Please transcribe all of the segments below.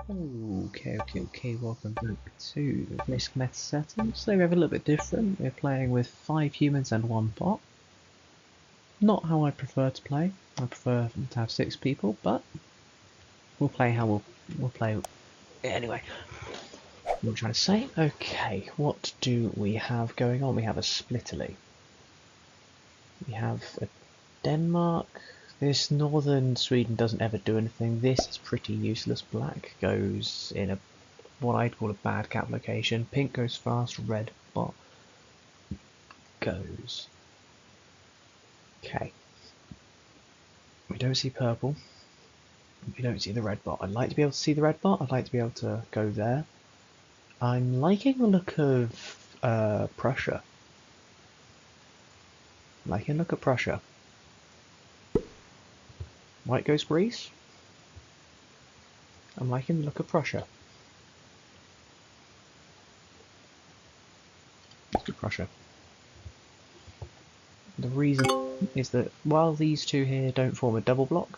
Okay, welcome back to Risk Meth Settings. So we have a little bit different. We're playing with 5 humans and 1 bot. Not how I prefer to play. I prefer to have 6 people, but we'll play how we'll play. Anyway, what am I trying to say? Okay, what do we have going on? We have a Splitterly. We have a Denmark. This northern Sweden doesn't ever do anything. This is pretty useless. Black goes in a what I'd call a bad cap location. Pink goes fast, red bot goes. Okay. We don't see purple. We don't see the red bot. I'd like to be able to see the red bot. I'd like to be able to go there. I'm liking the look of Prussia. Liking the look of Prussia. White goes Greece. I'm liking the look of Prussia. Let's do Prussia. The reason is that while these two here don't form a double block,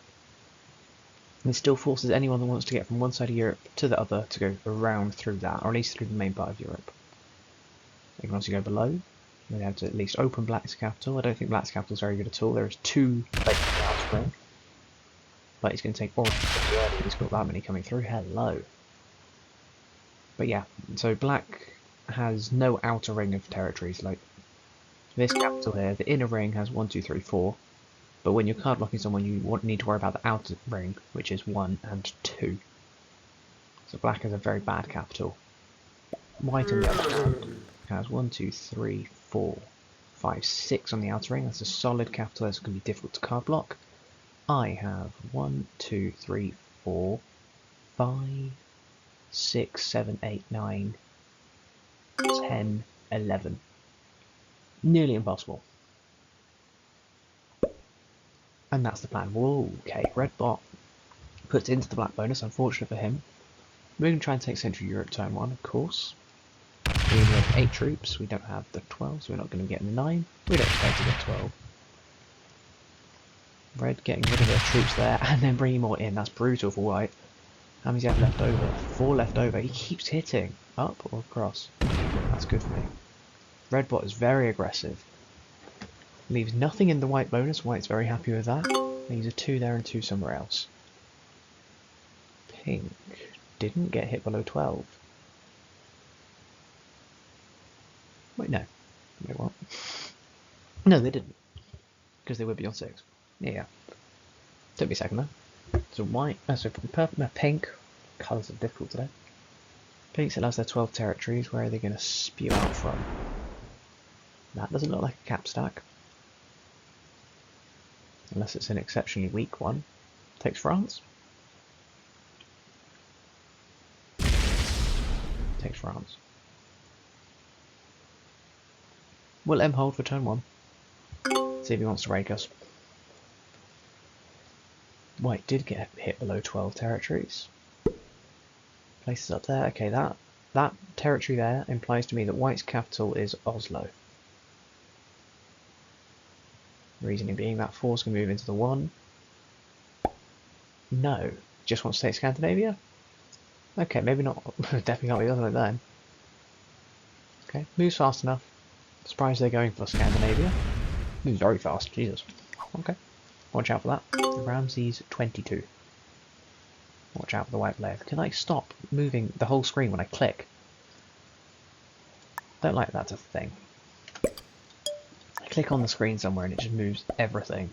it still forces anyone that wants to get from one side of Europe to the other to go around through that, or at least through the main part of Europe. You can also go below. We have to at least open Black's capital. I don't think Black's capital is very good at all. There is 2 places out spring. But he's going to take all pretty early. He's got that many coming through. Hello. But yeah, so Black has no outer ring of territories. Like this capital here, the inner ring has 1, 2, 3, 4. But when you're card blocking someone, you need to worry about the outer ring, which is 1 and 2. So Black has a very bad capital. White on the other hand has 1, 2, 3, 4, 5, 6 on the outer ring. That's a solid capital. That's going to be difficult to card block. I have 1, 2, 3, 4, 5, 6, 7, 8, 9, 10, 11. Nearly impossible. And that's the plan. Whoa, okay, red bot puts into the black bonus, unfortunate for him. We're going to try and take Central Europe turn 1, of course. We only have 8 troops, we don't have the 12, so we're not going to get the 9. We don't expect to get 12. Red getting rid of their troops there, and then bringing more in. That's brutal for White. How many does he have left over? 4 left over. He keeps hitting. Up or across? That's good for me. Red bot is very aggressive. Leaves nothing in the white bonus. White's very happy with that. Leaves a 2 there and 2 somewhere else. Pink didn't get hit below 12. Wait, no. Wait, what? No, they didn't. Because they would be on 6. Yeah. Took me a second though. So white, so purple, pink. Colours are difficult today. Pink still has their 12 territories. Where are they going to spew out from? That doesn't look like a cap stack. Unless it's an exceptionally weak one. Takes France. Takes France. Will M hold for turn 1? See if he wants to rake us. White did get hit below 12 territories. Places up there. Okay, that territory there implies to me that White's capital is Oslo. Reasoning being that 4's going to move into the 1. No. Just wants to take Scandinavia? Okay, maybe not. Definitely not the other one then. Okay, moves fast enough. Surprised they're going for Scandinavia. Moves very fast, Jesus. Okay, watch out for that. Ramses 22. Watch out for the white player. Can I stop moving the whole screen when I click? Don't like that's a thing. I click on the screen somewhere and it just moves everything.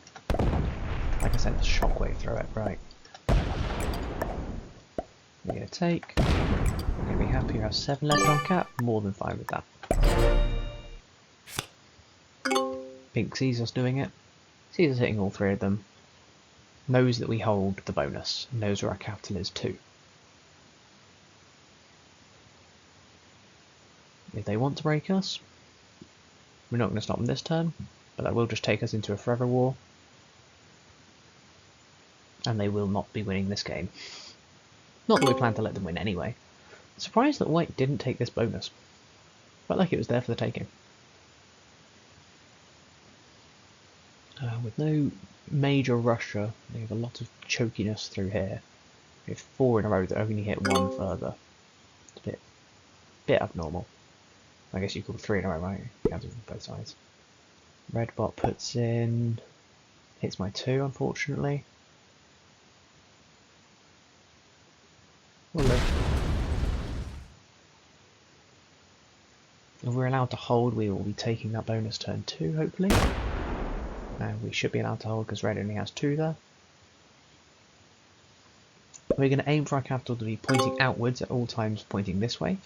Like I sent a shockwave through it, right. We're going to take. We're going to be happy you have 7 left on cap. More than fine with that. Pink sees us doing it. Sees us hitting all 3 of them. Knows that we hold the bonus. Knows where our capital is too. If they want to break us, we're not going to stop them this turn, but that will just take us into a forever war. And they will not be winning this game. Not that we plan to let them win anyway. Surprised that White didn't take this bonus. Felt like it was there for the taking. With no major Russia, they have a lot of chokiness through here. We have 4 in a row that only hit 1 further. It's a bit abnormal. I guess you call 3 in a row, right? Counting from both sides. Red bot puts in, hits my 2, unfortunately. We'll live. If we're allowed to hold, we will be taking that bonus turn 2, hopefully. And we should be allowed to hold because red only has 2 there. We're going to aim for our capital to be pointing outwards at all times, pointing this way.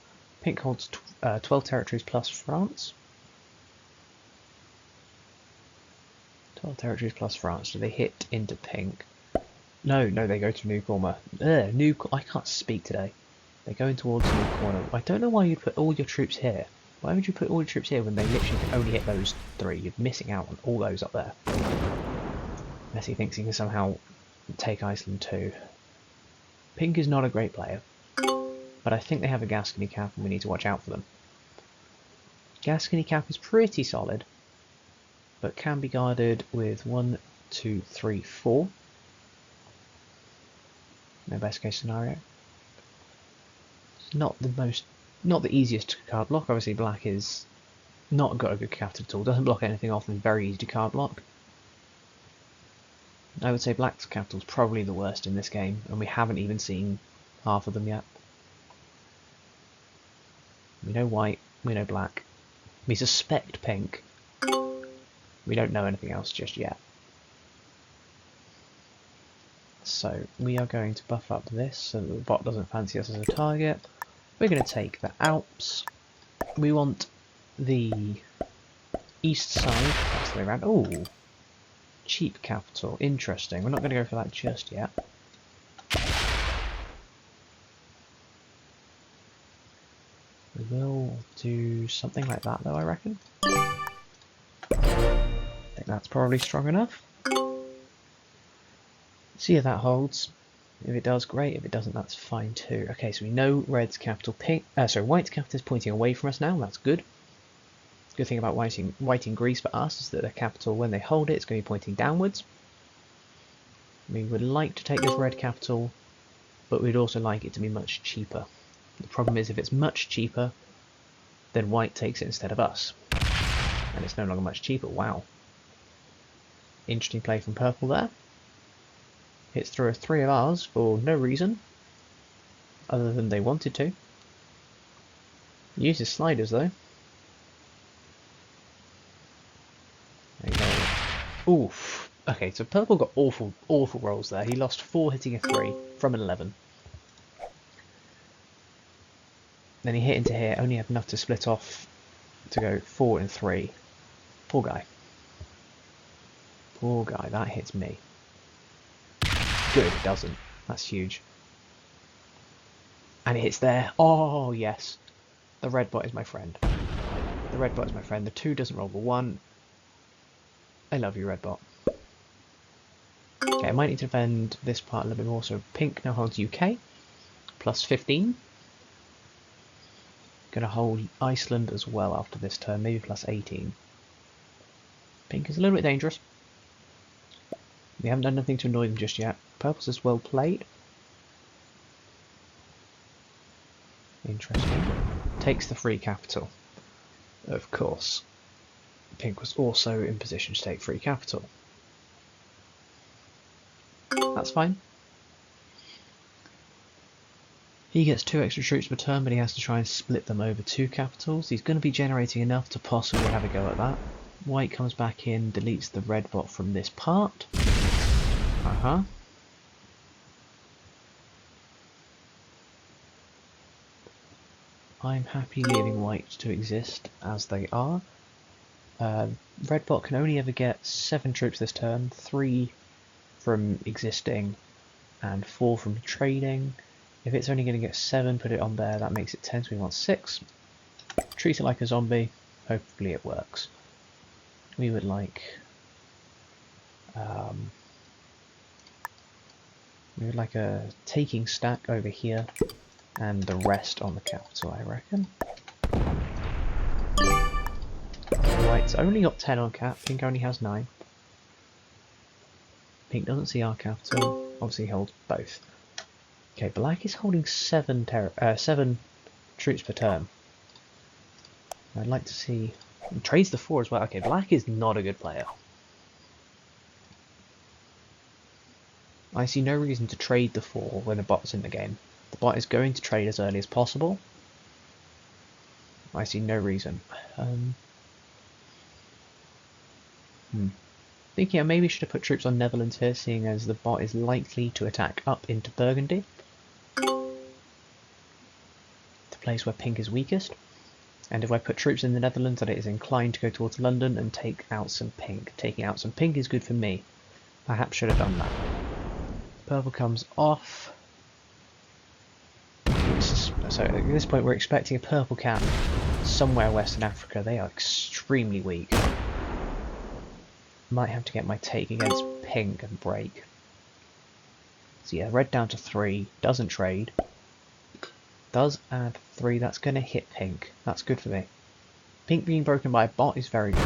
Pink holds 12 territories plus France. 12 territories plus France. Do they hit into pink? No, they go to new corner. I can't speak today. They're going towards new corner. I don't know why you'd put all your troops here. Why would you put all your troops here when they literally can only hit those 3? You're missing out on all those up there. Unless he thinks he can somehow take Iceland too. Pink is not a great player, but I think they have a Gascony cap and we need to watch out for them. Gascony cap is pretty solid, but can be guarded with 1, 2, 3, 4. No best case scenario. It's not the easiest card block. Obviously black is not got a good capital tool, doesn't block anything off and very easy to card block. I would say black's capital is probably the worst in this game, and we haven't even seen half of them yet. We know white, we know black, we suspect pink, we don't know anything else just yet. So we are going to buff up this so that the bot doesn't fancy us as a target. We're going to take the Alps. We want the east side, that's the way around. Oh, cheap capital, interesting. We're not going to go for that just yet. We will do something like that though, I reckon. I think that's probably strong enough. See if that holds. If it does, great. If it doesn't, that's fine too. Okay, so we know red's capital, white's capital is pointing away from us now. That's good. Good thing about white in Greece for us is that their capital, when they hold it, it's going to be pointing downwards. We would like to take this red capital, but we'd also like it to be much cheaper. The problem is if it's much cheaper, then white takes it instead of us. And it's no longer much cheaper. Wow. Interesting play from purple there. Hits through a 3 of ours for no reason, other than they wanted to. Uses sliders though. There you go. Oof. Okay, so purple got awful rolls there. He lost 4 hitting a 3 from an 11. Then he hit into here, only had enough to split off to go 4 and 3. Poor guy. Poor guy, that hits me. Good, it doesn't. That's huge. And it hits there. Oh, yes. The red bot is my friend. The red bot is my friend. The 2 doesn't roll the 1. I love you, red bot. Okay, I might need to defend this part a little bit more. So pink now holds UK. Plus 15. Gonna hold Iceland as well after this turn. Maybe plus 18. Pink is a little bit dangerous. We haven't done anything to annoy them just yet. Purple's is well played. Interesting. Takes the free capital. Of course. Pink was also in position to take free capital. That's fine. He gets 2 extra troops per turn, but he has to try and split them over 2 capitals. He's going to be generating enough to possibly have a go at that. White comes back in, deletes the red bot from this part. I'm happy leaving white to exist as they are. Red bot can only ever get 7 troops this turn, 3 from existing and 4 from trading. If it's only going to get 7, put it on there, that makes it 10, so we want 6. Treat it like a zombie, hopefully it works. We would like a taking stack over here and the rest on the capital, I reckon. White's only got 10 on cap, pink only has 9. Pink doesn't see our capital, obviously holds both. Okay, black is holding seven troops per turn. I'd like to see... Trades the 4 as well. Okay, black is not a good player. I see no reason to trade the 4 when the bot's in the game. The bot is going to trade as early as possible. I see no reason. Thinking I maybe should have put troops on Netherlands here, seeing as the bot is likely to attack up into Burgundy. The place where pink is weakest. And if I put troops in the Netherlands, then it is inclined to go towards London and take out some pink. Taking out some pink is good for me. Perhaps should have done that. Purple comes off. So at this point we're expecting a purple cap somewhere west in Africa. They are extremely weak. Might have to get my take against pink and break. So yeah, red down to 3, doesn't trade. Does add 3, that's going to hit pink. That's good for me. Pink being broken by a bot is very good.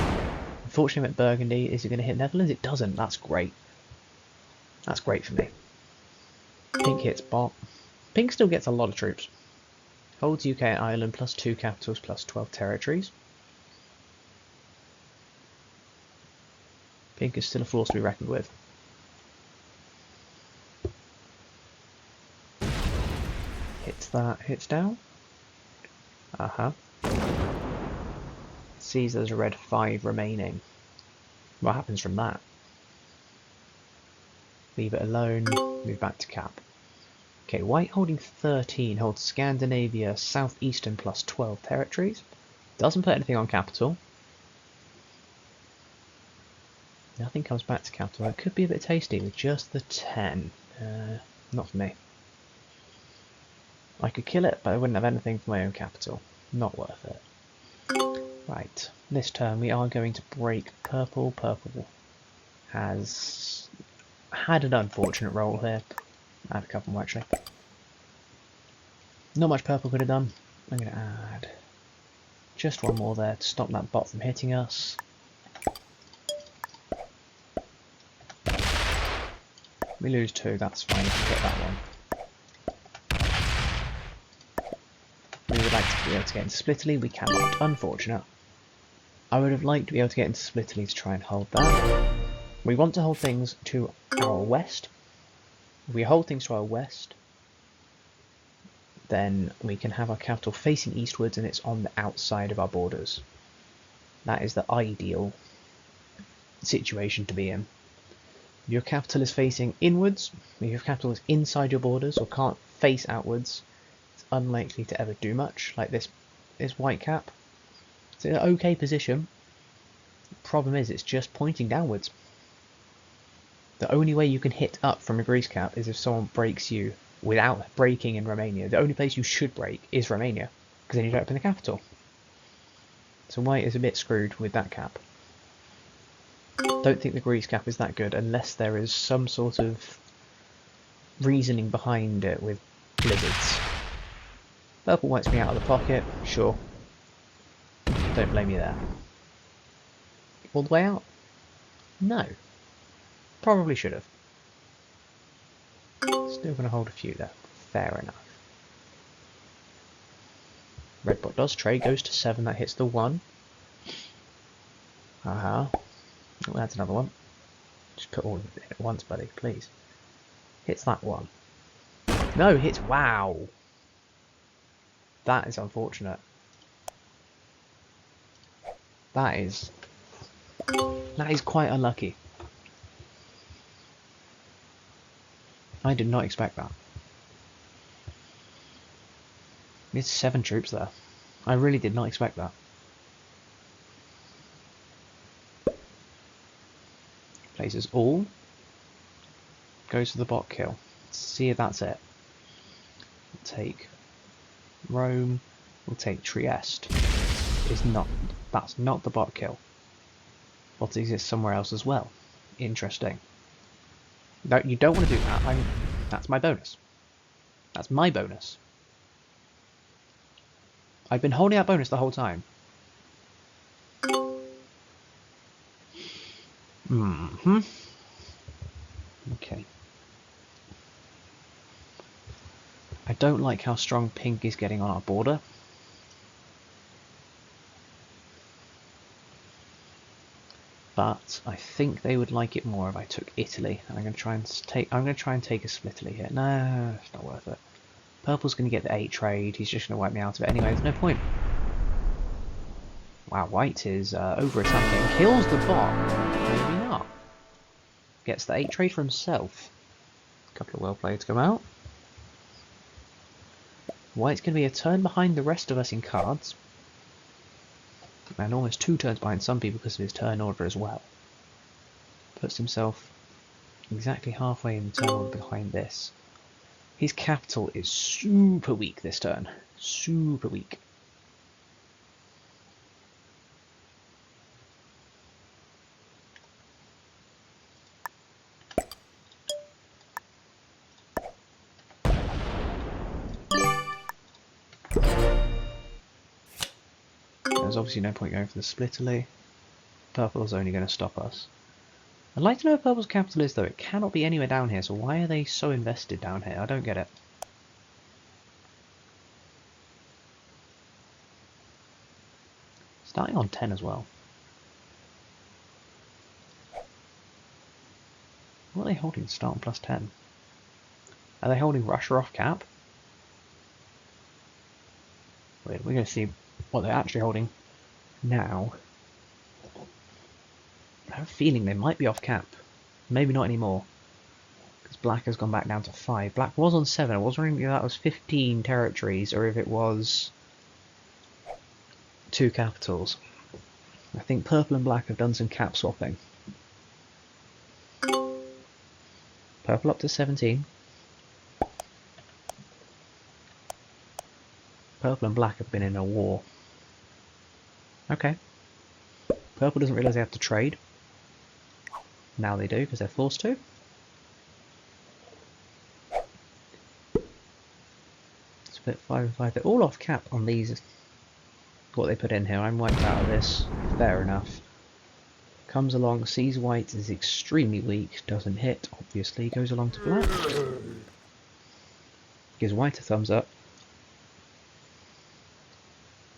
Unfortunately I'm at Burgundy. Is it going to hit Netherlands? It doesn't. That's great. That's great for me. Pink hits bot. Pink still gets a lot of troops. Holds UK and Ireland plus 2 capitals plus 12 territories. Pink is still a force to be reckoned with. Hits that, hits down. Sees there's a red 5 remaining. What happens from that? Leave it alone, move back to cap. Okay, white holding 13 holds Scandinavia, southeastern plus 12 territories. Doesn't put anything on capital. Nothing comes back to capital. It could be a bit tasty with just the 10. Not for me. I could kill it, but I wouldn't have anything for my own capital. Not worth it. Right, this turn we are going to break purple. Purple has had an unfortunate roll here. I had a couple more actually. Not much purple could have done. I'm going to add just one more there to stop that bot from hitting us. We lose 2, that's fine, we can get that one. We would like to be able to get into Split Italy, we cannot, unfortunate. I would have liked to be able to get into Split Italy to try and hold that. We want to hold things to our west. If we hold things to our west, then we can have our capital facing eastwards and it's on the outside of our borders. That is the ideal situation to be in. If your capital is facing inwards, if your capital is inside your borders or can't face outwards, it's unlikely to ever do much, like this white cap. It's in an okay position. The problem is it's just pointing downwards. The only way you can hit up from a Greece cap is if someone breaks you without breaking in Romania. The only place you should break is Romania, because then you don't open the capital. So white is a bit screwed with that cap. Don't think the Greece cap is that good unless there is some sort of reasoning behind it with blizzards. Purple wipes me out of the pocket, sure. Don't blame you there. All the way out? No. Probably should have. Still going to hold a few there. Fair enough. Red bot does trade, goes to 7, that hits the 1. Oh, that's another one. Just put all of it at once, buddy, please. Hits that one. No, hits, wow. That is unfortunate. That is quite unlucky. I did not expect that. It's 7 troops there. I really did not expect that. Places all. Goes to the bot kill. Let's see if that's it. We'll take Rome. We'll take Trieste. That's not the bot kill. Bot exists somewhere else as well. Interesting. No, you don't want to do that. That's my bonus. That's my bonus. I've been holding that bonus the whole time. Okay. I don't like how strong pink is getting on our border. But I think they would like it more if I took Italy. I'm going to try and take a split Italy here. No, it's not worth it. Purple's going to get the 8 trade. He's just going to wipe me out of it anyway. There's no point. Wow, white is over-attacking. Kills the bot. Maybe not. Gets the 8 trade for himself. A couple of well played to come out. White's going to be a turn behind the rest of us in cards. And almost 2 turns behind some people because of his turn order as well. Puts himself exactly halfway in the turn order behind this. His capital is super weak this turn. Super weak. There's obviously no point going for the splitterly. Purple's only going to stop us. I'd like to know what Purple's capital is though. It cannot be anywhere down here, so why are they so invested down here? I don't get it. Starting on 10 as well. What are they holding to start on plus 10? Are they holding Russia off cap? Wait, we're going to see what they're actually holding now. I have a feeling they might be off cap. Maybe not anymore. Because black has gone back down to 5. Black was on 7. I was wondering if that was 15 territories or if it was 2 capitals. I think purple and black have done some cap swapping. Purple up to 17. Purple and black have been in a war. Okay. Purple doesn't realise they have to trade. Now they do, because they're forced to. Split 5 and 5. They're all off cap on these. What they put in here. I'm wiped out of this. Fair enough. Comes along, sees white is extremely weak. Doesn't hit, obviously. Goes along to black. Gives white a thumbs up.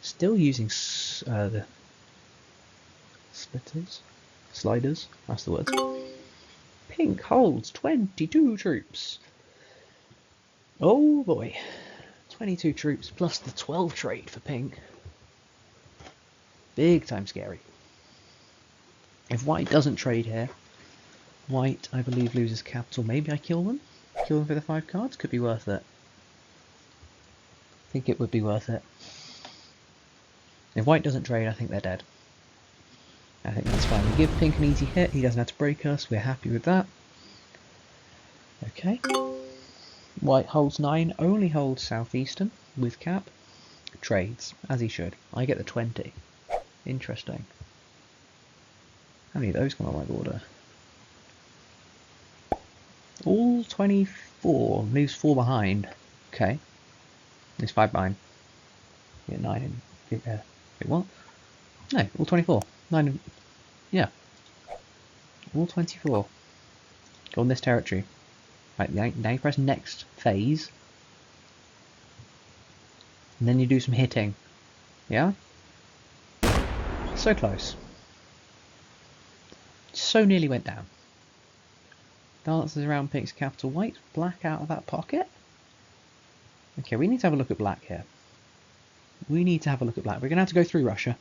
Still using the splitters. Sliders. That's the word. Pink holds 22 troops. Oh boy. 22 troops plus the 12 trade for pink. Big time scary. If white doesn't trade here, white, I believe, loses capital. Maybe I kill them? Kill them for the 5 cards? Could be worth it. I think it would be worth it. If white doesn't trade, I think they're dead. I think that's fine. We give pink an easy hit. He doesn't have to break us. We're happy with that. Okay. White holds 9. Only holds southeastern with cap. Trades, as he should. I get the 20. Interesting. How many of those come on my border? All 24. Leaves 4 behind. Okay. Leaves 5 behind. Yeah, 9 and... wait, what? No, all 24. 9 and... yeah. All 24. Go on this territory. Right, now you press next phase. And then you do some hitting. Yeah? So close. So nearly went down. Dances around, picks capital. White, black out of that pocket. Okay, we need to have a look at black here. We need to have a look at black. We're going to have to go through Russia.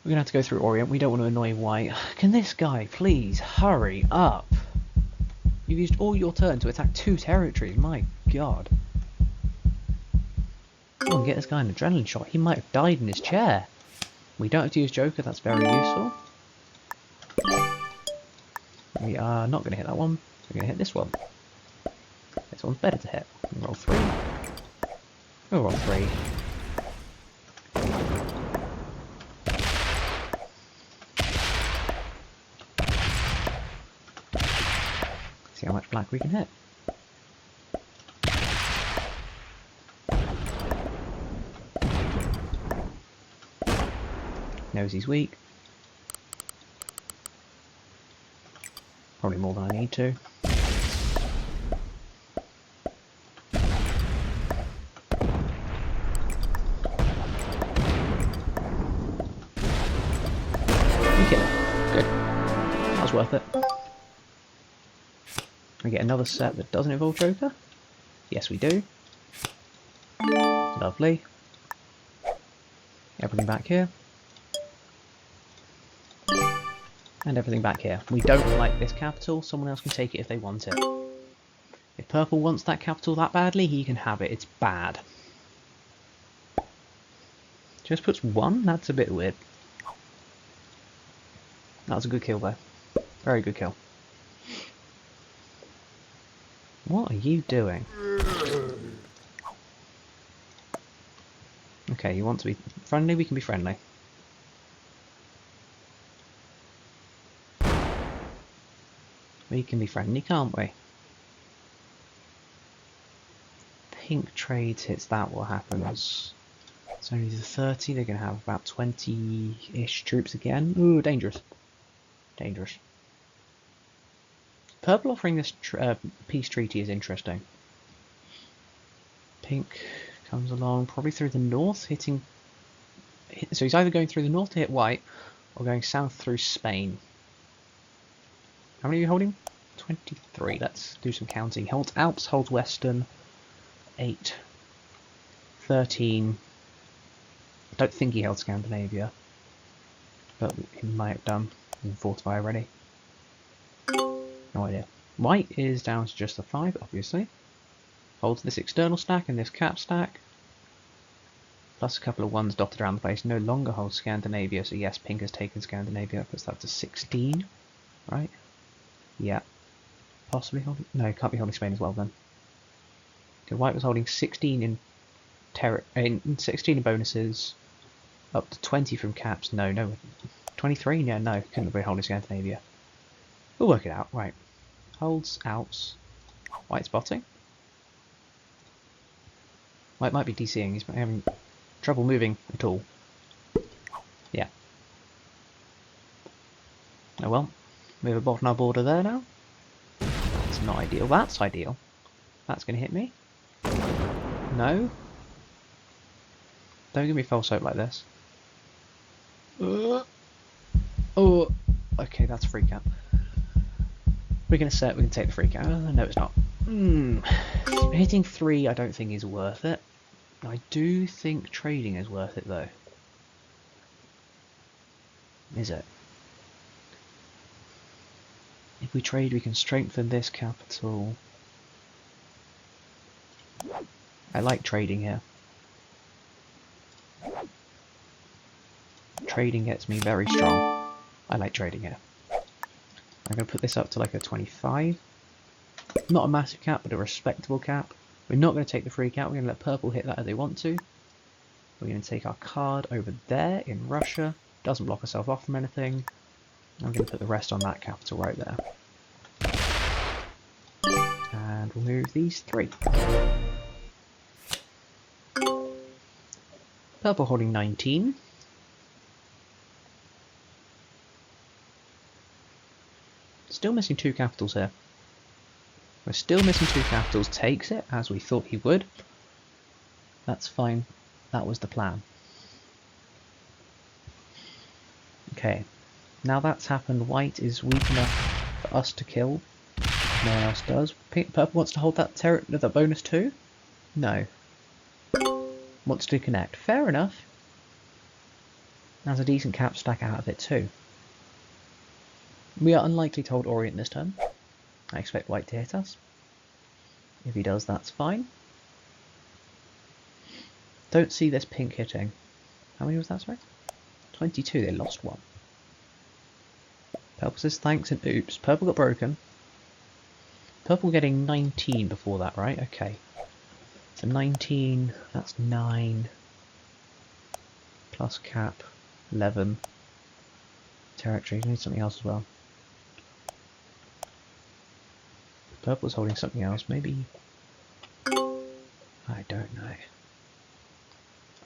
We're going to have to go through Orient. We don't want to annoy white. Can this guy please hurry up? You've used all your turn to attack 2 territories. My god. Someone get this guy an adrenaline shot. He might have died in his chair. We don't have to use Joker. That's very useful. We are not going to hit that one. We're going to hit this one. This one's better to hit. We'll roll 3. We'll roll 3. See how much black we can hit. Knows he's weak. Probably more than I need to. It's worth it. We get another set that doesn't involve Joker. Yes, we do. Lovely. Everything back here. And everything back here. We don't like this capital. Someone else can take it if they want it. If purple wants that capital that badly, he can have it. It's bad. Just puts 1? That's a bit weird. That was a good kill though. Very good kill. What are you doing? Okay, you want to be friendly? We can be friendly. We can be friendly, can't we? Pink trades hits that, what happens? It's only the 30, they're going to have about 20-ish troops again. Ooh, dangerous. Dangerous. Purple offering this peace treaty is interesting. Pink comes along, probably through the north, hitting... So he's either going through the north to hit white, or going south through Spain. How many are you holding? 23. Let's do some counting. Holds Alps, holds Western. 8. 13. I don't think he held Scandinavia, but he might have done in Fortify already. No idea. White is down to just the 5, obviously. Holds this external stack and this cap stack. Plus a couple of ones dotted around the place. No longer holds Scandinavia, so yes, pink has taken Scandinavia. Puts that to 16, right? Yeah. Possibly holding... No, can't be holding Spain as well then. Okay, white was holding 16 in 16 in bonuses. Up to 20 from caps. No. 23? Yeah, no. Couldn't have been holding Scandinavia. We'll work it out. Right. Holds Alps. White spotting. White might be DCing. He's having trouble moving at all. Yeah. Oh well. We have a bot on our border there now. That's not ideal. That's ideal. That's going to hit me. No. Don't give me false hope like this. Oh, okay, that's a freak out. We're going to set, we can take the freak out. No, it's not. Hitting 3 I don't think is worth it. I do think trading is worth it though. Is it? If we trade we can strengthen this capital. I like trading here. Trading gets me very strong. I like trading here. I'm going to put this up to like a 25. Not a massive cap, but a respectable cap. We're not going to take the freak out. We're going to let purple hit that as they want to. We're going to take our card over there in Russia. Doesn't block herself off from anything. I'm going to put the rest on that capital right there. And we'll move these 3. Purple holding 19. Still missing 2 capitals here. We're still missing 2 capitals. Takes it, as we thought he would. That's fine. That was the plan. Okay. Now that's happened, white is weak enough for us to kill. No one else does. Purple wants to hold that bonus too? No. Wants to connect. Fair enough. Has a decent cap stack out of it too. We are unlikely to hold Orient this turn. I expect white to hit us. If he does, that's fine. Don't see this pink hitting. How many was that, sorry? 22, they lost 1. Purple says thanks and oops. Purple got broken. Purple getting 19 before that, right? Okay. So 19, that's 9. Plus cap, 11. Territory, we need something else as well. Purple's holding something else, maybe... I don't know.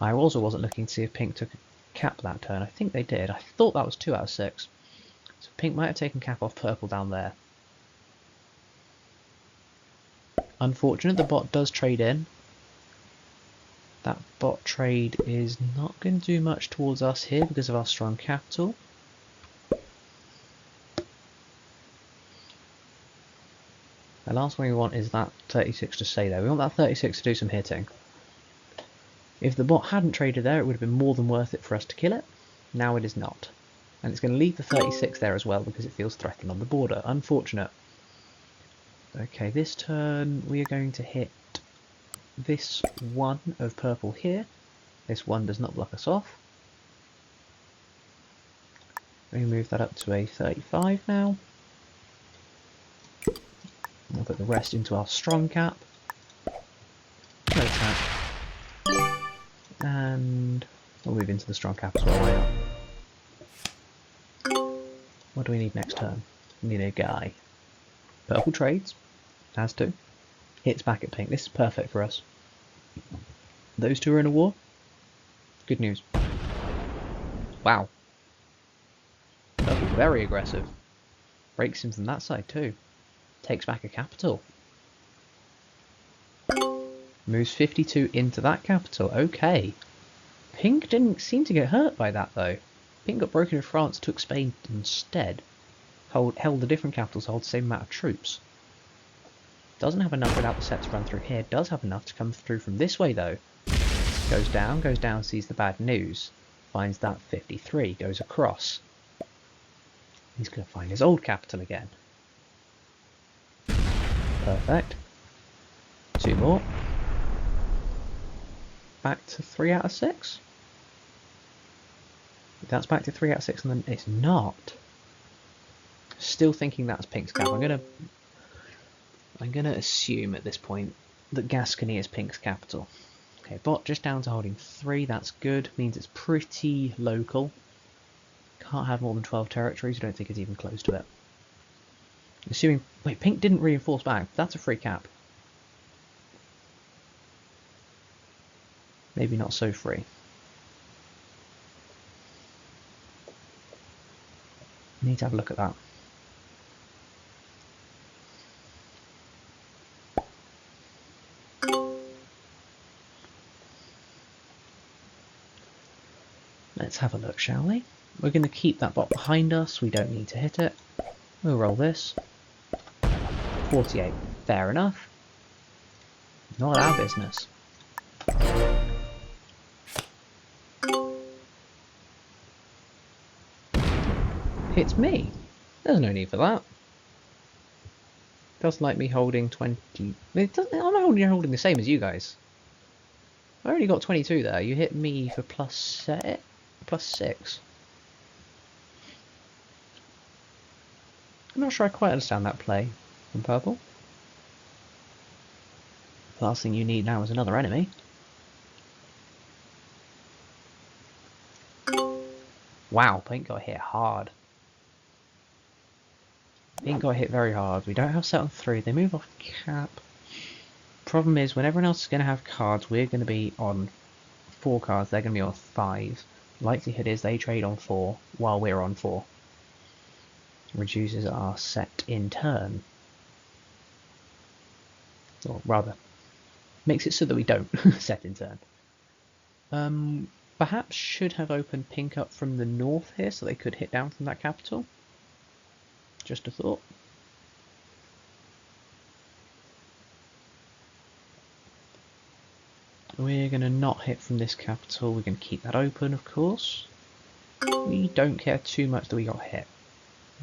I also wasn't looking to see if pink took a cap that turn. I think they did. I thought that was 2 out of 6. So pink might have taken cap off purple down there. Unfortunate, the bot does trade in. That bot trade is not going to do much towards us here because of our strong capital. The last one we want is that 36 to stay there. We want that 36 to do some hitting. If the bot hadn't traded there, it would have been more than worth it for us to kill it. Now it is not. And it's going to leave the 36 there as well because it feels threatened on the border. Unfortunate. Okay, this turn we are going to hit this one of purple here. This one does not block us off. We move that up to a 35 now. We'll put the rest into our strong cap. No attack. And we'll move into the strong cap as well, why not? What do we need next turn? We need a guy. Purple trades. Has to. Hits back at pink. This is perfect for us. Those two are in a war. Good news. Wow. Purple very aggressive. Breaks him from that side too. Takes back a capital. Moves 52 into that capital. Okay. Pink didn't seem to get hurt by that though. Pink got broken in France, took Spain instead. Held the different capitals, hold the same amount of troops. Doesn't have enough without the set to run through here. Does have enough to come through from this way though. Goes down, sees the bad news. Finds that 53, goes across. He's going to find his old capital again. Perfect. 2 more. Back to 3 out of 6. That's back to 3 out of 6 and then it's not. Still thinking that's Pink's cap. I'm gonna assume at this point that Gascony is Pink's capital. Okay, bot just down to holding 3, that's good. Means it's pretty local. Can't have more than 12 territories, I don't think it's even close to it. Assuming... Wait, Pink didn't reinforce back. That's a free cap. Maybe not so free. Need to have a look at that. Let's have a look, shall we? We're going to keep that bot behind us. We don't need to hit it. We'll roll this. 48. Fair enough. Not our business. Hits me. There's no need for that. Doesn't like me holding 20... I'm not holding the same as you guys. I only got 22 there. You hit me for plus 6. I'm not sure I quite understand that play from purple. The last thing you need now is another enemy. Wow, Pink got hit hard. Pink got hit very hard. We don't have set on 3. They move off cap. Problem is, when everyone else is going to have cards, we're going to be on 4 cards. They're going to be on 5. Likelihood is they trade on 4 while we're on 4. Reduces our set in turn. Or rather, makes it so that we don't set in turn. Perhaps should have opened Pink up from the north here so they could hit down from that capital. Just a thought. We're going to not hit from this capital. We're going to keep that open, of course. We don't care too much that we got hit.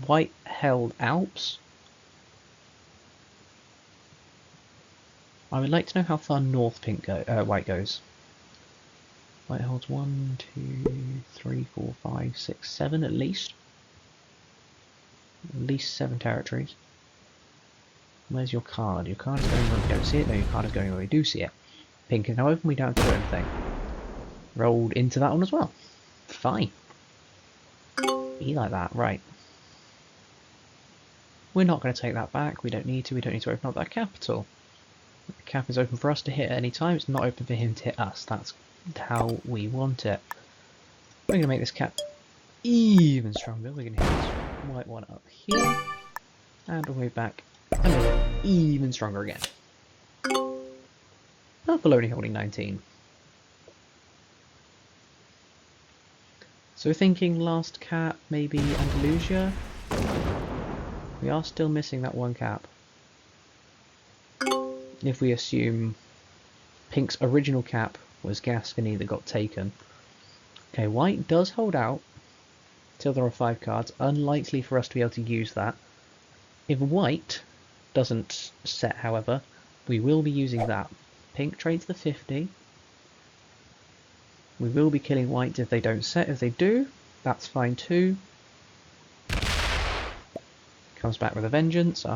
White held Alps. I would like to know how far north white goes. White holds 1, 2, 3, 4, 5, 6, 7 at least. At least 7 territories. Where's your card? Your card is going where we don't see it. No, your card is going where we do see it. Pink is now open. We don't have to do anything. Rolled into that one as well. Fine. Be like that, right. We're not going to take that back. We don't need to. We don't need to open up that capital. The cap is open for us to hit at any time. It's not open for him to hit us. That's how we want it. We're going to make this cap even stronger. We're going to hit this white one up here. And we'll move back and make it even stronger again. Purple only holding 19. So we're thinking last cap, maybe Andalusia. We are still missing that one cap. if we assume Pink's original cap was Gascony that got taken. Okay, White does hold out till there are 5 cards. Unlikely for us to be able to use that. If White doesn't set, however, we will be using that. Pink trades the 50. We will be killing White if they don't set. If they do, that's fine too. Comes back with a vengeance,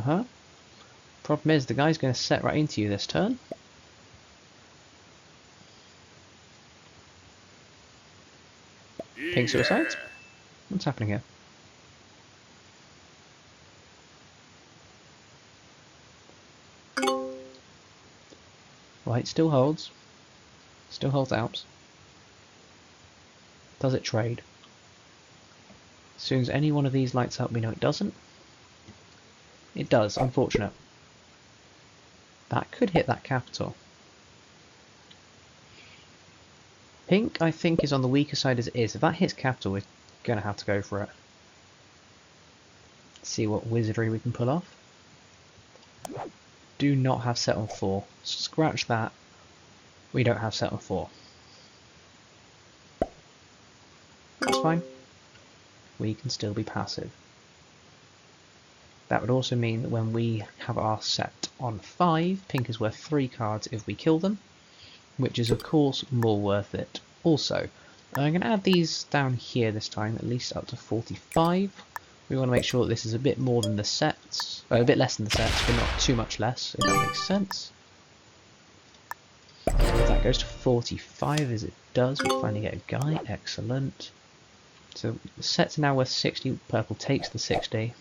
Problem is, the guy's going to set right into you this turn. Pink suicides? What's happening here? White still holds. Still holds out. Does it trade? As soon as any one of these lights up, we know it doesn't. It does, unfortunate. That could hit that capital. Pink, I think, is on the weaker side as it is. If that hits capital, we're going to have to go for it. See what wizardry we can pull off. Do not have set on 4. Scratch that. We don't have set on 4. That's fine. We can still be passive. That would also mean that when we have our set on 5, Pink is worth 3 cards if we kill them, which is of course more worth it. Also, I'm going to add these down here this time, at least up to 45. We want to make sure that this is a bit more than the sets, a bit less than the sets, but not too much less, if that makes sense. If that goes to 45 as it does, we finally get a guy, excellent. So the sets are now worth 60, purple takes the 60.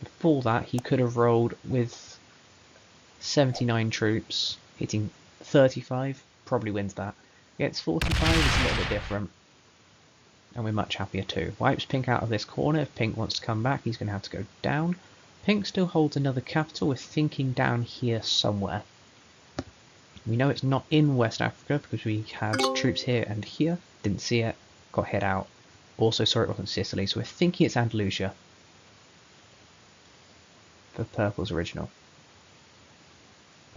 Before that, he could have rolled with 79 troops, hitting 35, probably wins that. Gets 45, it's a little bit different. And we're much happier too. Wipes Pink out of this corner. If Pink wants to come back, he's going to have to go down. Pink still holds another capital. We're thinking down here somewhere. We know it's not in West Africa because we have troops here and here. Didn't see it. Got hit out. Also saw it wasn't Sicily, so we're thinking it's Andalusia. For Purple's original.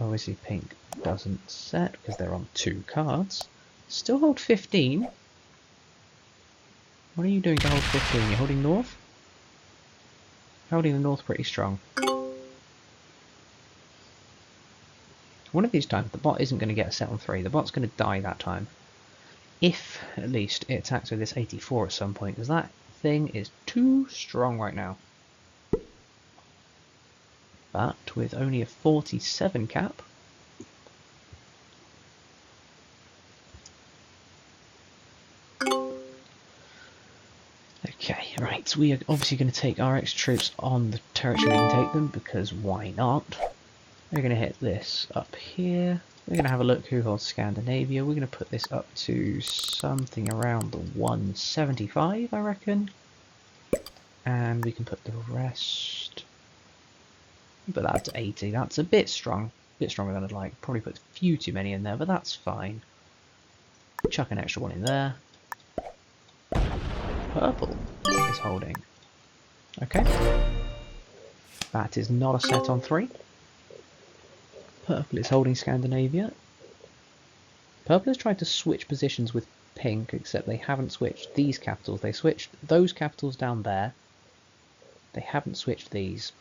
Obviously Pink doesn't set because they're on 2 cards. Still hold 15. What are you doing to hold 15? You're holding north? Holding the north pretty strong. One of these times the bot isn't going to get a set on 3. The bot's going to die that time. If, at least, it attacks with this 84 at some point, because that thing is too strong right now. But with only a 47 cap, okay, right, we are obviously going to take our extra troops on the territory we can take them, because why not? We're going to hit this up here. We're going to have a look who holds Scandinavia. We're going to put this up to something around the 175, I reckon. And we can put the rest... But that's 80. That's a bit strong. A bit stronger than I'd like. Probably put a few too many in there, but that's fine. Chuck an extra one in there. Purple is holding. Okay. That is not a set on 3. Purple is holding Scandinavia. Purple has tried to switch positions with Pink, except they haven't switched these capitals. They switched those capitals down there. They haven't switched these.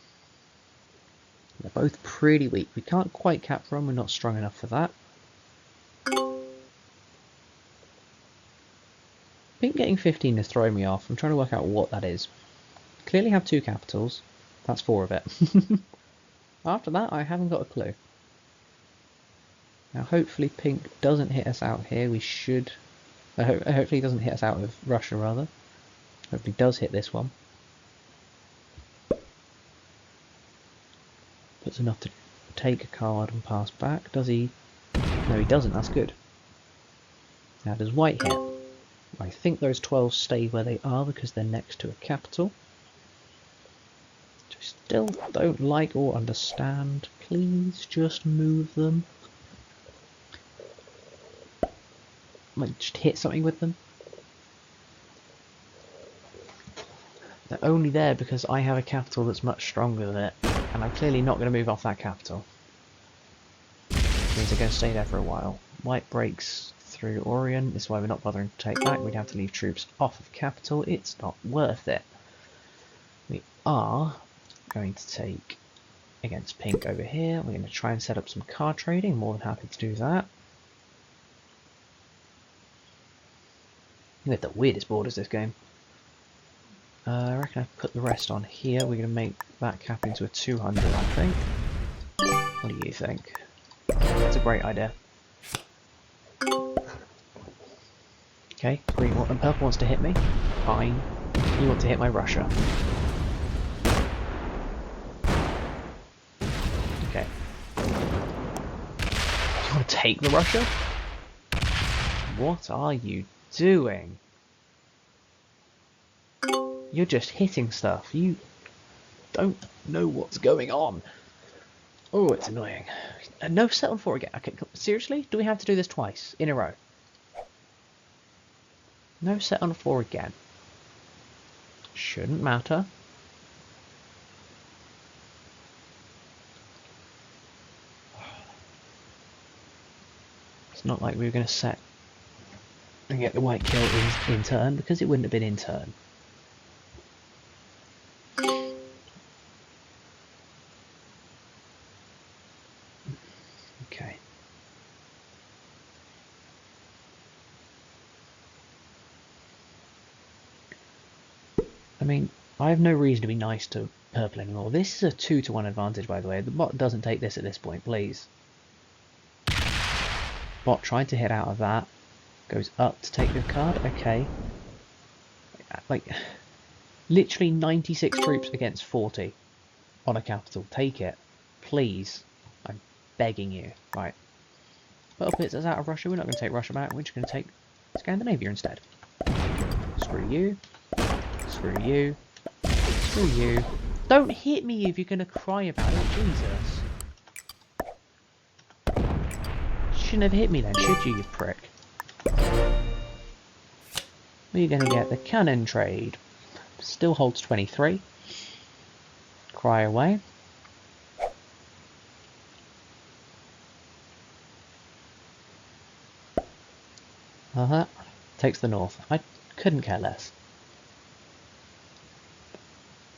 They're both pretty weak. We can't quite cap Rome, we're not strong enough for that. Pink getting 15 is throwing me off. I'm trying to work out what that is. Clearly have 2 capitals. That's 4 of it. After that, I haven't got a clue. Now hopefully Pink doesn't hit us out here. We should... hopefully he doesn't hit us out of Russia, rather. Hopefully he does hit this one. Puts enough to take a card and pass back. Does he? No, he doesn't. That's good. Now, does White hit? I think those 12 stay where they are because they're next to a capital. Which I still don't like or understand. Please just move them. Might just hit something with them. They're only there because I have a capital that's much stronger than it. And I'm clearly not going to move off that capital. Means they're going to stay there for a while. White breaks through Orion. This is why we're not bothering to take back. We'd have to leave troops off of capital. It's not worth it. We are going to take against pink over here. We're going to try and set up some card trading. More than happy to do that. We have the weirdest borders this game. I reckon I put the rest on here. We're going to make that cap into a 200, I think. What do you think? That's a great idea. Okay, green and purple wants to hit me. Fine. You want to hit my Russia. Okay. You want to take the Russia? What are you doing? You're just hitting stuff. You don't know what's going on. Oh, it's annoying. No set on 4 again. Okay, seriously? Do we have to do this twice in a row? No set on 4 again. Shouldn't matter. It's not like we were going to set and get the white kill in turn, because it wouldn't have been in turn. Okay. I mean, I have no reason to be nice to purple anymore. This is a 2-to-1 advantage, by the way. The bot doesn't take this at this point, please. Bot tried to hit out of that. Goes up to take the card. Okay. Like, literally 96 troops against 40 on a capital. Take it. Please. I'm begging you. Right. Purple hits us out of Russia. We're not going to take Russia back. We're just going to take Scandinavia instead. Screw you. Screw you. Screw you. Don't hit me if you're going to cry about it. Jesus. Shouldn't have hit me then, should you prick? We're going to get the cannon trade. Still holds 23. Cry away. Takes the north. I couldn't care less.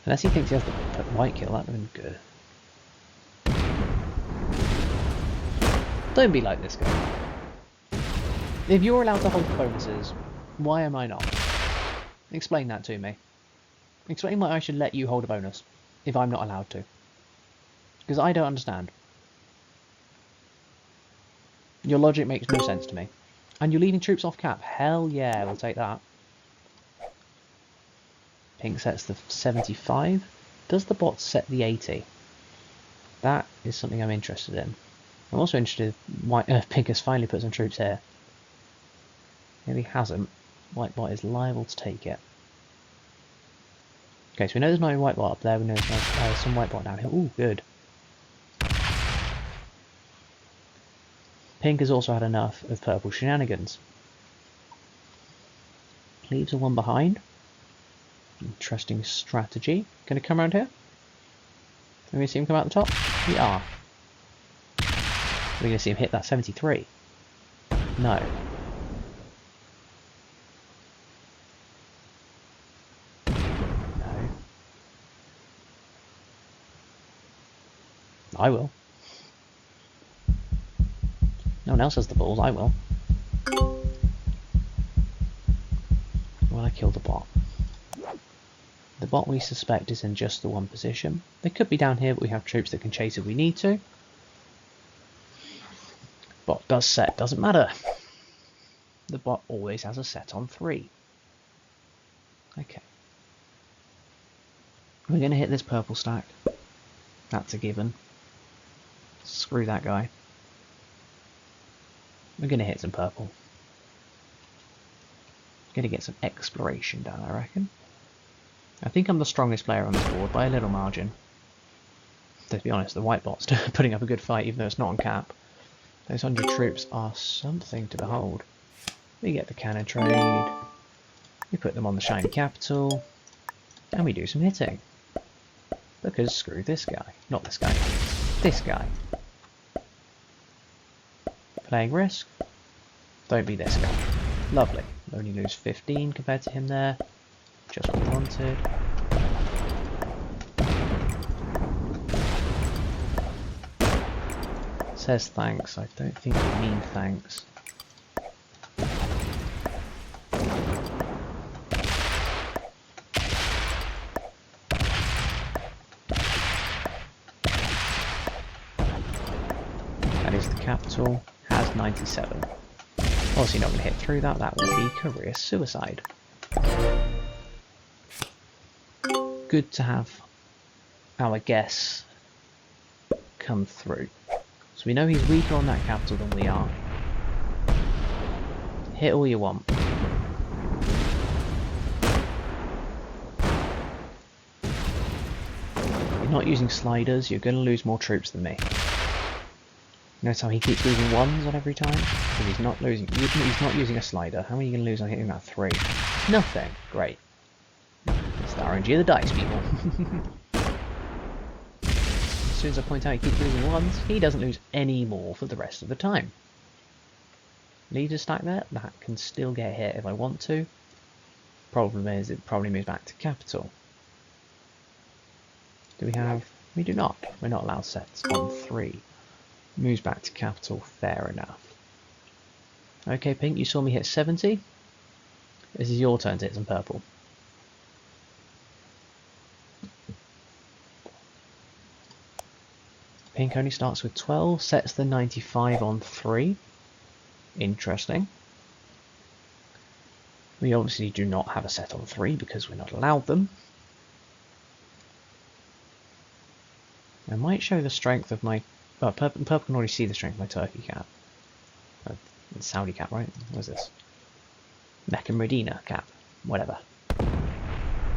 Unless he thinks he has the white kill, that would have been good. Don't be like this guy. If you're allowed to hold bonuses, why am I not? Explain that to me. Explain why I should let you hold a bonus, if I'm not allowed to. Because I don't understand. Your logic makes no sense to me. And you're leaving troops off cap. Hell yeah, we'll take that. Pink sets the 75. Does the bot set the 80? That is something I'm interested in. I'm also interested if Pink has finally put some troops here. Maybe he hasn't. White bot is liable to take it. Okay, so we know there's no white bot up there. We know there's some white bot down here. Ooh, good. Pink has also had enough of purple shenanigans. Leaves a 1 behind. Interesting strategy. Gonna come around here? Can we see him come out the top? We are. We're gonna see him hit that 73. No. No. I will. No one else has the balls, I will. Well, I killed the bot. The bot we suspect is in just the one position. They could be down here, but we have troops that can chase if we need to. Bot does set, doesn't matter. The bot always has a set on 3. Okay. We're going to hit this purple stack. That's a given. Screw that guy. We're going to hit some purple. Going to get some exploration done, I reckon. I think I'm the strongest player on this board by a little margin. To be honest, the white bot's putting up a good fight even though it's not on cap. Those 100 troops are something to behold. We get the cannon trade. We put them on the shiny capital. And we do some hitting. Because screw this guy. Not this guy. This guy. Playing risk. Don't be this guy. Lovely. Only lose 15 compared to him there. Just what we wanted. Says thanks. I don't think you mean thanks. That is the capital. Has 97. Obviously not going to hit through that. That would be career suicide. Good to have our guess come through. So we know he's weaker on that capital than we are. Hit all you want. You're not using sliders, you're going to lose more troops than me. Notice how he keeps losing ones on every time? Because he's not losing. He's not using a slider. How many are you going to lose on hitting that 3? Nothing. Great. It's the RNG of the dice, people. As soon as I point out he keeps losing ones, he doesn't lose any more for the rest of the time. Leader stack there, that can still get hit if I want to. Problem is, it probably moves back to capital. Do we have? We do not. We're not allowed sets on 3. Moves back to capital, fair enough. Okay, Pink, you saw me hit 70. This is your turn to hit some purple. Pink only starts with 12, sets the 95 on 3. Interesting. We obviously do not have a set on 3 because we're not allowed them. I might show the strength of my... Oh, purple can already see the strength of my turkey cap. It's Saudi cap, right? What is this? Mecca Medina cap. Whatever.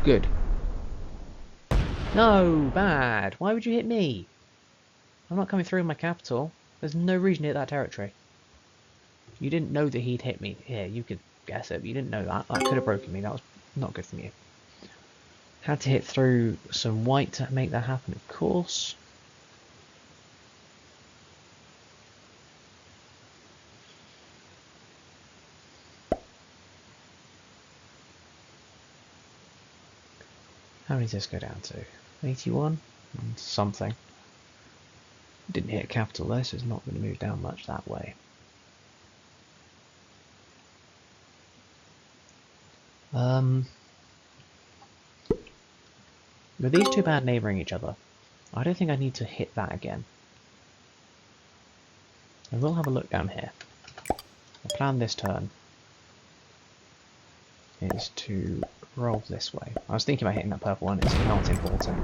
Good. No! Bad! Why would you hit me? I'm not coming through in my capital. There's no reason to hit that territory. You didn't know that he'd hit me. Yeah, you could guess it, but you didn't know that. That could have broken me. That was not good from you. Had to hit through some white to make that happen, of course. How many does this go down to? 81? And something. Didn't hit capital there, so it's not going to move down much that way. With these two bad neighbouring each other, I don't think I need to hit that again. I will have a look down here. The plan this turn is to roll this way. I was thinking about hitting that purple one, it's not important.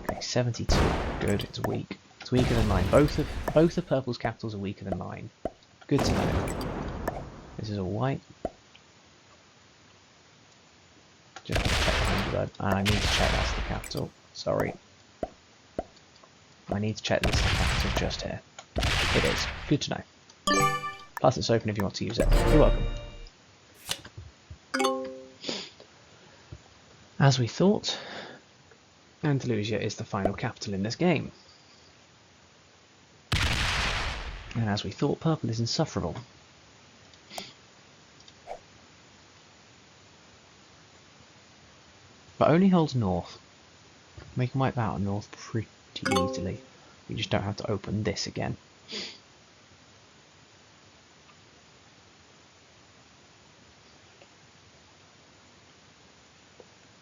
Okay, 72. Good, it's weak. It's weaker than mine. Both of purple's capitals are weaker than mine. Good to know. This is all white. Just check behind you, bud. And I need to check that's the capital. Sorry. I need to check this is the capital just here. It is. Good to know. Plus it's open if you want to use it. You're welcome. As we thought, Andalusia is the final capital in this game. And as we thought, purple is insufferable. But only holds north. We can wipe out north pretty easily. We just don't have to open this again.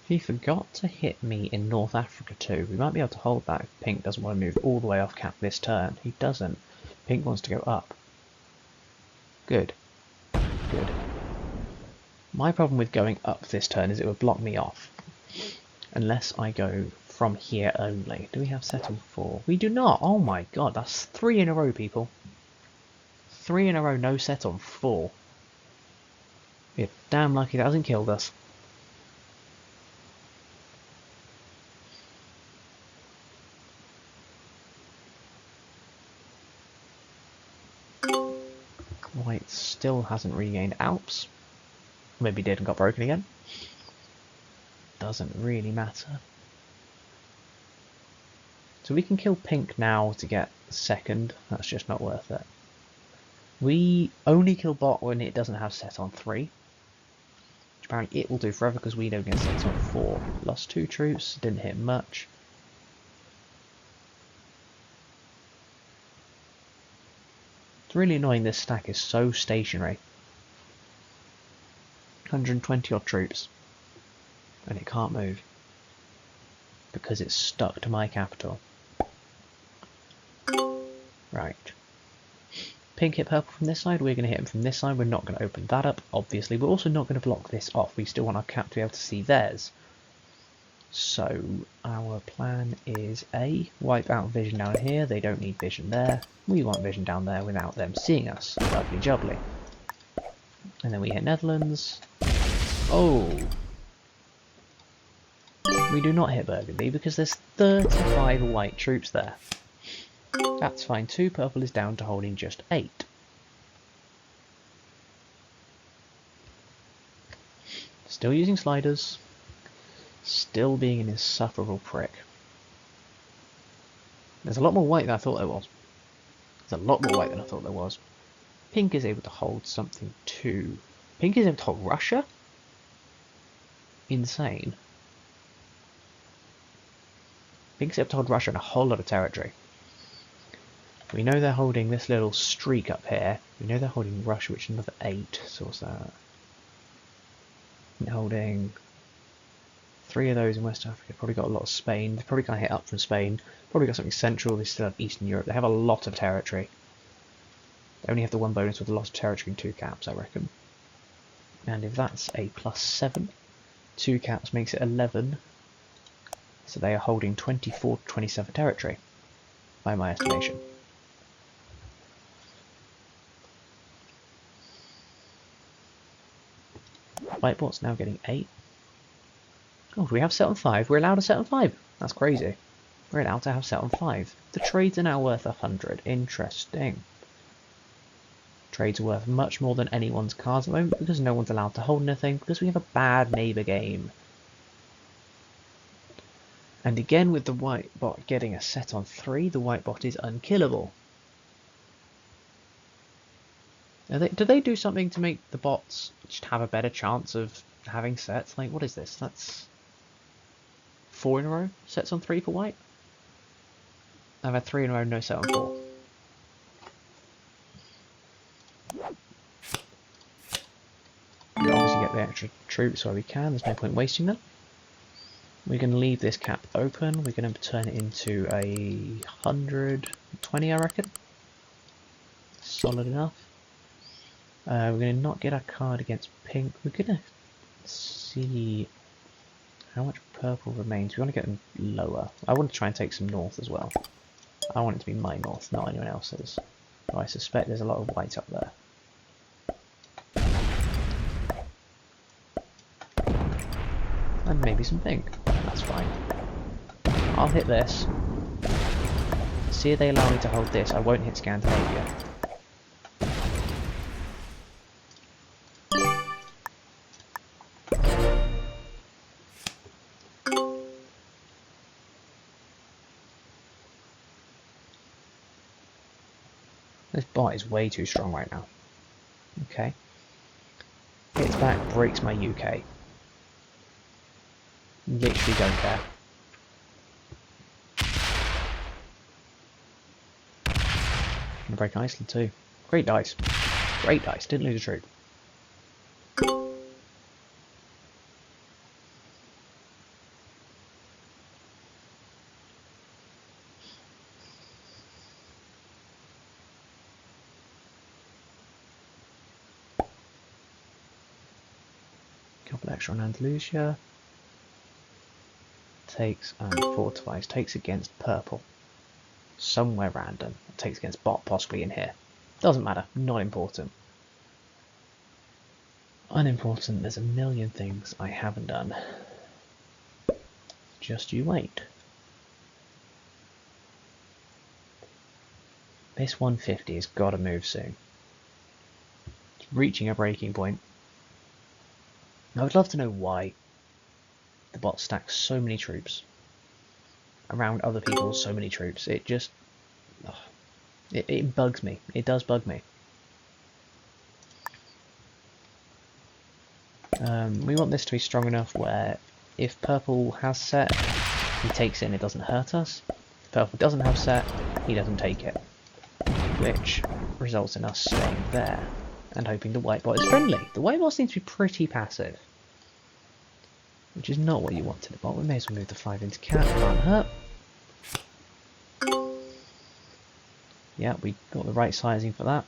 He forgot to hit me in North Africa too. We might be able to hold that if Pink doesn't want to move all the way off cap this turn. He doesn't. Pink wants to go up. Good. Good. My problem with going up this turn is it would block me off. Unless I go from here only. Do we have settled 4? We do not! Oh my god, that's 3 in a row, people. 3 in a row, no set on 4. We're damn lucky that hasn't killed us. White still hasn't regained Alps. Maybe did and got broken again. Doesn't really matter. So we can kill pink now to get second. That's just not worth it. We only kill bot when it doesn't have set on 3. Which apparently it will do forever because we don't get set on 4. Lost 2 troops, didn't hit much. It's really annoying this stack is so stationary. 120 odd troops. And it can't move. Because it's stuck to my capital. Right. Pink hit purple from this side, we're going to hit him from this side, we're not going to open that up, obviously. We're also not going to block this off, we still want our cap to be able to see theirs. So, our plan is A, wipe out vision down here, they don't need vision there. We want vision down there without them seeing us. Lovely jubbly. And then we hit Netherlands. Oh! We do not hit Burgundy because there's 35 white troops there. That's fine, 2 purple is down to holding just 8. Still using sliders. Still being an insufferable prick. There's a lot more white than I thought there was. There's a lot more white than I thought there was. Pink is able to hold something too. Pink is able to hold Russia? Insane. Pink's able to hold Russia and a whole lot of territory. We know they're holding this little streak up here. We know they're holding Russia, which is another 8. So what's that? They're holding 3 of those in West Africa. Probably got a lot of Spain. They probably can't hit up from Spain. Probably got something central. They still have Eastern Europe. They have a lot of territory. They only have the 1 bonus with a lot of territory and 2 caps, I reckon. And if that's a +7, 2 caps makes it 11. So they are holding 24 to 27 territory, by my estimation. Whiteboard's now getting 8. Oh, do we have set on 5? We're allowed to set on 5. That's crazy. We're allowed to have set on 5. The trades are now worth 100. Interesting. Trades are worth much more than anyone's cards at the moment because no one's allowed to hold anything because we have a bad neighbour game. And again, with the white bot getting a set on 3, the white bot is unkillable. Do they do something to make the bots just have a better chance of having sets? Like, what is this? That's 4 in a row? Sets on 3 for white? I've had 3 in a row, no set on 4. We obviously get the extra troops where we can, there's no point wasting them. We're going to leave this cap open, we're going to turn it into a 120, I reckon. Solid enough. We're going to not get our card against pink. We're going to see how much purple remains. We want to get them lower. I want to try and take some north as well. I want it to be my north, not anyone else's. But I suspect there's a lot of white up there. And maybe some pink. That's fine. I'll hit this. See if they allow me to hold this. I won't hit Scandinavia. This bot is way too strong right now. Okay. Hits back, breaks my UK. Literally don't care. Gonna break Iceland too. Great dice. Great dice. Didn't lose a troop. Couple extra on Andalusia. Takes and fortifies. Takes against purple. Somewhere random. Takes against bot, possibly in here. Doesn't matter. Not important. Unimportant. There's a million things I haven't done. Just you wait. This 150 has got to move soon. It's reaching a breaking point. I would love to know why the bot stacks so many troops. around other people's so many troops. It just... Oh, it bugs me. It does bug me. We want this to be strong enough where if purple has set, he takes it and it doesn't hurt us. If purple doesn't have set, he doesn't take it. Which results in us staying there and hoping the white bot is friendly. The white bot seems to be pretty passive, which is not what you want to the bot. We may as well move the 5 into cat, can't hurt. Yeah, we got the right sizing for that.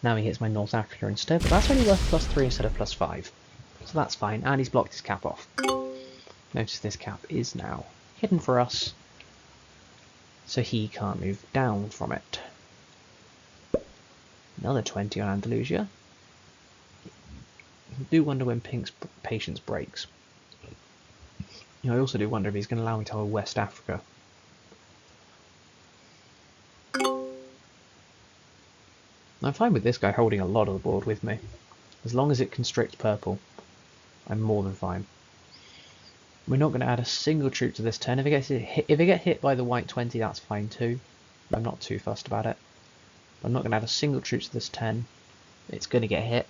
Now he hits my North Africa instead, but that's only worth +3 instead of +5. So that's fine, and he's blocked his cap off. Notice this cap is now hidden for us, so he can't move down from it. Another 20 on Andalusia. I do wonder when Pink's patience breaks. I also do wonder if he's going to allow me to hold West Africa. I'm fine with this guy holding a lot of the board with me. As long as it constricts purple, I'm more than fine. We're not going to add a single troop to this turn. If it gets hit by the white 20, that's fine too. I'm not too fussed about it. I'm not going to add a single troop to this 10. It's going to get hit.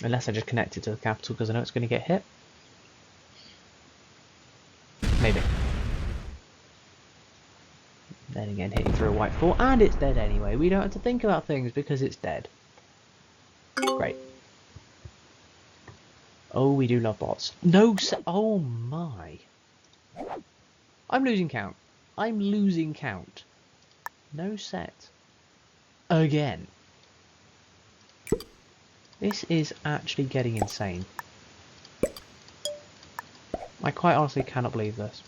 Unless I just connect it to the capital because I know it's going to get hit. Maybe. Then again, hitting through a white 4, and it's dead anyway. We don't have to think about things because it's dead. Great. Oh, we do love bots. No, oh my. I'm losing count. I'm losing count. No set. Again. This is actually getting insane. I quite honestly cannot believe this.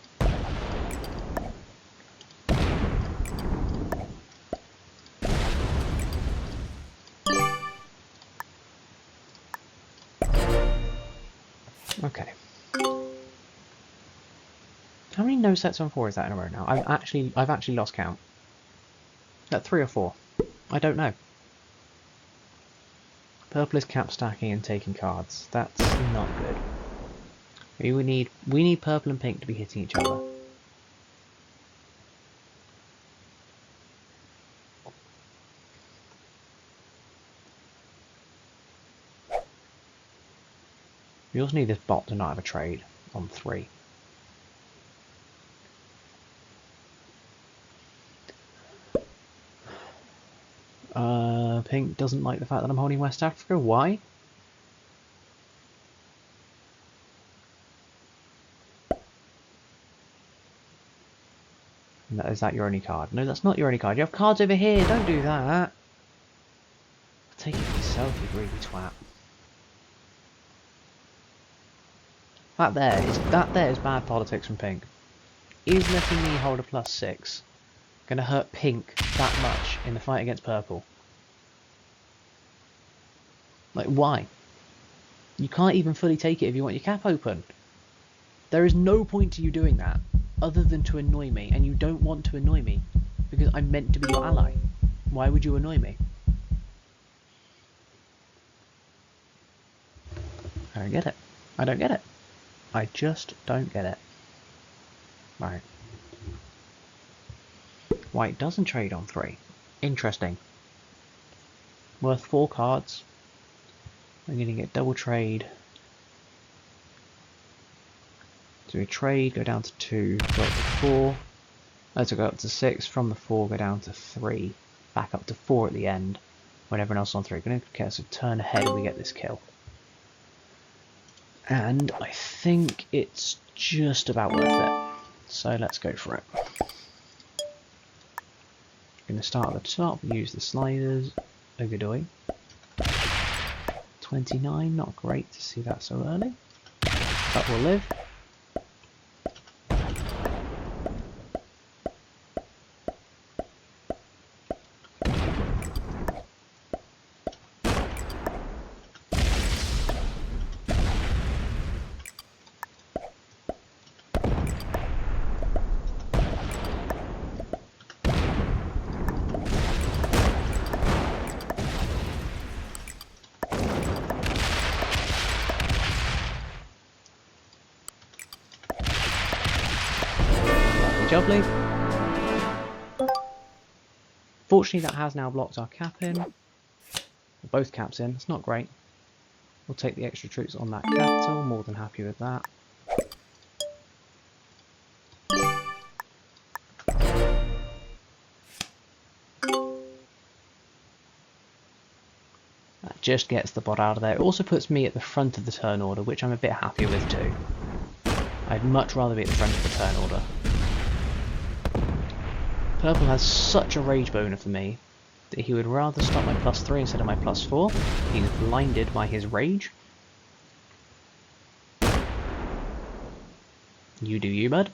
Okay. How many no sets on 4 is that in a row now? I've actually lost count. At 3 or 4? I don't know. Purple is cap stacking and taking cards. That's not good. We need purple and pink to be hitting each other. We also need this bot to not have a trade on 3. Pink doesn't like the fact that I'm holding West Africa. Why? Is that your only card? No, that's not your only card. You have cards over here. Don't do that. Take it for yourself, you greedy twat. That there is bad politics from Pink. Is letting me hold a +6 gonna hurt Pink that much in the fight against Purple? Like, why? You can't even fully take it if you want your cap open. There is no point to you doing that other than to annoy me, and you don't want to annoy me because I'm meant to be your ally. Why would you annoy me? I don't get it. I don't get it. I just don't get it. Right. White doesn't trade on 3. Interesting. Worth 4 cards. I'm going to get double trade. So we trade, go down to 2, go up to 4. So go up to 6, from the 4 go down to 3. Back up to 4 at the end. When everyone else is on 3. Going to get us a turn ahead and we get this kill. And I think it's just about worth it. So let's go for it. Going to start at the top, use the sliders. Ogadoy. 29, not great to see that so early. But we'll live. jubbly. Fortunately, that has now blocked our cap in. Both caps in. It's not great. We'll take the extra troops on that capital. More than happy with that. That just gets the bot out of there. It also puts me at the front of the turn order, which I'm a bit happier with too. I'd much rather be at the front of the turn order. Purple has such a rage boner for me that he would rather stop my +3 instead of my +4. He's blinded by his rage. You do you, bud.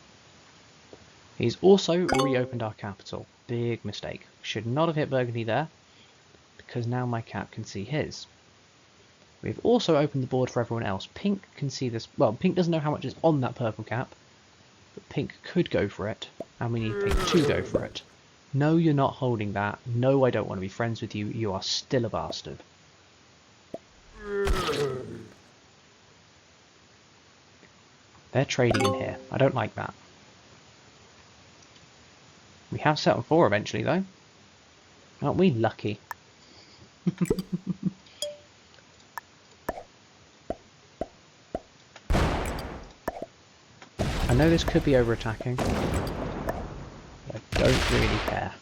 He's also reopened our capital. Big mistake. Should not have hit Burgundy there, because now my cap can see his. We've also opened the board for everyone else. Pink can see this. Well, Pink doesn't know how much is on that purple cap, but Pink could go for it, and we need Pink to go for it. No, you're not holding that. No, I don't want to be friends with you. You are still a bastard. They're trading in here. I don't like that. We have set on 4 eventually, though. Aren't we lucky? I know this could be over-attacking, but I don't really care.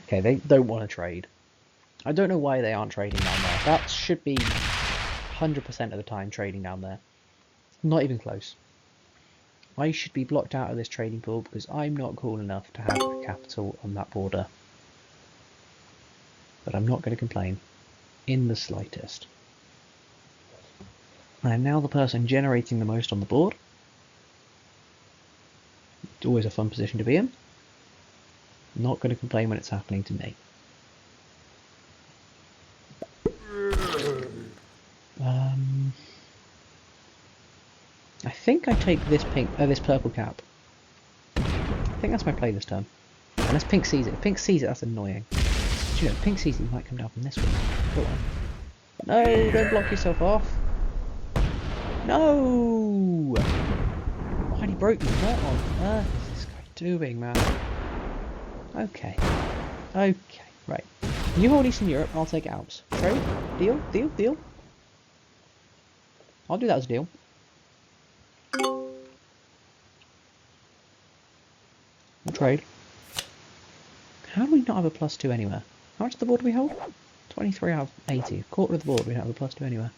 Okay, they don't want to trade. I don't know why they aren't trading down there. That should be 100% of the time trading down there. Not even close. I should be blocked out of this trading pool because I'm not cool enough to have a capital on that border. But I'm not going to complain in the slightest. I am now the person generating the most on the board. It's always a fun position to be in. Not going to complain when it's happening to me. I think I take this this purple cap. I think that's my play this turn. Unless Pink sees it. If Pink sees it, that's annoying. Do you know, if Pink sees it, he might come down from this way. Go on. No, don't block yourself off. No! Why'd he broke me? What on earth is this guy doing, man? Okay. Okay, right. You hold Eastern Europe, I'll take Alps. Trade? Deal? Deal? Deal? I'll do that as a deal. We'll trade. How do we not have a +2 anywhere? How much of the board do we hold? 23 out of 80. A quarter of the board we don't have a +2 anywhere.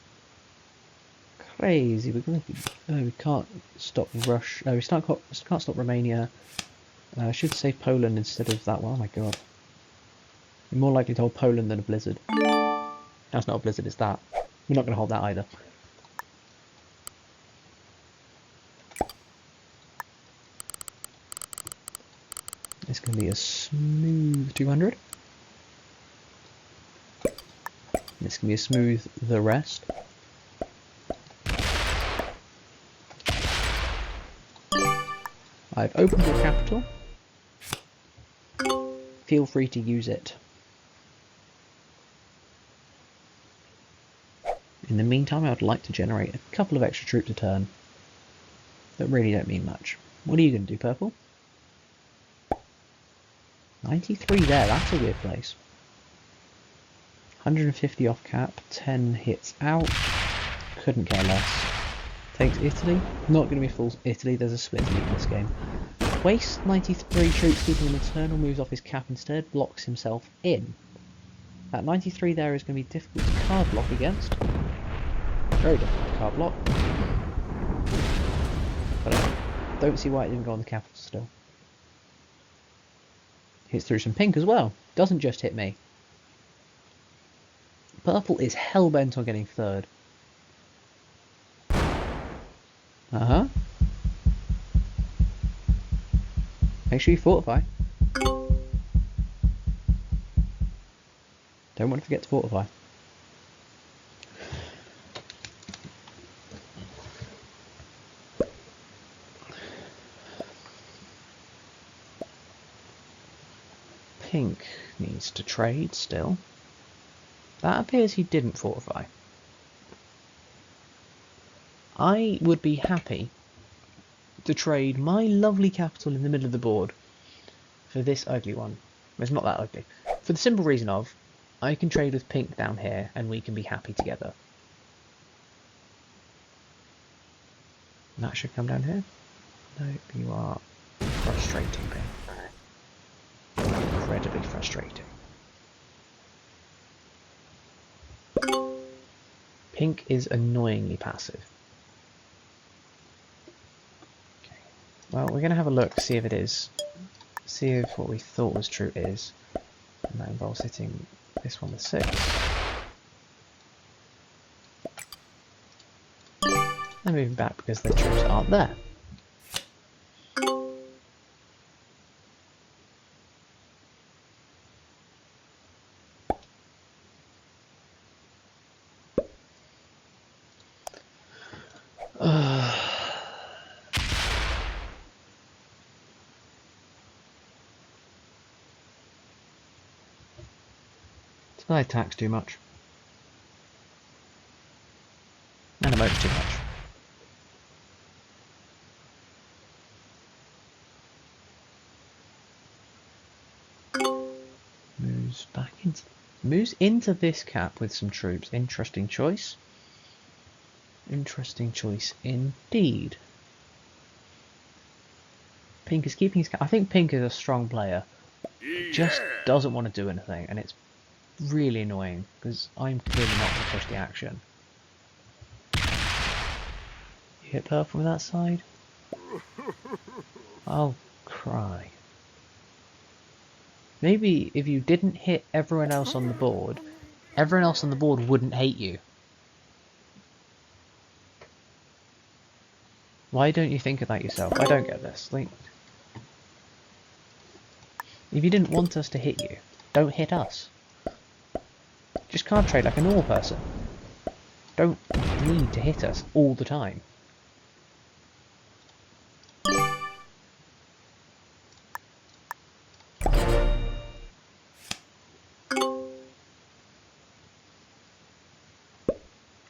Crazy. We're gonna be, we can't stop Russia. We can't stop Romania. I should say Poland instead of that one. Oh my god. We're more likely to hold Poland than a blizzard. That's not a blizzard, it's that. We're not going to hold that either. It's going to be a smooth 200. It's going to be a smooth the rest. I've opened your capital. Feel free to use it. In the meantime, I would like to generate a couple of extra troops a turn that really don't mean much. What are you going to do, purple? 93 there, that's a weird place. 150 off cap, 10 hits out. Couldn't care less. Takes Italy. Not going to be full Italy, there's a split league in this game. Wastes 93 troops, keeping an internal, moves off his cap instead, blocks himself in. That 93 there is going to be difficult to card block against. Very difficult to card block. But I don't see why it didn't go on the capital still. Hits through some pink as well. Doesn't just hit me. Purple is hell-bent on getting third. Uh-huh. Make sure you fortify. Don't want to forget to fortify. Pink needs to trade still. That appears he didn't fortify. I would be happy to trade my lovely capital in the middle of the board for this ugly one. It's not that ugly. For the simple reason of, I can trade with pink down here and we can be happy together. And that should come down here. Nope, you are frustrating, Pink. Incredibly frustrating. Pink is annoyingly passive. Okay. Well, we're going to have a look, see if it is. See if what we thought was true is. And that involves hitting this one with 6. And moving back because the troops aren't there. Did I tax too much? And emotes too much. Moves into this cap with some troops. Interesting choice. Interesting choice indeed. Pink is keeping his cap. I think Pink is a strong player. Just doesn't want to do anything, and it's really annoying because I'm clearly not going to push the action. You hit purple with that side? I'll cry. Maybe if you didn't hit everyone else on the board wouldn't hate you. Why don't you think of that yourself? I don't get this. Like, if you didn't want us to hit you, don't hit us. Just card trade like a normal person. Don't need to hit us all the time.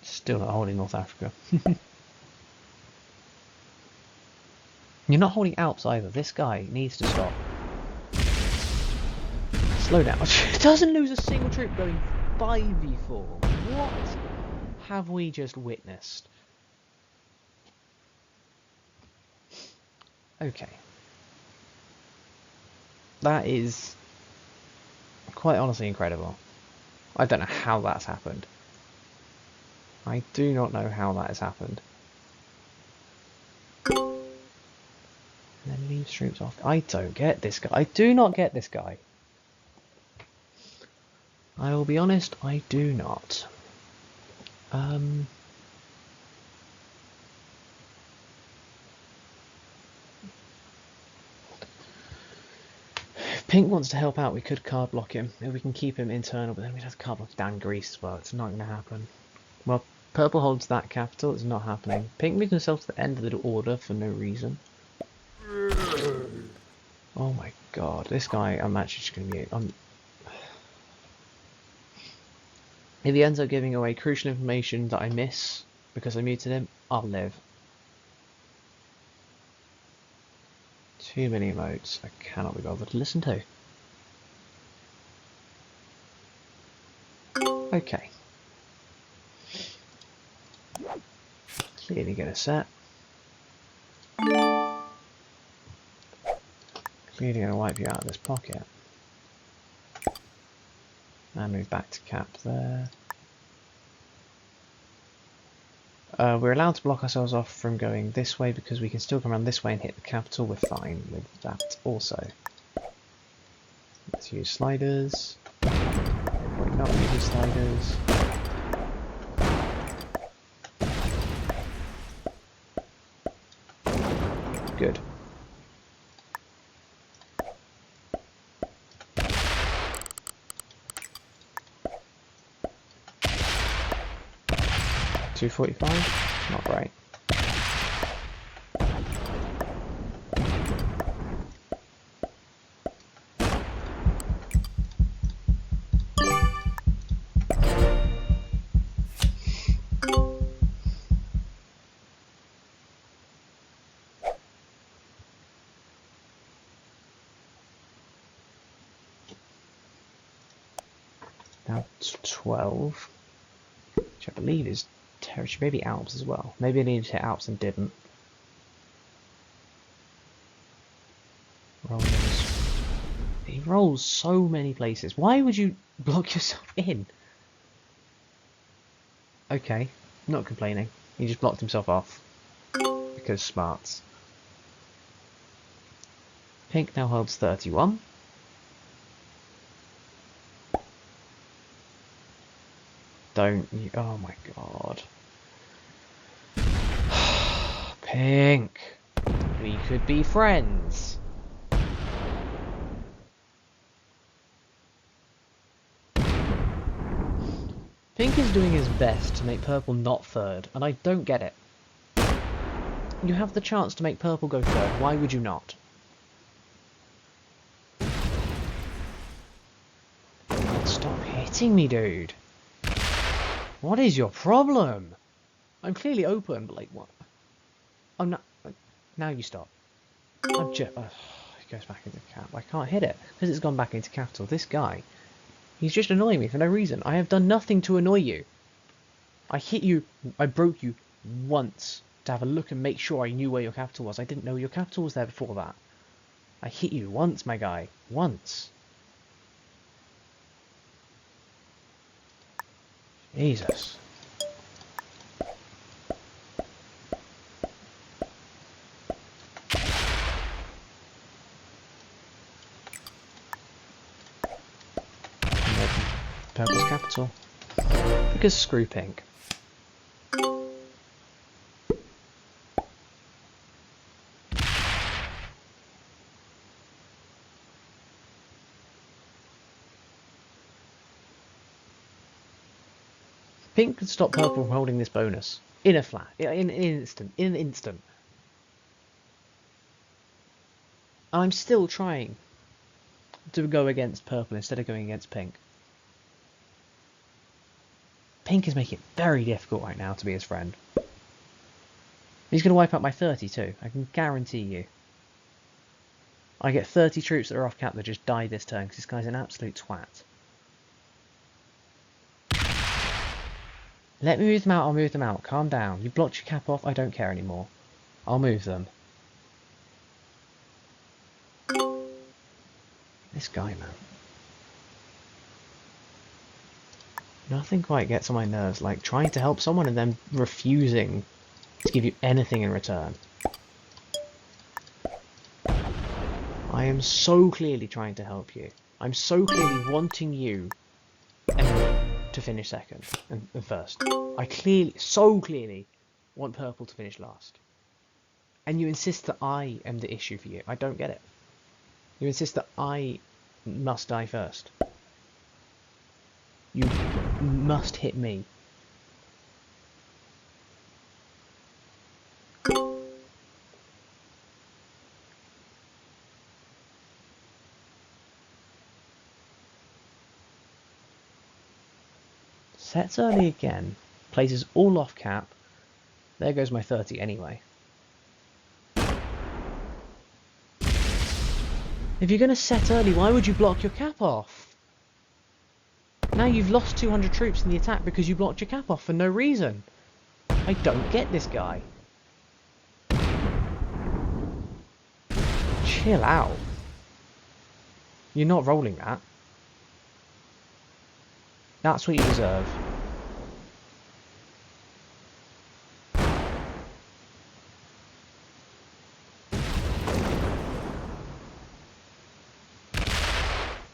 Still not holding North Africa. You're not holding Alps either. This guy needs to stop. Slow down. Doesn't lose a single troop going 5v4. What have we just witnessed? Okay. That is quite honestly incredible. I don't know how that's happened. I do not know how that has happened. And then leaves troops off. I don't get this guy. I do not get this guy. I will be honest, I do not. If Pink wants to help out, we could card block him. If we can keep him internal, but then we'd have to card block down Greece as well. It's not going to happen. Well, Purple holds that capital. It's not happening. Pink moves himself to the end of the order for no reason. Oh my god, this guy, I'm actually just going to mute. If he ends up giving away crucial information that I miss because I muted him, I'll live. Too many emotes I cannot be bothered to listen to. Okay. Clearly get a set. Clearly going to wipe you out of this pocket. And move back to cap there. We're allowed to block ourselves off from going this way because we can still come around this way and hit the capital. We're fine with that also. Let's use sliders. We're not using sliders. Good. $245, not great. Now 12. Which I believe is territory, maybe Alps as well. Maybe I needed to hit Alps and didn't. Rolls. He rolls so many places. Why would you block yourself in? Okay, not complaining. He just blocked himself off. Because smarts. Pink now holds 31. Don't you? Oh my god. Pink. We could be friends. Pink is doing his best to make purple not third, and I don't get it. You have the chance to make purple go third, why would you not? Stop hitting me, dude. What is your problem? I'm clearly open, but like what? I'm not. Now you stop. I'm just. It goes back into cap. I can't hit it because it's gone back into capital. This guy, he's just annoying me for no reason. I have done nothing to annoy you. I hit you. I broke you once to have a look and make sure I knew where your capital was. I didn't know your capital was there before that. I hit you once, my guy. Once. Jesus. Purple's capital. Because screw pink. Pink could stop purple from holding this bonus. In a flat. In an instant. In an instant. And I'm still trying to go against purple instead of going against pink. Pink is making it very difficult right now to be his friend. He's going to wipe out my 30 too. I can guarantee you. I get 30 troops that are off cap that just die this turn because this guy's an absolute twat. Let me move them out, I'll move them out. Calm down. You blocked your cap off, I don't care anymore. I'll move them. This guy, man. Nothing quite gets on my nerves like trying to help someone and then refusing to give you anything in return. I am so clearly trying to help you. I'm so clearly wanting you and me to finish second and first. I so clearly want purple to finish last. And you insist that I am the issue for you. I don't get it. You insist that I must die first. You must hit me. Sets early again. Places all off cap. There goes my 30 anyway. If you're going to set early, why would you block your cap off? Now you've lost 200 troops in the attack because you blocked your cap off for no reason. I don't get this guy. Chill out. You're not rolling that. That's what you deserve.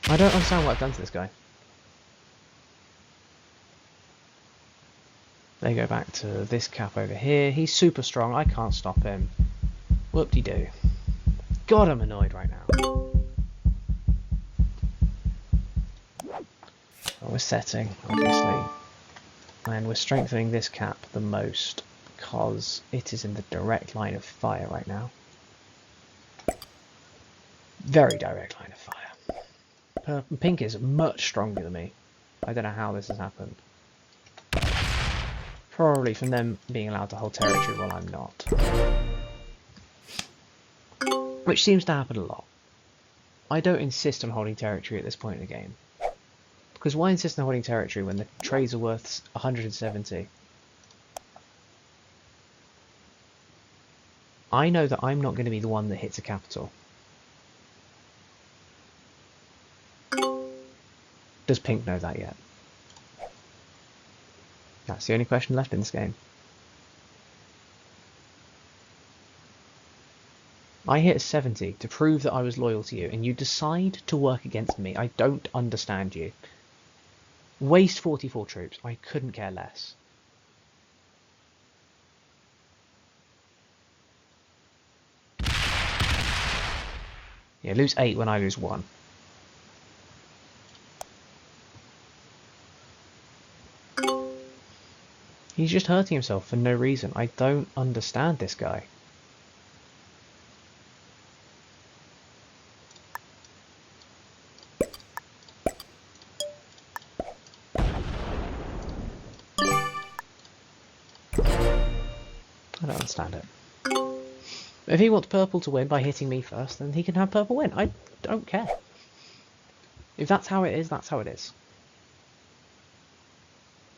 I don't understand what I've done to this guy. They go back to this cap over here. He's super strong. I can't stop him. Whoop-de-doo. God, I'm annoyed right now. Well, we're setting, obviously. And we're strengthening this cap the most because it is in the direct line of fire right now. Very direct line of fire. Pink is much stronger than me. I don't know how this has happened. Probably from them being allowed to hold territory while I'm not. Which seems to happen a lot. I don't insist on holding territory at this point in the game. Because why insist on holding territory when the trades are worth 170? I know that I'm not going to be the one that hits a capital. Does Pink know that yet? That's the only question left in this game. I hit a 70 to prove that I was loyal to you, and you decide to work against me. I don't understand you. Waste 44 troops. I couldn't care less. Yeah, lose 8 when I lose 1. He's just hurting himself for no reason. I don't understand this guy. I don't understand it. If he wants purple to win by hitting me first, then he can have purple win. I don't care. If that's how it is, that's how it is.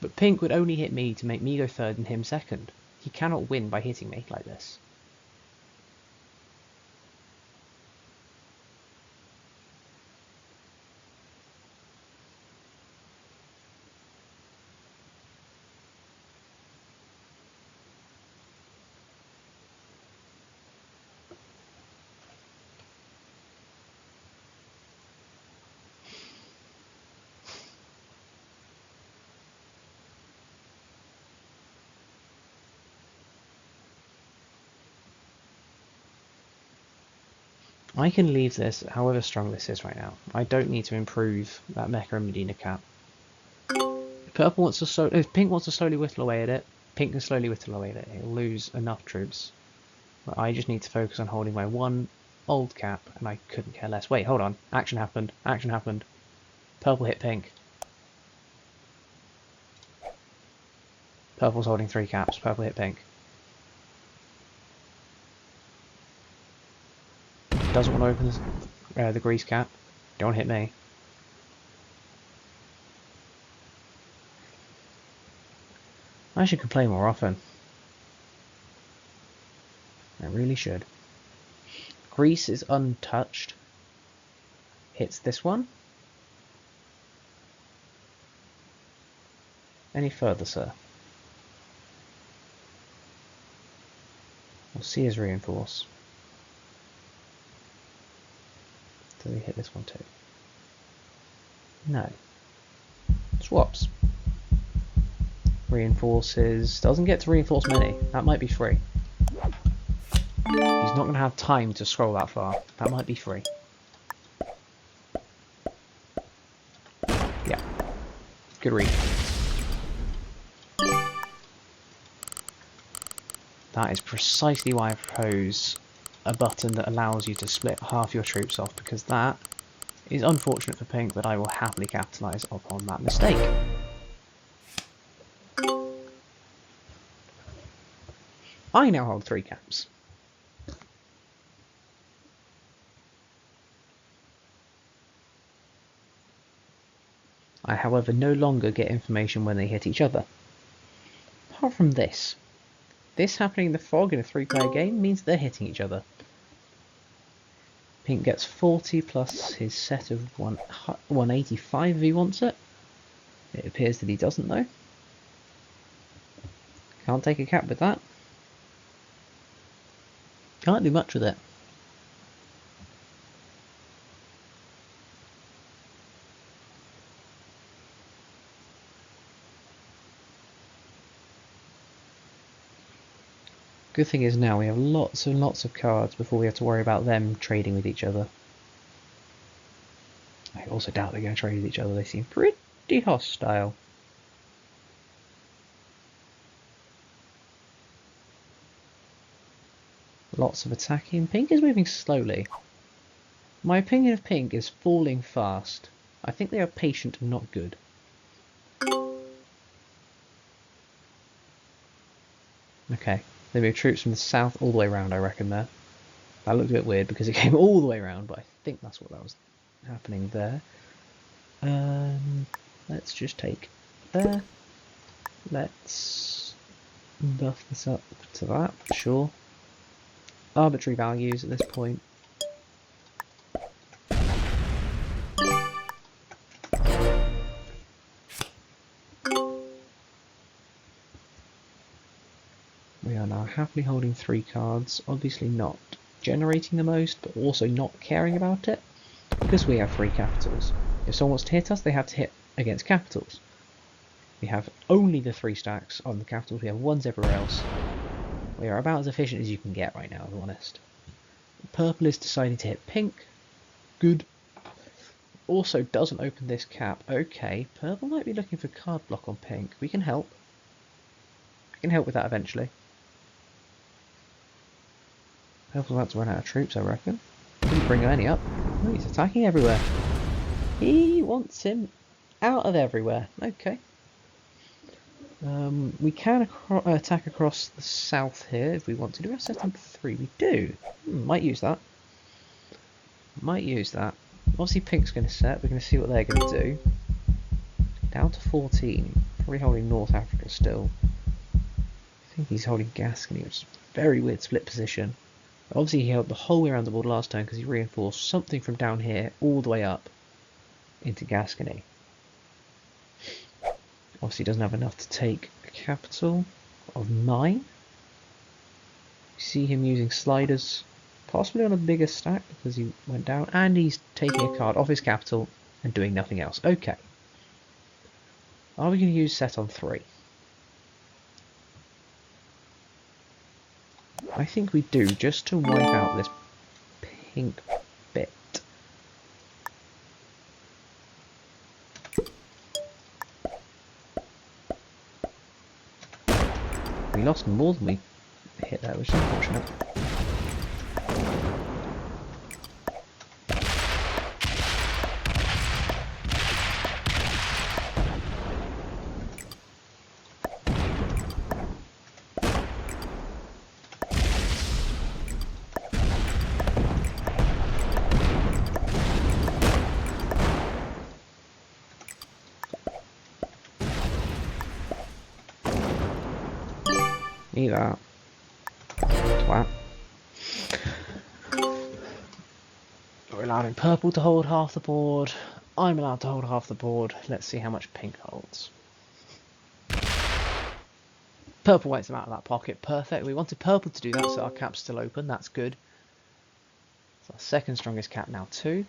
But Pink would only hit me to make me go third and him second. He cannot win by hitting me like this. I can leave this however strong this is right now. I don't need to improve that Mecca and Medina cap. If Pink wants to slowly whittle away at it, Pink can slowly whittle away at it. He'll lose enough troops. But I just need to focus on holding my one old cap, and I couldn't care less. Wait, hold on. Action happened. Action happened. Purple hit Pink. Purple's holding 3 caps. Purple hit Pink. Doesn't want to open the grease cap. Don't hit me. I should complain more often. I really should. Grease is untouched. Hits this one. Any further, sir? We'll see his reinforce. Does he hit this one too? No. Swaps. Reinforces. Doesn't get to reinforce many. That might be free. He's not going to have time to scroll that far. That might be free. Yeah. Good read. That is precisely why I propose a button that allows you to split half your troops off, because that is unfortunate for Pink, but I will happily capitalise upon that mistake. I now hold 3 caps. I, however, no longer get information when they hit each other. Apart from this. This happening in the fog in a 3-player game means they're hitting each other. Pink gets 40 plus his set of 185 if he wants it. It appears that he doesn't though. Can't take a cap with that. Can't do much with it. Good thing is now we have lots and lots of cards before we have to worry about them trading with each other. I also doubt they're going to trade with each other, they seem pretty hostile. Lots of attacking. Pink is moving slowly. My opinion of Pink is falling fast. I think they are patient and not good. Okay. They moved troops from the south all the way around, I reckon, there. That looked a bit weird because it came all the way around, but I think that's what that was happening there. let's just take there. Let's buff this up to that, sure. Arbitrary values at this point. We are now happily holding 3 cards, obviously not generating the most, but also not caring about it, because we have 3 capitals. If someone wants to hit us, they have to hit against capitals. We have only the 3 stacks on the capitals, we have 1s everywhere else. We are about as efficient as you can get right now, if I'm honest. Purple is deciding to hit pink. Good. Also doesn't open this cap. Okay, purple might be looking for card block on pink. We can help. We can help with that eventually. Purple's about to run out of troops, I reckon. Didn't bring any up. Oh, he's attacking everywhere. He wants him out of everywhere. Okay. We can attack across the south here if we want to. Do we have set on 3? We do. Might use that. Might use that. Obviously pink's going to set. We're going to see what they're going to do. Down to 14. Probably holding North Africa still. I think he's holding Gascony, which is a very weird split position. Obviously he held the whole way around the board last turn because he reinforced something from down here all the way up into Gascony. Obviously he doesn't have enough to take a capital of 9. You see him using sliders, possibly on a bigger stack because he went down, and he's taking a card off his capital and doing nothing else. Okay. Are we going to use set on 3? I think we do, just to wipe out this pink bit. We lost more than we hit there, which is unfortunate. Eat that. Twat. We're allowing purple to hold half the board. I'm allowed to hold half the board. Let's see how much pink holds. Purple wipes them out of that pocket. Perfect. We wanted purple to do that, so our cap's still open. That's good. It's our second strongest cap now, 2.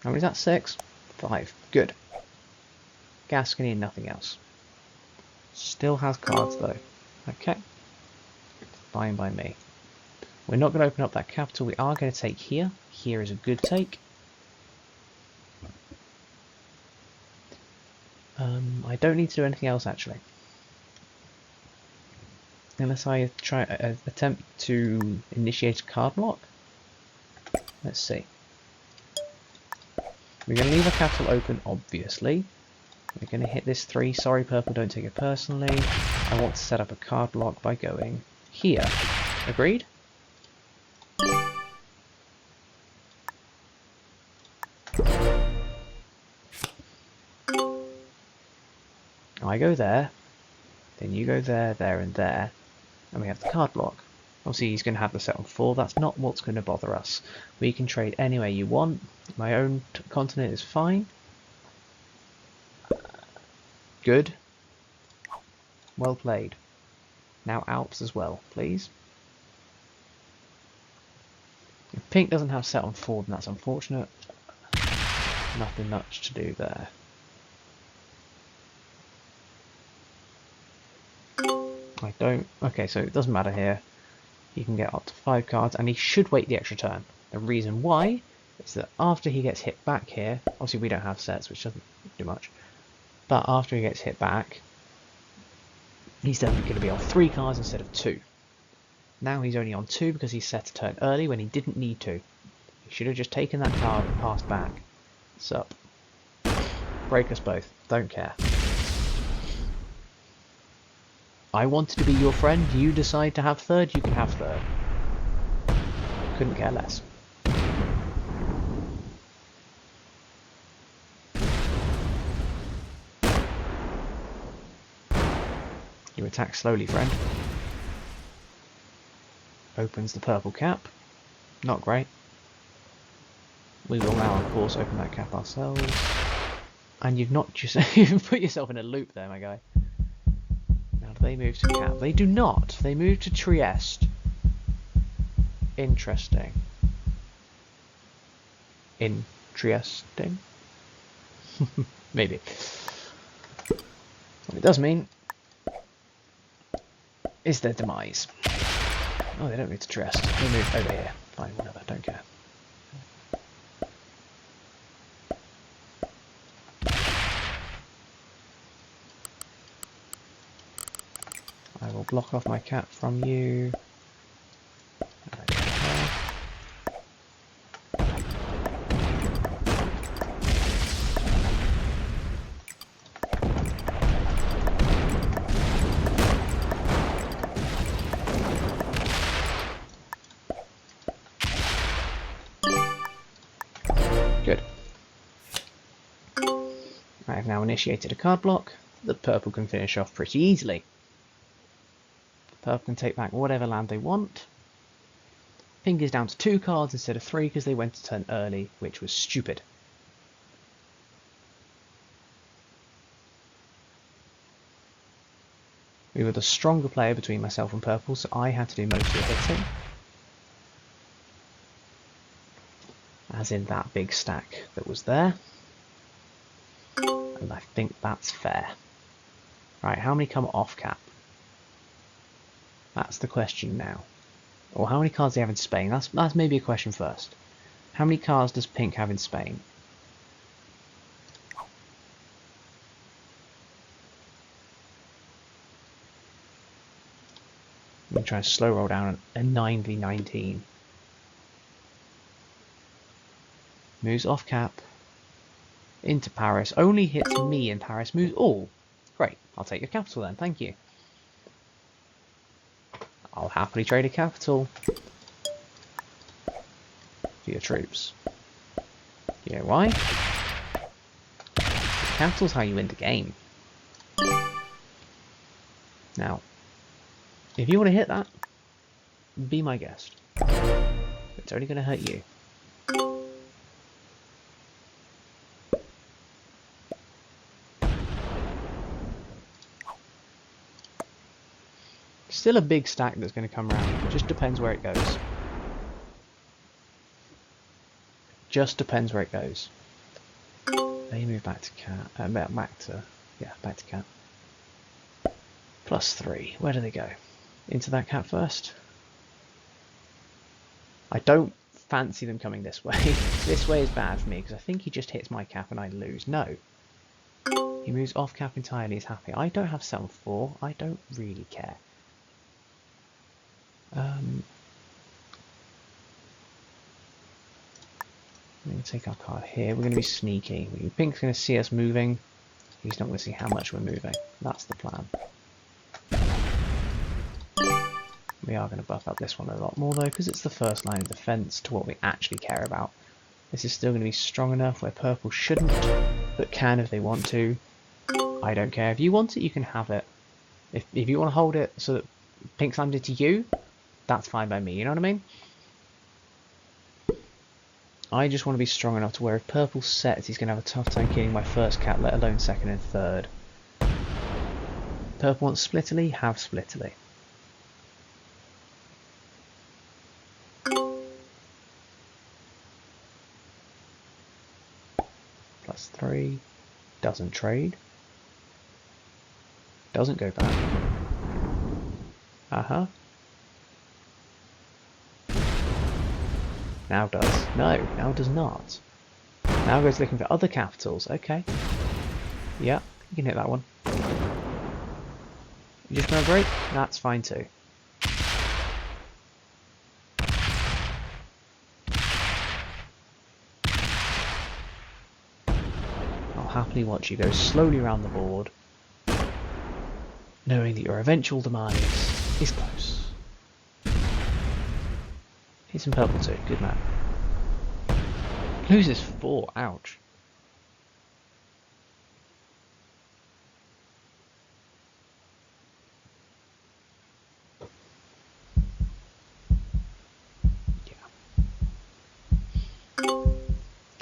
How many is that? 6? 5. Good. Gascony and nothing else. Still has cards though. Okay. Fine by me. We're not going to open up that capital. We are going to take here. Here is a good take. I don't need to do anything else actually. Unless I try attempt to initiate a card block. Let's see. We're going to leave our capital open, obviously. We're going to hit this 3. Sorry, purple, don't take it personally. I want to set up a card block by going here. Agreed? I go there, then you go there, there, and there, and we have the card block. Obviously, he's going to have the set on 4. That's not what's going to bother us. We can trade anywhere you want. My own continent is fine. Good. Well played. Now Alps as well, please. If pink doesn't have set on 4, then that's unfortunate. Nothing much to do there. I don't... Okay, so it doesn't matter here. He can get up to 5 cards, and he should wait the extra turn. The reason why is that after he gets hit back here, obviously we don't have sets, which doesn't do much, but after he gets hit back, he's then going to be on 3 cards instead of 2. Now he's only on 2 because he set a turn early when he didn't need to. He should have just taken that card and passed back. Sup. Break us both. Don't care. I wanted to be your friend. You decide to have 3rd, you can have 3rd. Couldn't care less. You attack slowly, friend. Opens the purple cap. Not great. We will now, of course, open that cap ourselves. And you've not just you've put yourself in a loop there, my guy. Now, do they move to cap? They do not. They move to Trieste. Interesting. Interesting? Maybe. What it does mean is their demise. Oh, they don't move to Trieste. They move over here. Fine, whatever, don't care. I will block off my cap from you. Good. I have now initiated a card block. The purple can finish off pretty easily. Purple can take back whatever land they want. Pink is down to 2 cards instead of 3 because they went to turn early, which was stupid. We were the stronger player between myself and purple, so I had to do most of the hitting. As in that big stack that was there. And I think that's fair. Right, how many come off cap? That's the question now. Or how many cards do they have in Spain? That's maybe a question first. How many cards does pink have in Spain? I'm going to try and slow roll down a 9v19. Moves off cap. Into Paris. Only hits me in Paris. Moves all. Great. I'll take your capital then. Thank you. I'll happily trade a capital for your troops. You know why? Capital's how you win the game. Now, if you want to hit that, be my guest. It's only going to hurt you. Still a big stack that's going to come around. It just depends where it goes. Just depends where it goes. They move back to cat. Back to cat. +3. Where do they go? Into that cat first. I don't fancy them coming this way. This way is bad for me because I think he just hits my cap and I lose. No. He moves off cap entirely. He's happy. I don't have 7-4. I don't really care. I'm going to take our card here. We're going to be sneaky. Pink's going to see us moving. He's not going to see how much we're moving. That's the plan. We are going to buff up this one a lot more though, because it's the first line of defense to what we actually care about. This is still going to be strong enough where purple shouldn't, but can if they want to. I don't care. If you want it, you can have it. If you want to hold it so that pink's landed to you, that's fine by me, you know what I mean? I just want to be strong enough to where if purple sets, he's going to have a tough time killing my first cat, let alone second and third. Purple wants Splitterly, have Splitterly. +3, doesn't trade. Doesn't go back. Now does. No, now does not. Now goes looking for other capitals. Okay. Yeah, you can hit that one. You just gonna break? That's fine too. I'll happily watch you go slowly around the board, knowing that your eventual demise is close. Hit some purple too, good man. Loses 4, ouch.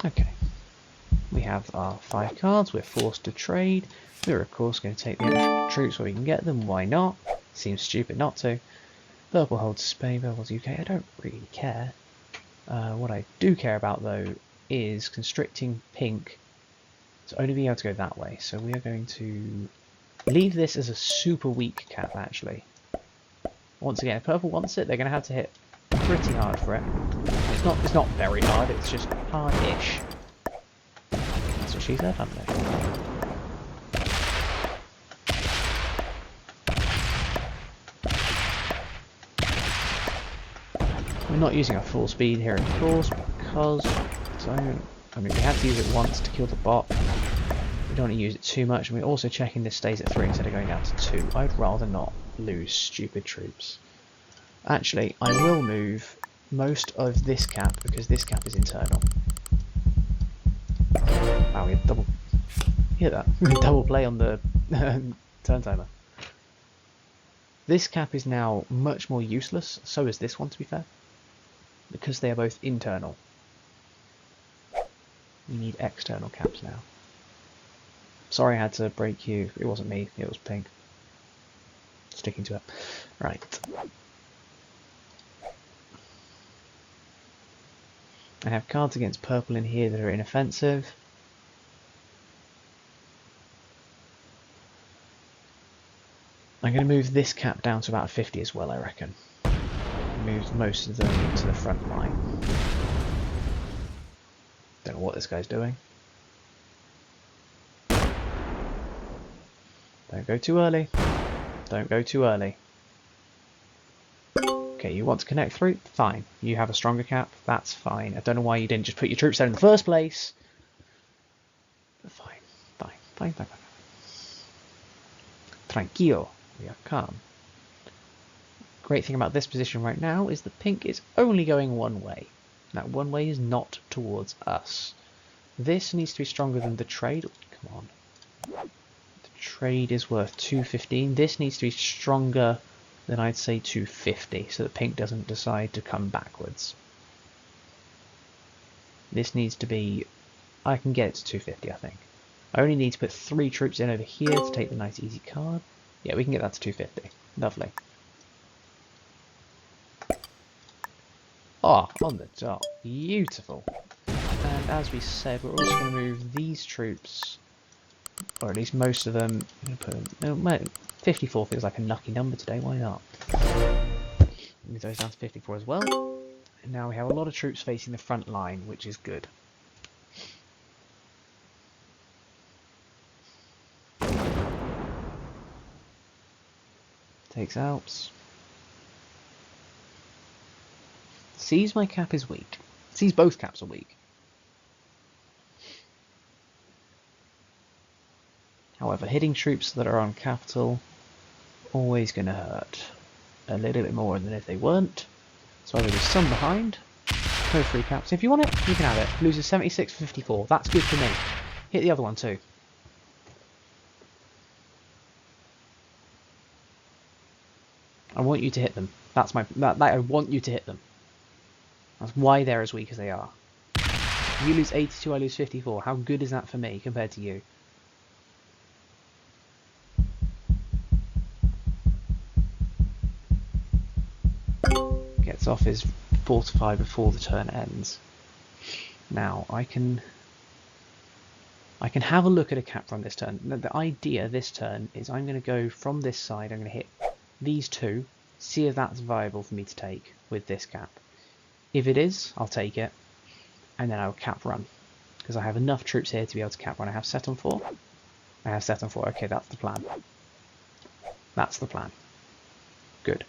Okay. We have our 5 cards, we're forced to trade. We're of course going to take the extra troops where we can get them, why not? Seems stupid not to. Purple holds Spain, purple holds UK, I don't really care. What I do care about though is constricting pink to only be able to go that way. So we are going to leave this as a super weak cap actually. Once again, if purple wants it, they're going to have to hit pretty hard for it. It's not very hard, it's just hard-ish. That's what she said, haven't they? We're not using our full speed here, of course, because we had to use it once to kill the bot. We don't want to use it too much, and we're also checking this stays at 3 instead of going down to 2. I'd rather not lose stupid troops. Actually, I will move most of this cap because this cap is internal. Wow, we had double. Hear that? Double play on the turn timer. This cap is now much more useless. So is this one, to be fair, because they are both internal. We need external caps now. Sorry I had to break you. It wasn't me. It was pink. Sticking to it. Right. I have cards against purple in here that are inoffensive. I'm going to move this cap down to about 50 as well, I reckon. Move most of them to the front line. Don't know what this guy's doing. Don't go too early. Don't go too early. Okay, you want to connect through? Fine. You have a stronger cap? That's fine. I don't know why you didn't just put your troops there in the first place. But fine. Fine. Fine, fine, fine. Tranquilo. We are calm. Great thing about this position right now is that pink is only going one way. That one way is not towards us. This needs to be stronger than the trade. Come on. The trade is worth 215. This needs to be stronger than I'd say 250 so that pink doesn't decide to come backwards. This needs to be... I can get it to 250, I think. I only need to put 3 troops in over here to take the nice easy card. Yeah, we can get that to 250. Lovely. Ah, on the top. Beautiful. And as we said, we're also going to move these troops, or at least most of them. I'm going to put them, 54 feels like a lucky number today, why not? Move those down to 54 as well. And now we have a lot of troops facing the front line, which is good. Takes Alps. Sees my cap is weak. Sees both caps are weak. However, hitting troops that are on capital always going to hurt a little bit more than if they weren't. So I will leave some behind. No free caps. If you want it, you can have it. Loses 76 for 54. That's good for me. Hit the other one too. I want you to hit them. That's my. I want you to hit them. That's why they're as weak as they are. You lose 82, I lose 54. How good is that for me compared to you? Gets off his fortify before the turn ends. Now I can have a look at a cap run this turn. The idea this turn is I'm going to go from this side. I'm going to hit these two, see if that's viable for me to take with this cap. If it is, I'll take it, and then I'll cap run, because I have enough troops here to be able to cap run. I have set on 4. I have set on 4. Okay, that's the plan. That's the plan. Good.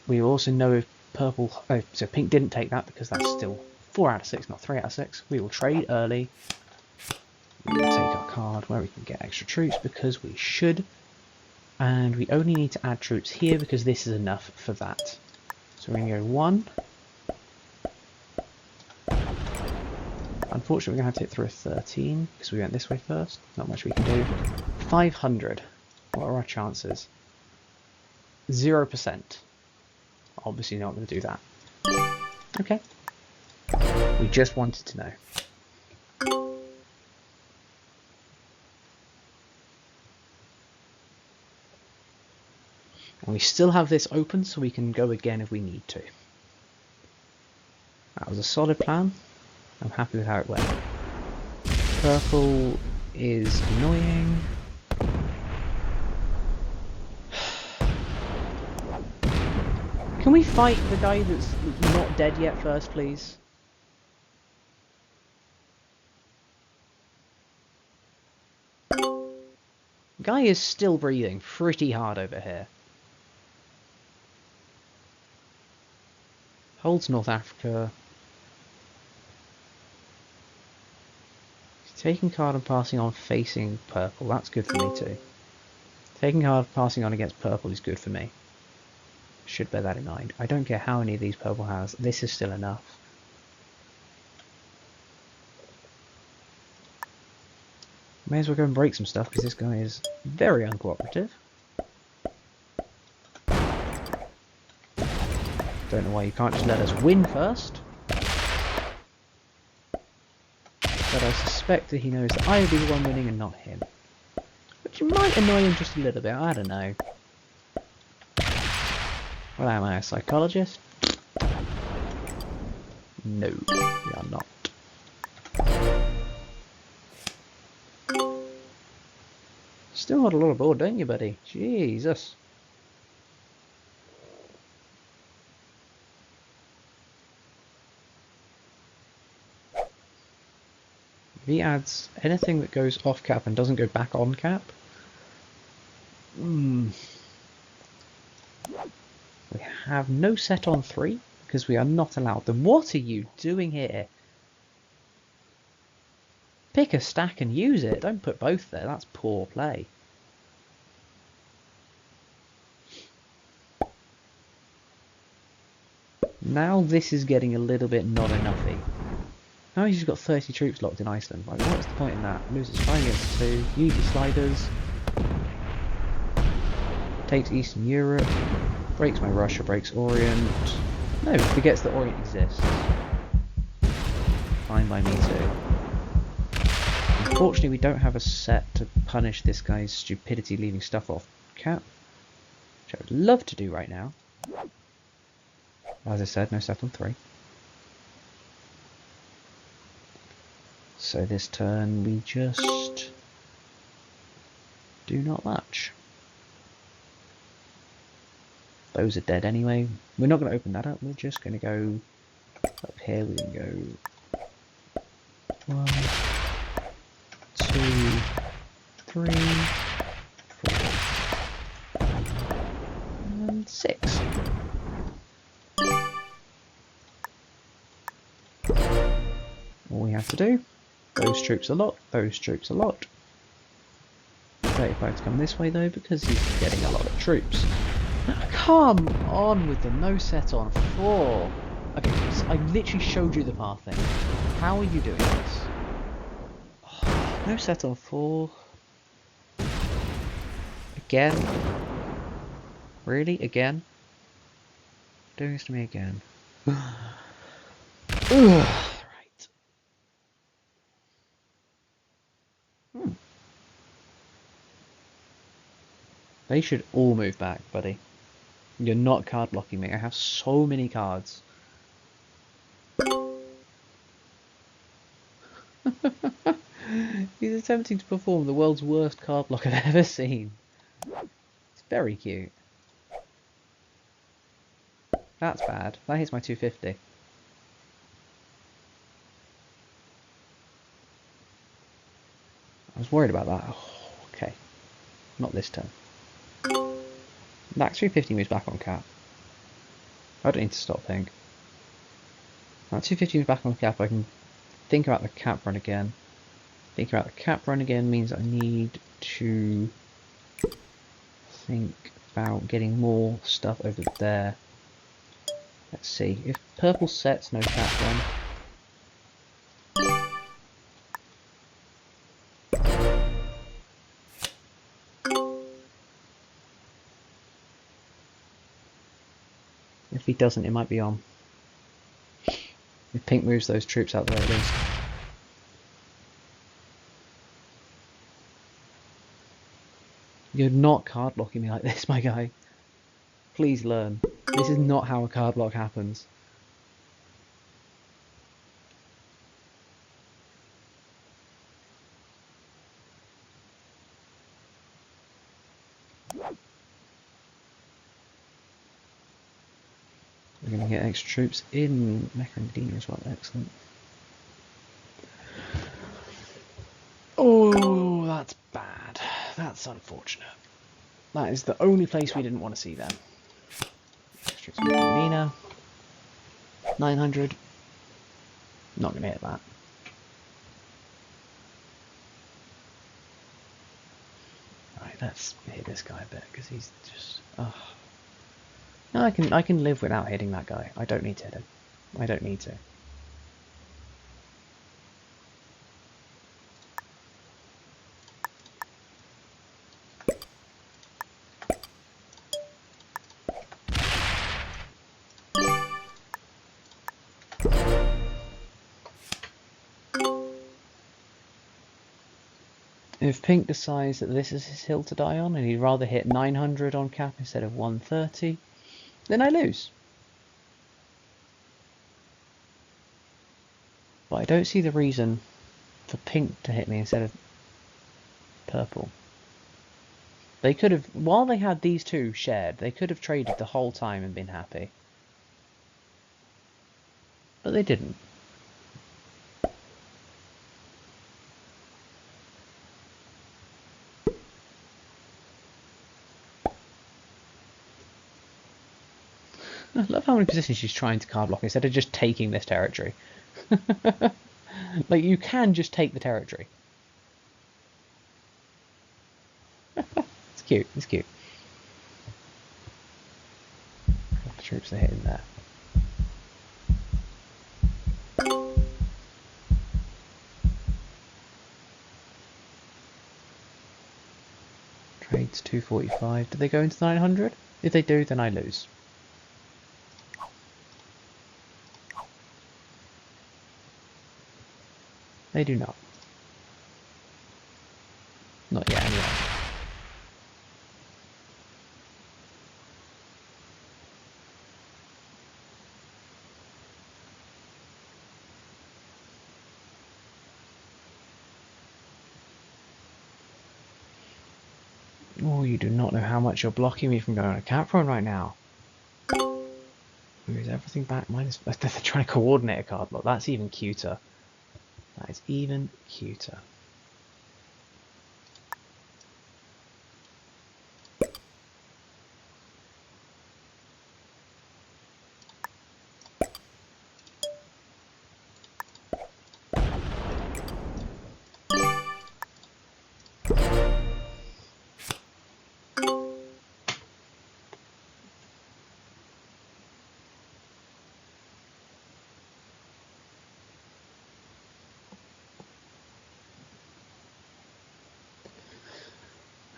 We also know if purple... Oh, so pink didn't take that because that's still 4 out of 6, not 3 out of 6. We will trade early. We will take our card where we can get extra troops because we should. And we only need to add troops here because this is enough for that. So we're going to go 1. Unfortunately, we're going to have to hit through a 13 because we went this way first. Not much we can do. 500. What are our chances? 0%. Obviously not going to do that. Okay. We just wanted to know. And we still have this open, so we can go again if we need to. That was a solid plan. I'm happy with how it went. Purple is annoying. Can we fight the guy that's not dead yet first, please? Guy is still breathing pretty hard over here. Holds North Africa. Taking card and passing on facing purple. That's good for me too. Taking card passing on against purple is good for me. Should bear that in mind. I don't care how many of these purple has. This is still enough. May as well go and break some stuff because this guy is very uncooperative. Don't know why you can't just let us win first. But I suspect that he knows that I will be the one winning and not him. Which might annoy him just a little bit, I don't know. Well, am I a psychologist? No, we are not. Still got a lot of board, don't you, buddy? Jesus. If he adds anything that goes off cap and doesn't go back on cap, we have no set on 3 because we are not allowed them. What are you doing here? Pick a stack and use it. Don't put both there. That's poor play. Now this is getting a little bit not enoughy. Now he's got 30 troops locked in Iceland. Like, what's the point in that? Loses 5 against 2. Uses sliders. Takes Eastern Europe. Breaks my Russia. Breaks Orient. No, forgets that Orient exists. Fine by me too. Unfortunately, we don't have a set to punish this guy's stupidity leaving stuff off cap, which I would love to do right now. As I said, no set on 3. So this turn we just do not much. Those are dead anyway. We're not going to open that up, we're just going to go up here. We can go 1, 2, 3, 4, and 6. All we have to do, those troops a lot, those troops a lot. 35 to come this way though, because he's getting a lot of troops. Come on with the no set on 4. Okay, so I literally showed you the path thing. How are you doing this? Oh, no set on 4. Again? Really? Again? Doing this to me again. Right. They should all move back, buddy. You're not card blocking me. I have so many cards. He's attempting to perform the world's worst card block I've ever seen. It's very cute. That's bad. That hits my 250. I was worried about that. Oh, okay. Not this turn. That 350 moves back on cap. I don't need to stop think. That 250 moves back on cap. I can think about the cap run again. Thinking about the cap run again means I need to think about getting more stuff over there. Let's see. If purple sets, no cap run. If he doesn't, it might be on. If pink moves those troops out there at least. You're not card blocking me like this, my guy. Please learn. This is not how a card block happens. We're going to get extra troops in Mecca and Medina as well. Excellent. Oh, that's bad. That's unfortunate. That is the only place we didn't want to see them. Extra troops in Mecca and Medina. 900. Not going to hit that. Right, let's hit this guy a bit because he's just. Oh. No, I can live without hitting that guy. I don't need to hit him. I don't need to. If Pink decides that this is his hill to die on and he'd rather hit 900 on cap instead of 130, then I lose. But I don't see the reason for Pink to hit me instead of purple. They could have, while they had these two shared, they could have traded the whole time and been happy. But they didn't. I love how many positions she's trying to card block instead of just taking this territory. Like, you can just take the territory. It's cute, it's cute. The troops are hitting there. Trades 245. Do they go into 900? If they do, then I lose. They do not. Not yet, anyway. Oh, you do not know how much you're blocking me from going on a cap run right now. Moves everything back minus. They're trying to coordinate a card block. That's even cuter. That is even cuter.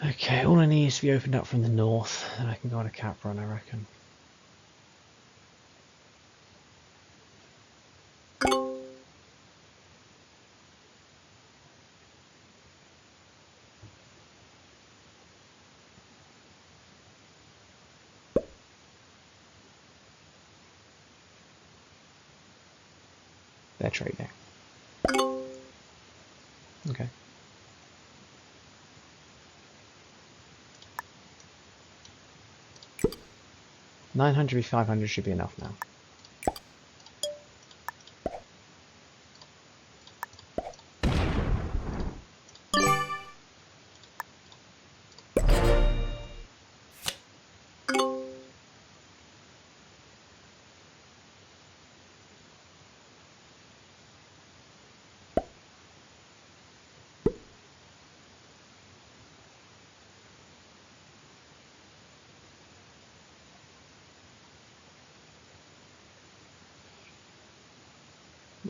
Okay, all I need is to be opened up from the north, and I can go on a cap run, I reckon. They're trading. Okay. $900 to $500 should be enough now.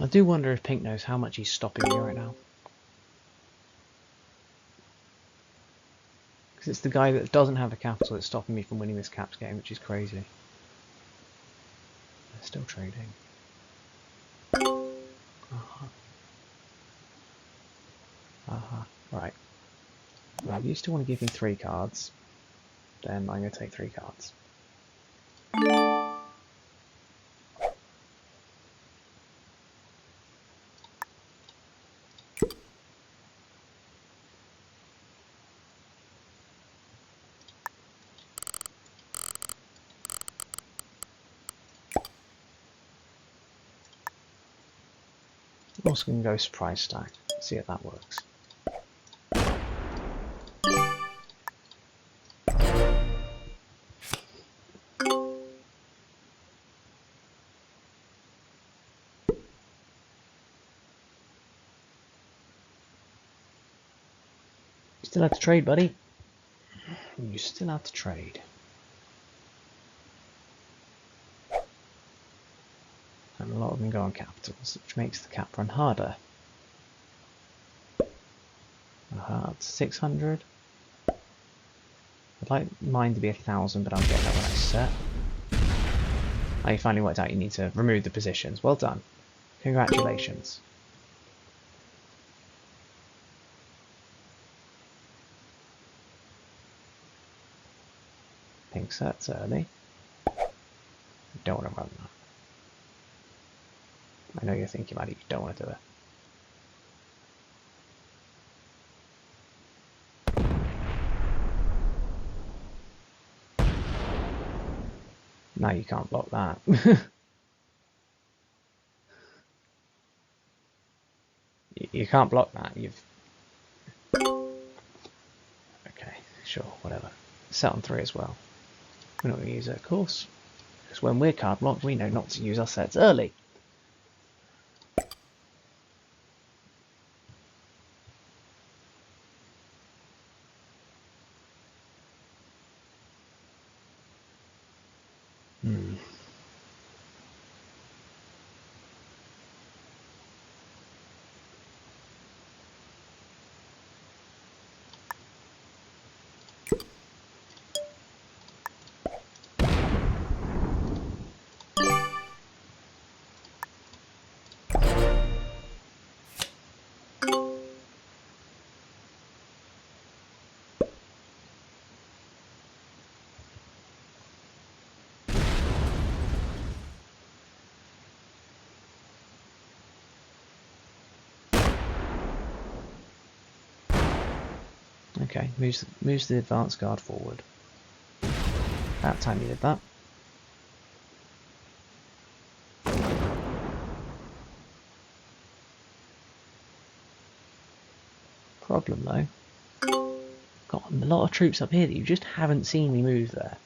I do wonder if Pink knows how much he's stopping me right now. Because it's the guy that doesn't have the capital that's stopping me from winning this caps game, which is crazy. They're still trading. Right. Well, if you still want to give me 3 cards, then I'm going to take 3 cards. Also can go surprise stack. See if that works. You still have to trade, buddy. You still have to trade. And a lot of them go on capitals, which makes the cap run harder. It's 600. I'd like mine to be 1,000, but I'll get that when I set. Oh, you finally worked out you need to remove the positions. Well done. Congratulations. Pink sets early. You don't want to run that. I know you're thinking about it, you don't want to do it. Now you can't block that. You can't block that, you've... Okay, sure, whatever. Set on 3 as well. We're not going to use it, of course. Because when we're card blocked, we know not to use our sets early. Okay, moves the advance guard forward. That time you did that. Problem though, got a lot of troops up here that you just haven't seen me move there.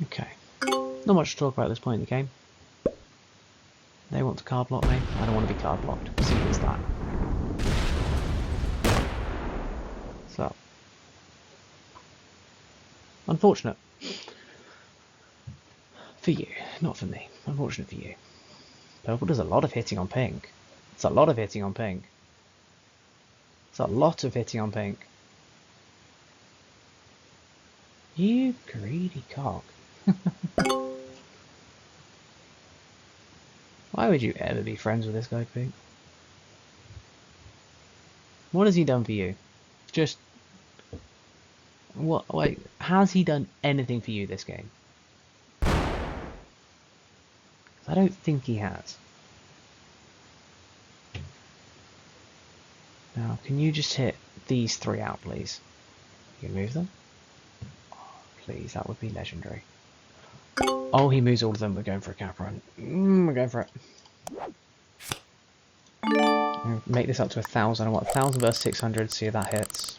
Okay, not much to talk about at this point in the game. They want to card block me, I don't want to be card blocked. Simple as that. So, unfortunate for you, not for me. Unfortunate for you. Purple does a lot of hitting on pink. It's a lot of hitting on pink. It's a lot of hitting on pink. You greedy cock. Why would you ever be friends with this guy, Pink? What has he done for you? Just... what? Wait, has he done anything for you this game? I don't think he has. Now, can you just hit these 3 out, please? You can move them? Oh, please, that would be legendary. Oh, he moves all of them. We're going for a cap run. We're going for it. Make this up to 1,000. I want 1,000 versus 600. See if that hits.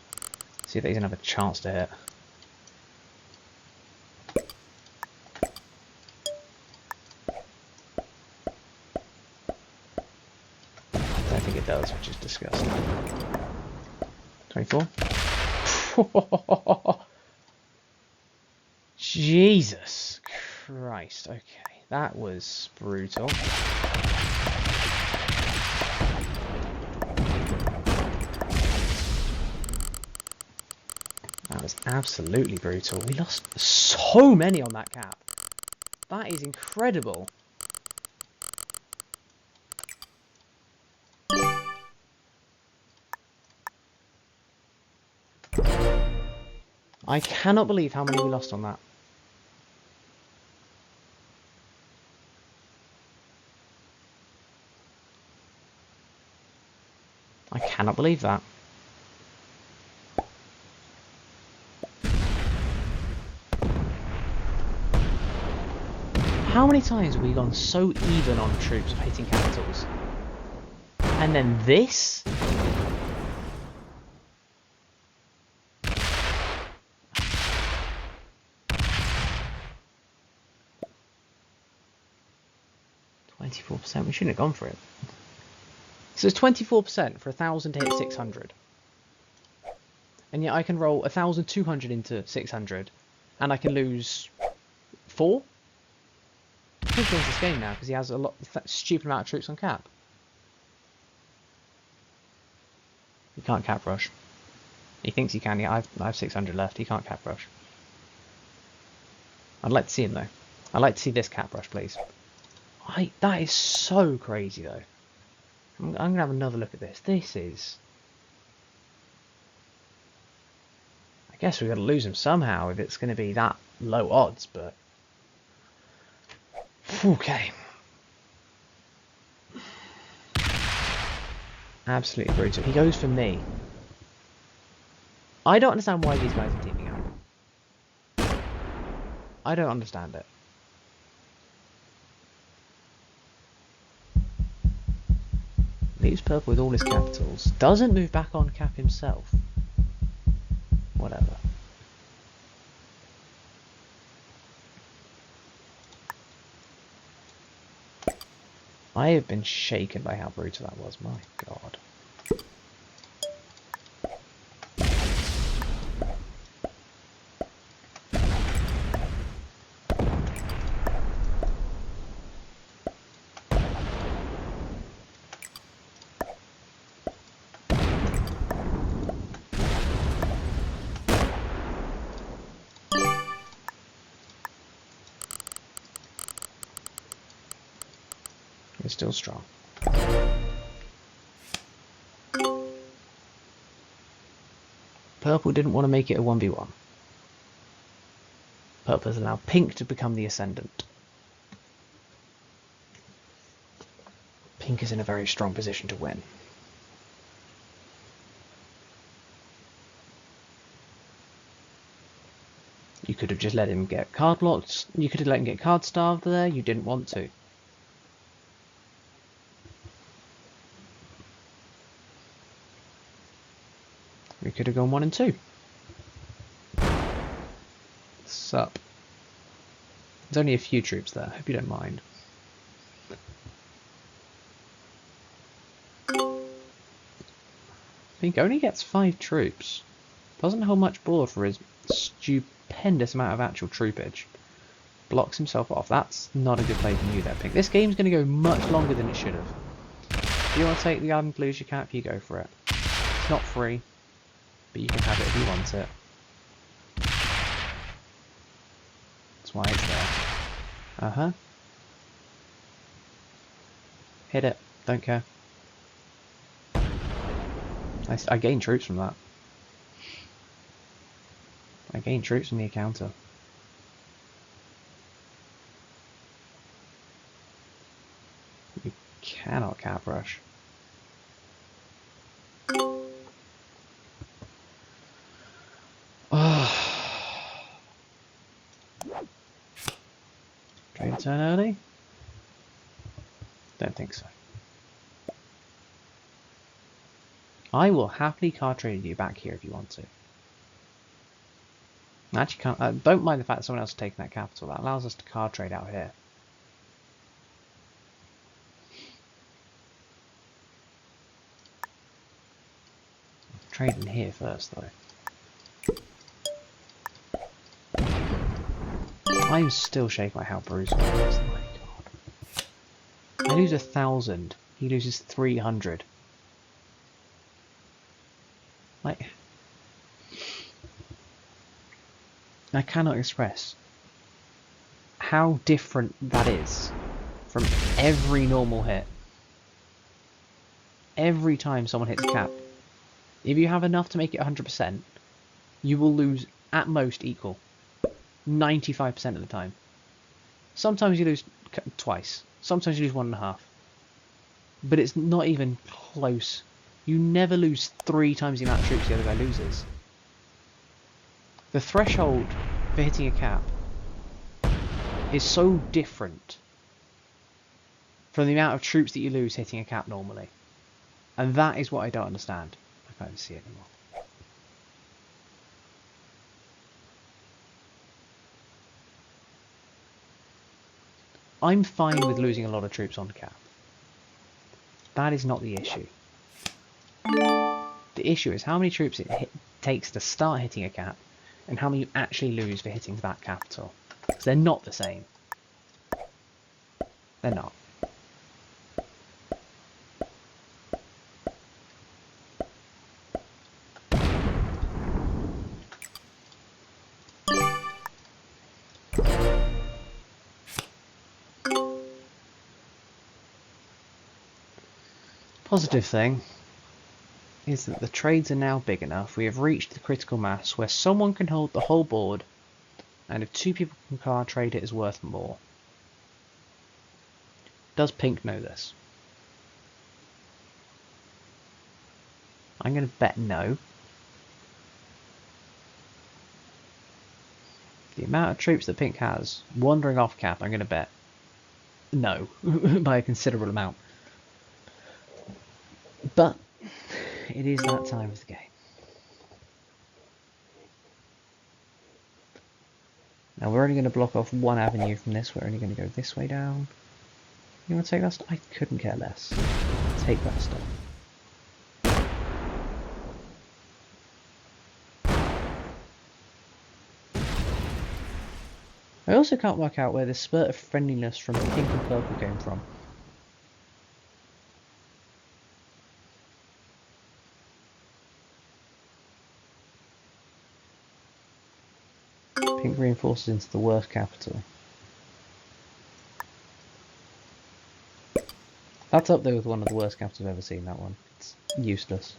See if he's gonna have a chance to hit. I don't think it does, which is disgusting. 24. Jesus Christ. Okay, That was brutal. That was absolutely brutal. We lost so many on that cap. That is incredible. I cannot believe how many we lost on that. I cannot believe that. How many times have we gone so even on troops hitting capitals? And then this? %. We shouldn't have gone for it. So it's 24% for 1,000 to hit 600. And yet I can roll 1,200 into 600. And I can lose 4? I think he wins this game now because he has a stupid amount of troops on cap. He can't cap rush. He thinks he can. Yeah, I have 600 left. He can't cap rush. I'd like to see him though. I'd like to see this cap rush, please. That is so crazy though. I'm gonna have another look at this. This is. I guess we've got to lose him somehow if it's going to be that low odds, but. Okay. Absolutely brutal. He goes for me. I don't understand why these guys are teaming up. I don't understand it. Leaves purple with all his capitals. Doesn't move back on cap himself. Whatever. I have been shaken by how brutal that was. My God. We're still strong. Purple didn't want to make it a 1v1. Purple has allowed pink to become the ascendant. Pink is in a very strong position to win. You could have just let him get card blocked. You could have let him get card starved there. You didn't want to. We could have gone 1 and 2. Sup. There's only a few troops there. Hope you don't mind. Pink only gets 5 troops. Doesn't hold much board for his stupendous amount of actual troopage. Blocks himself off. That's not a good play from you there, Pink. This game's going to go much longer than it should have. If you want to take the Garden Blues cap, you go for it. It's not free, but you can have it if you want it. That's why it's there. Uh-huh. Hit it. Don't care. I gain troops from that. I gain troops from the encounter. You cannot cap rush. Trade turn early? Don't think so. I will happily card trade you back here if you want to. Actually, can't. Don't mind the fact that someone else has taken that capital. That allows us to card trade out here. Trade in here first, though. I'm still shaken by how brutal it is. My God. I lose 1,000. He loses 300. Like, I cannot express how different that is from every normal hit. Every time someone hits a cap, if you have enough to make it 100%, you will lose at most equal. 95% of the time. Sometimes you lose twice. Sometimes you lose 1.5. But it's not even close. You never lose 3 times the amount of troops the other guy loses. The threshold for hitting a cap is so different from the amount of troops that you lose hitting a cap normally. And that is what I don't understand. I can't even see it anymore. I'm fine with losing a lot of troops on cap. That is not the issue. The issue is how many troops it takes to start hitting a cap, and how many you actually lose for hitting that capital. Because they're not the same. They're not. Positive thing is that the trades are now big enough. We have reached the critical mass where someone can hold the whole board, and if 2 people can card trade, it is worth more. Does Pink know this? I'm going to bet no. The amount of troops that Pink has wandering off cap, I'm going to bet no by a considerable amount. But it is that time of the game. Now we're only going to block off one avenue from this. We're only going to go this way down. You want to take that stuff? I couldn't care less. Take that stuff. I also can't work out where this spurt of friendliness from pink and purple came from. Pink reinforces into the worst capital. That's up there with one of the worst capitals I've ever seen, that one. It's useless.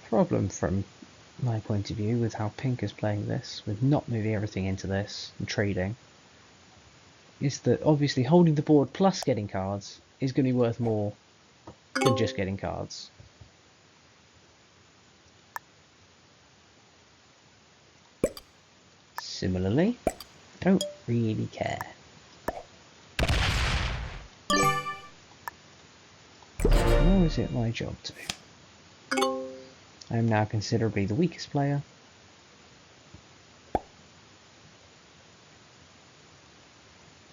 Problem from my point of view with how Pink is playing this, with not moving everything into this and trading, is that obviously holding the board plus getting cards is going to be worth more than just getting cards. Similarly, don't really care. Nor is it my job to. I am now considerably the weakest player.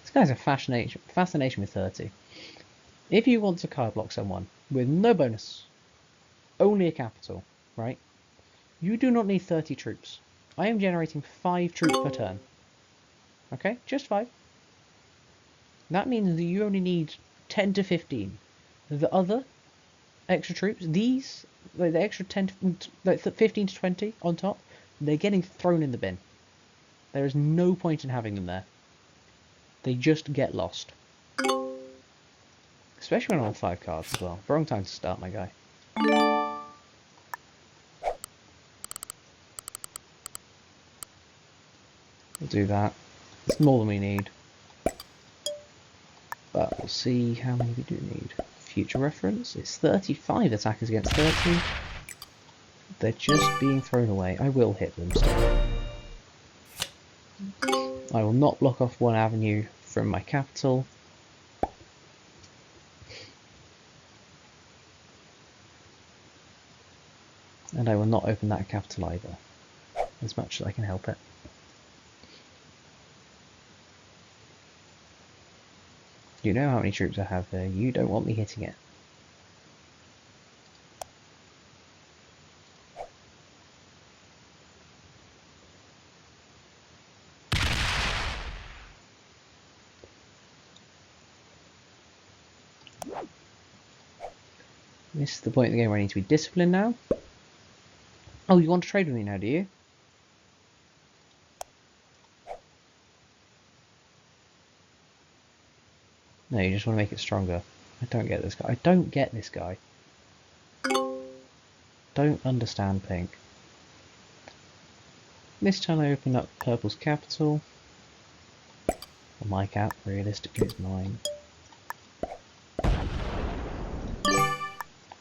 This guy's a fascination with 30. If you want to card block someone with no bonus, only a capital, right? You do not need 30 troops. I am generating 5 troops per turn. Okay, just 5. That means that you only need 10 to 15. The other extra troops, these, like the extra 10 to, like 15 to 20 on top, they're getting thrown in the bin. There is no point in having them there. They just get lost. Especially when I'm on 5 cards as well. Wrong time to start, my guy. We'll do that. It's more than we need. But we'll see how many we do need. Future reference, it's 35 attackers against 30. They're just being thrown away. I will hit them still. I will not block off one avenue from my capital. And I will not open that capital either, as much as I can help it. You know how many troops I have there. You don't want me hitting it. This is the point of the game where I need to be disciplined now. Oh, you want to trade with me now, do you? No, you just want to make it stronger. I don't get this guy. I don't get this guy. Don't understand pink. This time I open up purple's capital. Or my cap, realistically it's mine.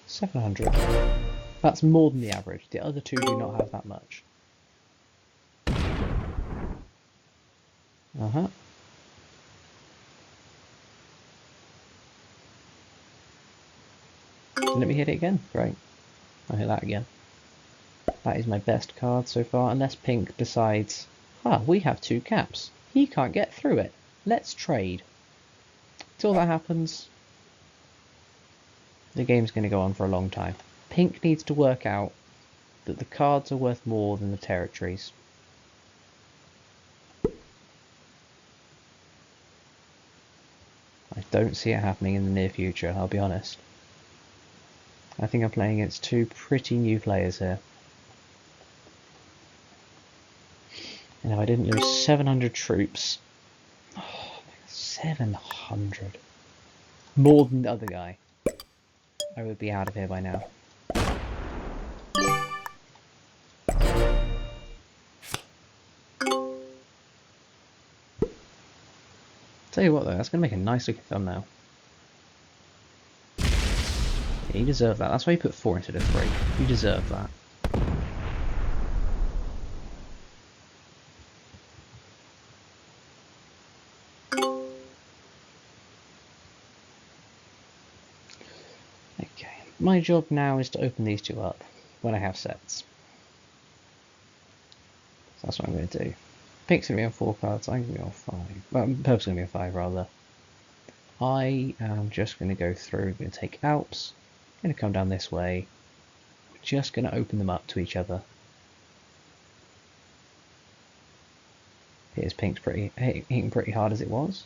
700. That's more than the average. The other two do not have that much. Uh-huh. Let me hit it again. Great. I'll hit that again. That is my best card so far, unless pink decides, we have 2 caps. He can't get through it. Let's trade. Till that happens, the game's going to go on for a long time. Pink needs to work out that the cards are worth more than the territories. I don't see it happening in the near future, I'll be honest. I think I'm playing against 2 pretty new players here. And if I didn't lose 700 troops... Oh, 700. More than the other guy. I would be out of here by now. Tell you what though, that's going to make a nice looking thumbnail. Yeah, you deserve that. That's why you put 4 instead of 3. You deserve that. Okay, my job now is to open these 2 up when I have sets. So that's what I'm going to do. Pink's going to be on 4 cards, I'm going to be on 5. Well, purple's going to be on 5 rather. I am just going to go through, I'm going to take Alps, I'm going to come down this way, we're just going to open them up to each other. Here's Pink's hitting pretty hard as it was.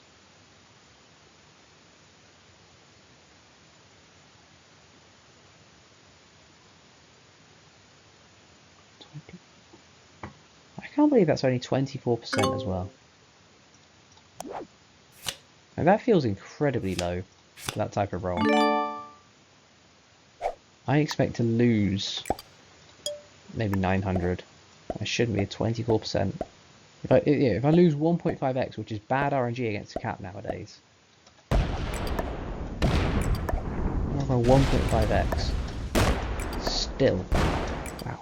I can't believe that's only 24% as well. And that feels incredibly low for that type of roll. I expect to lose maybe 900. I shouldn't be at 24%. If I lose 1.5x, which is bad RNG against a cap nowadays. Over 1.5x. Still. Wow.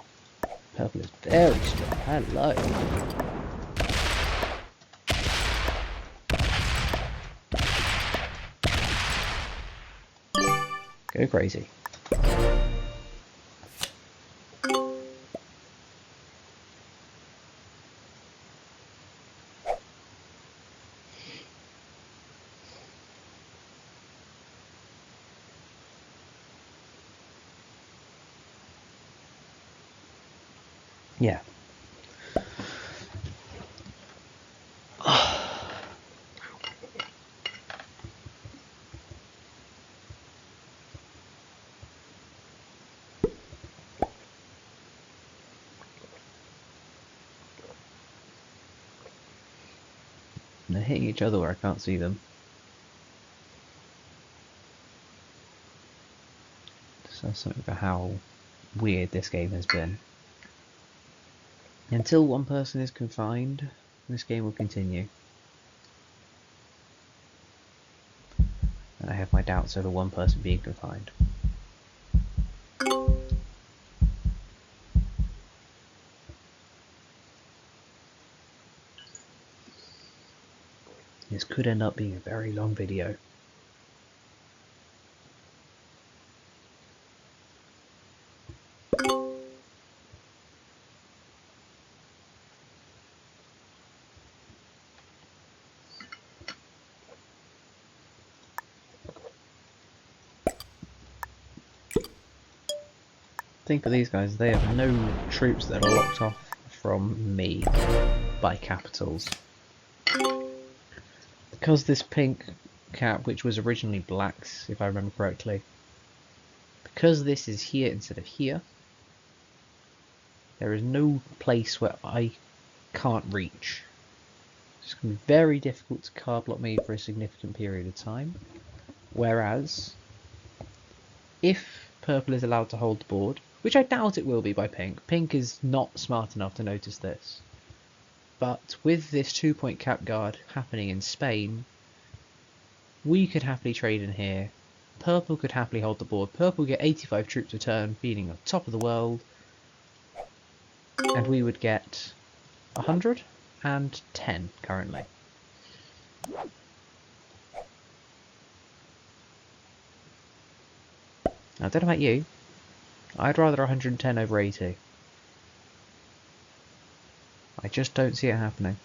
Purple is very strong. Hello. Go crazy. Yeah. They're hitting each other where I can't see them. So something about how weird this game has been. Until one person is confined, this game will continue. And I have my doubts over one person being confined. This could end up being a very long video. Think of these guys, they have no troops that are locked off from me by capitals. Because this pink cap, which was originally black's, if I remember correctly, because this is here instead of here, there is no place where I can't reach. It's going to be very difficult to card block me for a significant period of time. Whereas, if purple is allowed to hold the board, which I doubt it will be by pink. Pink is not smart enough to notice this. But with this 2-point cap guard happening in Spain, we could happily trade in here. Purple could happily hold the board. Purple would get 85 troops a turn, beating on top of the world. And we would get 110 currently. I don't know about you. I'd rather 110 over 80. I just don't see it happening.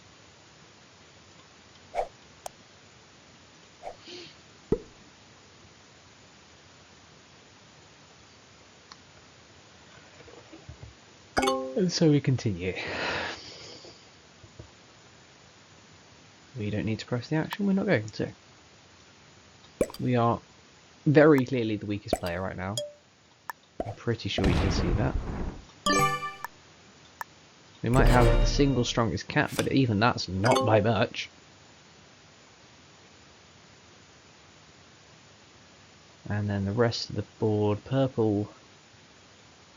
And so we continue. We don't need to press the action, we're not going to. We are very clearly the weakest player right now. I'm pretty sure you can see that. We might have the single strongest cap, but even that's not by much. And then the rest of the board, purple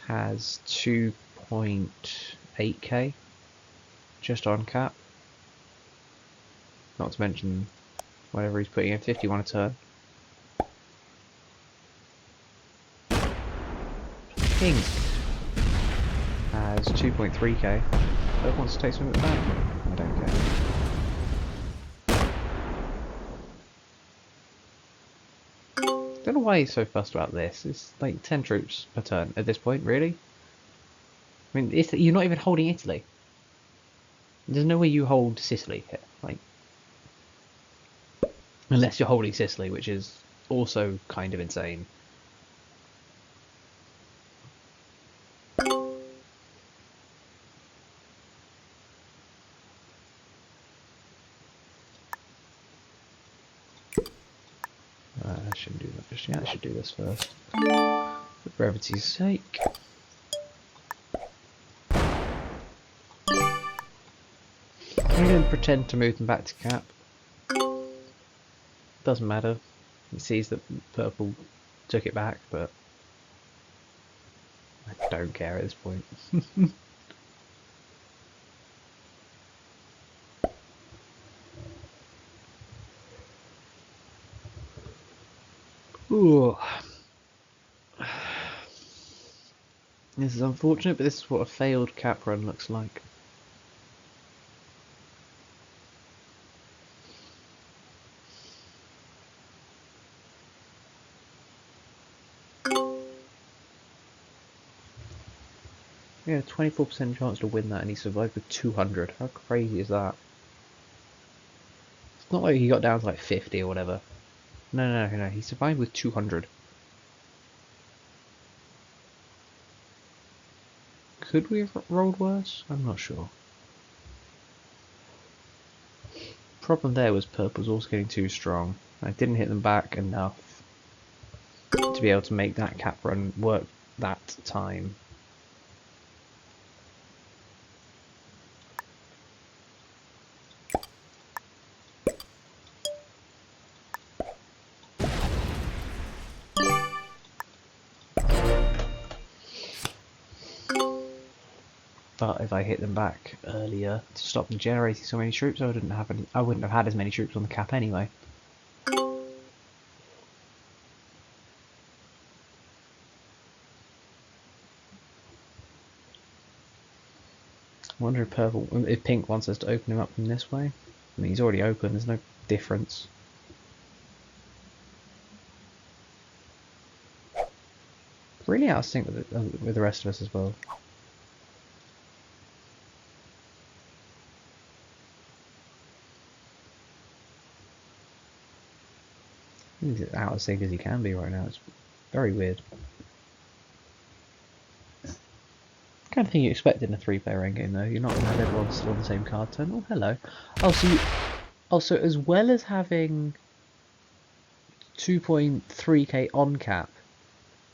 has 2.8k just on cap. Not to mention whatever he's putting in, 51 a turn. Pink has 2.3k. Purple wants to take some of it back. I don't care. Don't know why he's so fussed about this. It's like 10 troops per turn at this point, really? I mean, you're not even holding Italy. There's no way you hold Sicily here, like, unless you're holding Sicily, which is also kind of insane. I shouldn't do that just yet. I should do this first, for brevity's sake. I'm going to pretend to move them back to cap. Doesn't matter. He sees that purple took it back, but I don't care at this point. Ooh. This is unfortunate, but this is what a failed cap run looks like. Yeah, 24% chance to win that, and he survived with 200. How crazy is that? It's not like he got down to like 50 or whatever. No, he survived with 200. Could we have rolled worse? I'm not sure. Problem there was purple was also getting too strong. I didn't hit them back enough to be able to make that cap run work that time. But if I hit them back earlier to stop them generating so many troops, I wouldn't have had as many troops on the cap anyway. I wonder if pink wants us to open him up from this way. I mean, he's already open. There's no difference. Really out of sync with the rest of us as well. He's as out of sync as he can be right now. It's very weird. Kind of thing you expect in a 3-player endgame, though. You're not going to have everyone still on the same card turn. Oh, hello. Also, as well as having 2.3k on cap,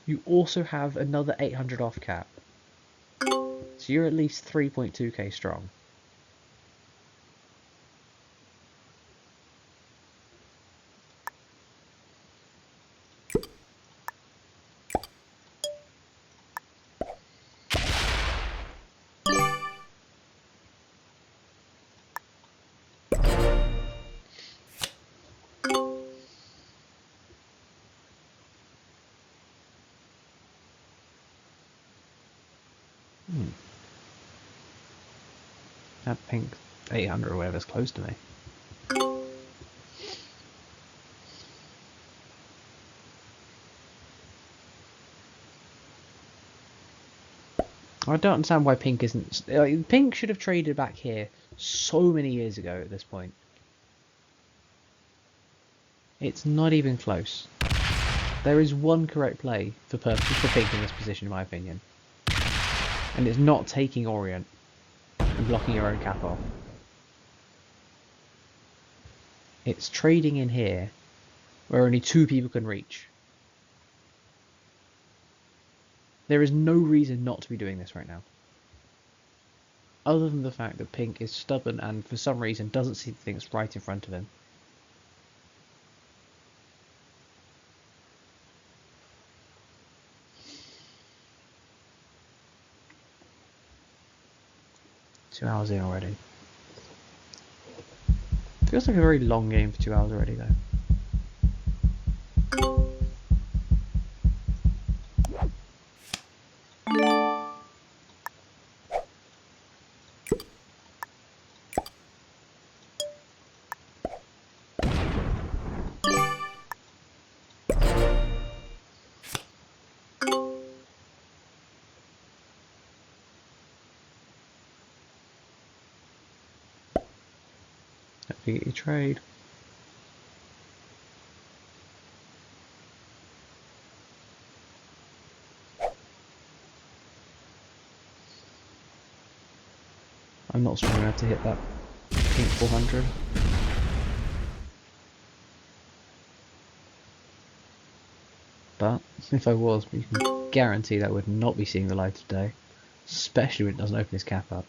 you also have another 800 off cap. So you're at least 3.2k strong. That pink 800 or whatever's close to me. I don't understand why pink isn't... Pink should have traded back here so many years ago at this point. It's not even close. There is one correct play for pink in this position, in my opinion. And it's not taking Orient and blocking your own cap off. It's trading in here, where only 2 people can reach. There is no reason not to be doing this right now. Other than the fact that pink is stubborn and for some reason doesn't see the things right in front of him. Two hours in already. Feels like a very long game for 2 hours already though. Don't forget your trade. I'm not strong enough to hit that pink 400. But if I was, you can guarantee that would not be seeing the light of day. Especially when it doesn't open his cap up.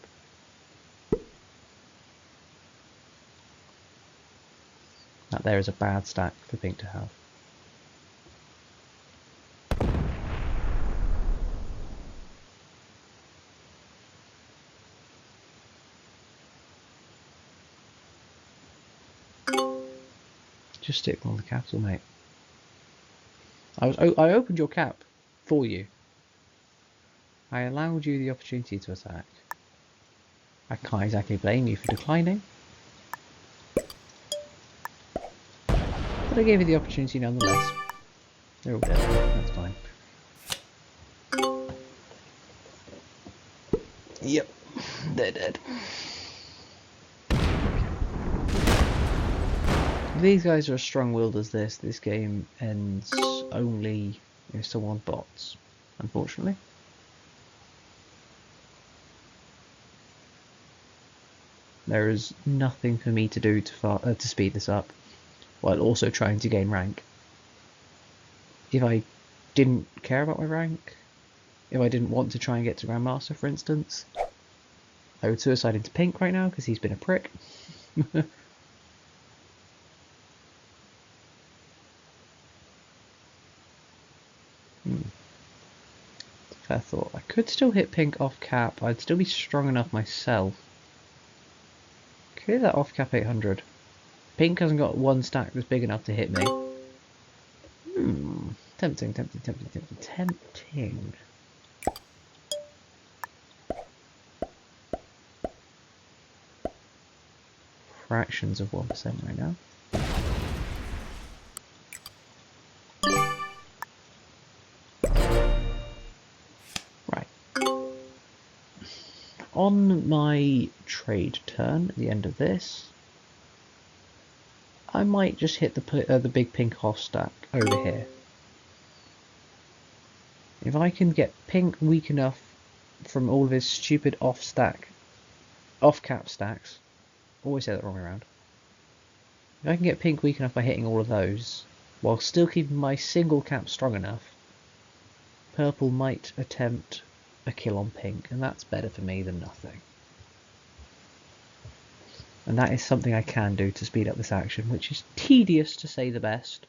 That there is a bad stack for pink to have. Just stick on the capital, mate. I opened your cap for you. I allowed you the opportunity to attack. I can't exactly blame you for declining. But I gave you the opportunity nonetheless. They're all dead, that's fine. Yep, they're dead. If these guys are as strong-willed as this game ends only if someone bots, unfortunately. There is nothing for me to do to speed this up, while also trying to gain rank. If I didn't care about my rank, if I didn't want to try and get to Grandmaster, for instance, I would suicide into pink right now because he's been a prick. Fair thought. I could still hit pink off cap. I'd still be strong enough myself. Clear that off cap 800. Pink hasn't got one stack that's big enough to hit me. Tempting, tempting, tempting, tempting, tempting. Fractions of 1% right now. the trade turn at the end of this, I might just hit the big pink off stack over here. If I can get pink weak enough from all of his stupid off cap stacks, always say that wrong way around. If I can get pink weak enough by hitting all of those, while still keeping my single cap strong enough, purple might attempt a kill on pink, and that's better for me than nothing. And that is something I can do to speed up this action, which is tedious to say the best.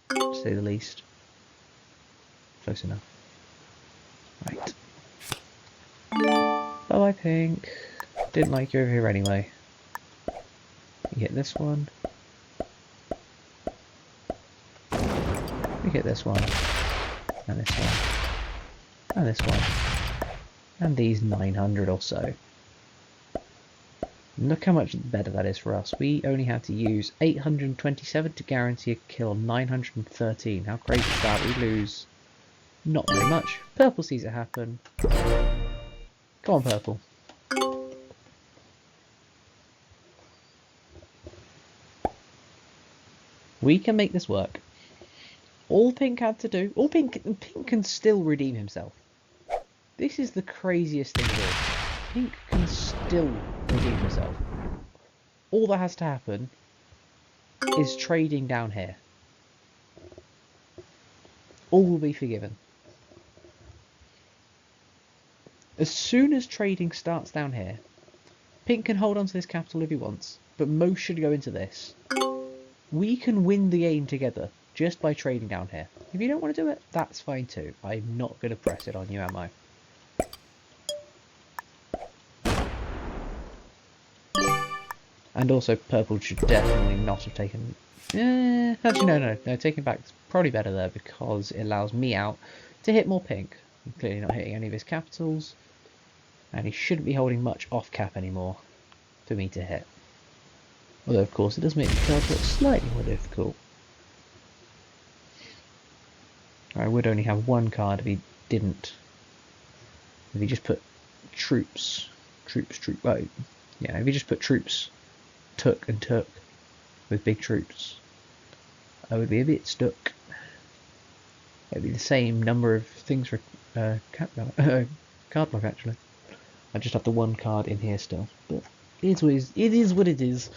To say the least. Close enough. Right. Bye bye pink. Didn't like you over here anyway. You hit this one. You hit this one. And this one. And this one. And these 900 or so. Look how much better that is for us. We only have to use 827 to guarantee a kill on 913. How crazy is that? We lose not very much. Purple sees it happen. Come on, purple. We can make this work. All pink had to do... Pink can still redeem himself. This is the craziest thing of all. Pink can still redeem himself. All that has to happen is trading down here. All will be forgiven. As soon as trading starts down here, pink can hold on to this capital if he wants, but most should go into this. We can win the game together just by trading down here. If you don't want to do it, that's fine too. I'm not going to press it on you, am I? And also, purple should definitely not have taken... actually, no, taking back is probably better there because it allows me out to hit more pink. I'm clearly not hitting any of his capitals, and he shouldn't be holding much off cap anymore for me to hit. Although, of course, it does make the cards look slightly more difficult. I would only have one card if he didn't. If he just put troops, right? Yeah, if he just put troops, took with big troops, I would be a bit stuck. It'd be the same number of things for card block actually. I just have the one card in here still, but it is what it is.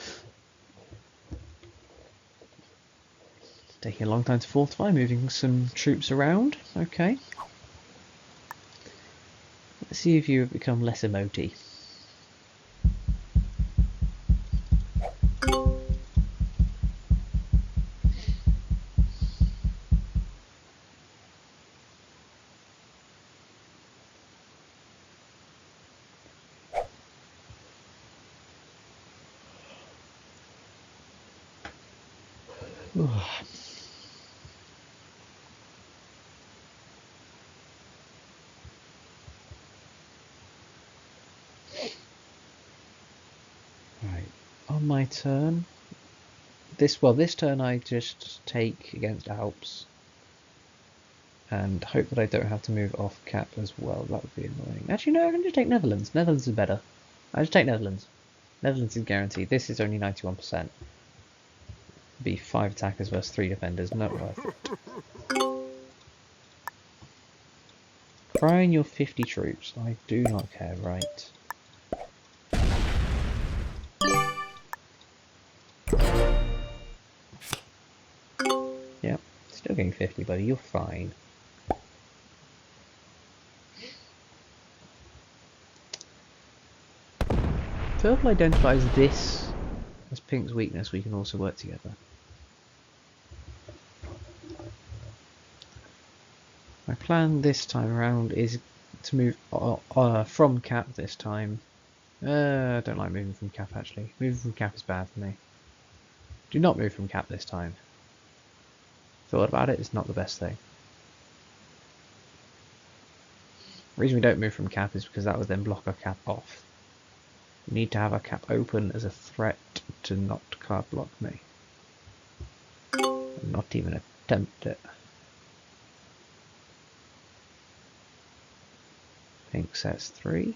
Taking a long time to fortify, moving some troops around. Okay. Let's see if you have become less emoty. Right, on my turn, this turn I just take against Alps and hope that I don't have to move off cap as well. That would be annoying. Actually, no, I can just take Netherlands. Netherlands is better. I just take Netherlands. Netherlands is guaranteed. This is only 91%. Be 5 attackers versus 3 defenders. Not worth it. Cry in your 50 troops. I do not care, right. Yep, still getting 50, buddy. You're fine. Purple identifies this as pink's weakness. We can also work together. My plan this time around is to move from cap this time. I don't like moving from cap actually. Moving from cap is bad for me. Do not move from cap this time. Thought about it, it's not the best thing. The reason we don't move from cap is because that would then block our cap off. We need to have our cap open as a threat to not card block me. Not even attempt it. Pink sets 3.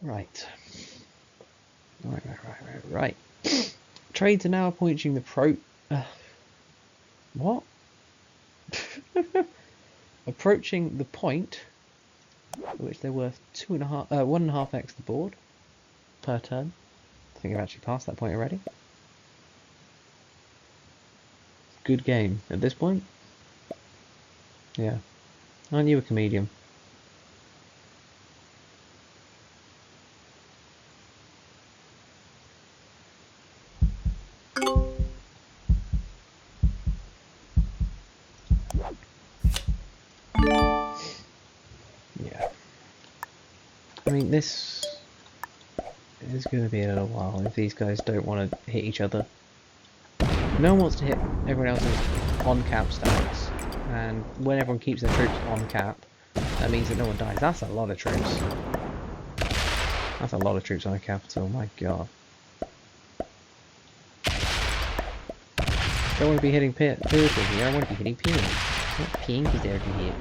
Right. Right. Trades are now approaching the what? Approaching the point at which they're worth 1.5x the board per turn. I think I've actually passed that point already. Good game at this point. Yeah. Aren't you a comedian? Yeah. I mean, this is going to be a little while if these guys don't want to hit each other. No one wants to hit everyone else's on-cap stats, and when everyone keeps their troops on cap, that means that no one dies. That's a lot of troops. That's a lot of troops on a capital, my god. Don't want to be hitting purple here, I want to be hitting pink. What pink is there to hit?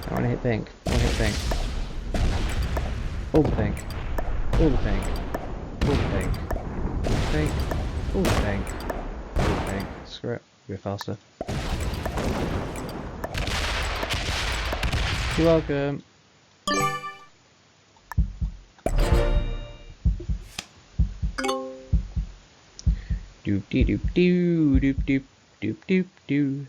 I want to hit pink. I want to hit pink. All the pink. All the pink. All the pink. All the pink. All the pink. All the pink. Screw it. Go faster. You're welcome. Doop dee doop doo doop doop doop doop doo.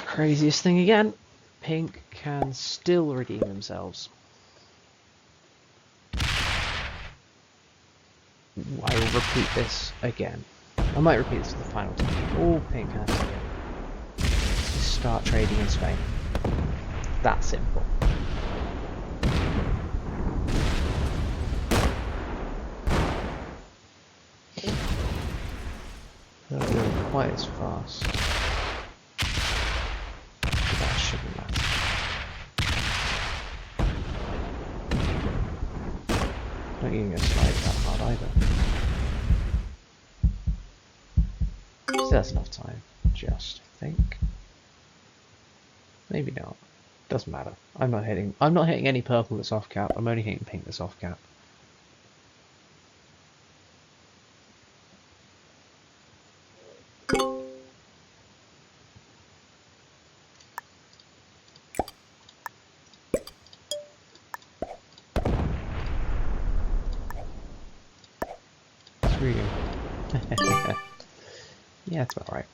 Craziest thing again. Pink can still redeem themselves. I will repeat this again. I might repeat this for the final time. All Pink has to do is start trading in Spain. That simple. They're not doing quite as fast. That shouldn't matter. Not even going to slide that hard either. So that's enough time, just think. Maybe not. Doesn't matter. I'm not hitting any purple that's off cap, I'm only hitting pink that's off cap. Screw you. Yeah, that's about right.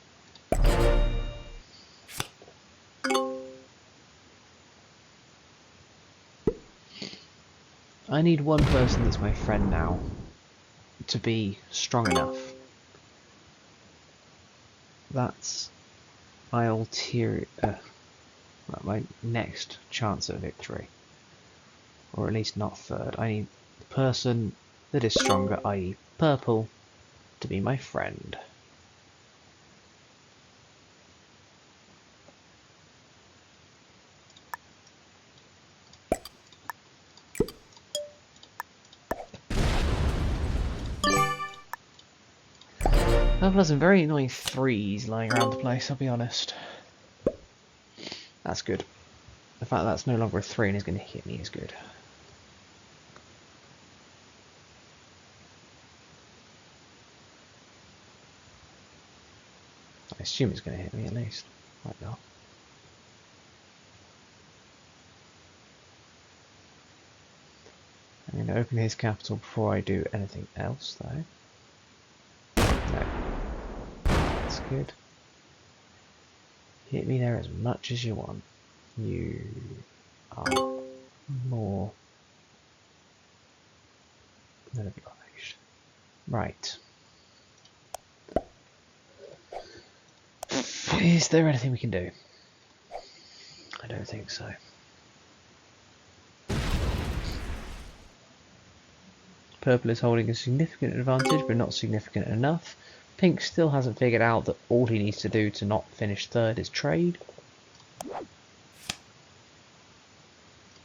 I need one person that's my friend now to be strong enough. That's my my next chance at victory. Or at least not third. I need the person that is stronger, i.e. purple, to be my friend. Purple has some very annoying 3s lying around the place, I'll be honest. That's good. The fact that that's no longer a 3 and is going to hit me is good. I assume it's going to hit me at least. Might not. I'm going to open his capital before I do anything else, though. No. That's good. Hit me there as much as you want. You are more than obliged. Right. Is there anything we can do? I don't think so. Purple is holding a significant advantage, but not significant enough. Pink still hasn't figured out that all he needs to do to not finish third is trade.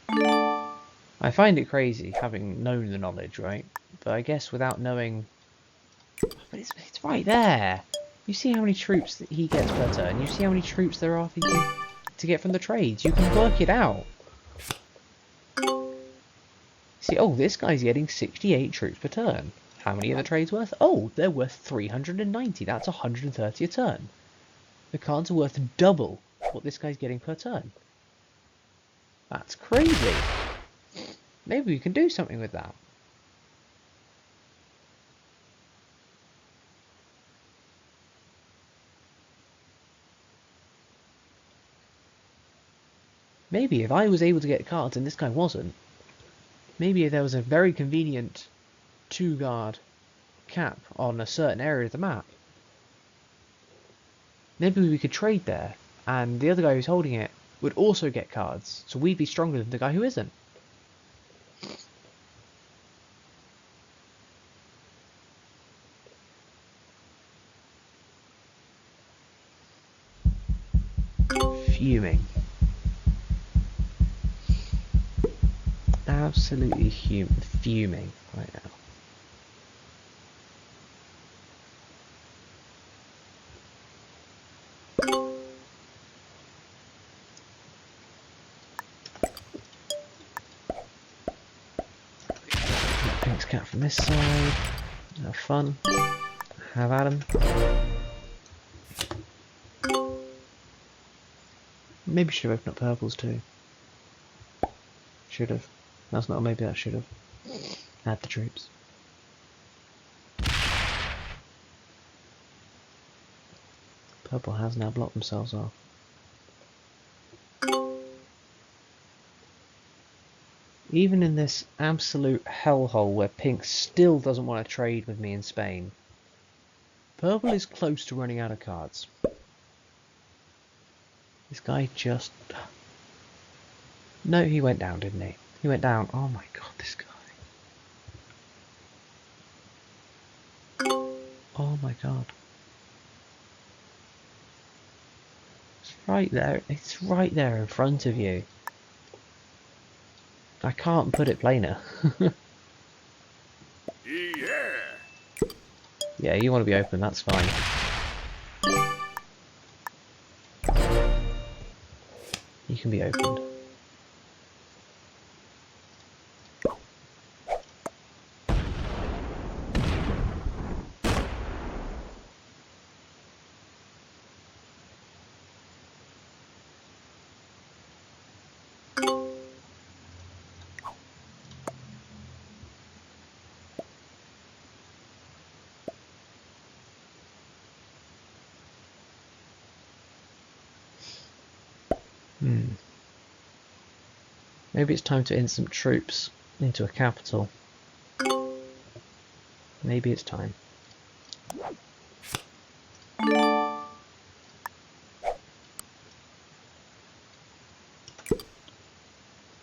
I find it crazy having known the knowledge, right? But I guess without knowing... But it's right there! You see how many troops that he gets per turn, you see how many troops there are for you to get from the trades, you can work it out! See, oh, this guy's getting 68 troops per turn. How many are the trades worth? Oh, they're worth 390, that's 130 a turn. The cards are worth double what this guy's getting per turn. That's crazy! Maybe we can do something with that. Maybe if I was able to get cards and this guy wasn't, maybe if there was a very convenient 2-guard cap on a certain area of the map, maybe we could trade there, and the other guy who's holding it would also get cards, so we'd be stronger than the guy who isn't. Fuming. Absolutely fuming right now. Pink's cat from this side. Have fun. Have at him. Maybe should have opened up purples too. Should have. That's not. Maybe that should have. Add the troops. Purple has now blocked themselves off. Even in this absolute hellhole where Pink still doesn't want to trade with me in Spain, Purple is close to running out of cards. This guy just... No, he went down, didn't he? He went down. Oh my god, this guy. Oh my god. It's right there. It's right there in front of you. I can't put it plainer. Yeah, you want to be open, that's fine. You can be opened. Maybe it's time to instant troops into a capital. Maybe it's time.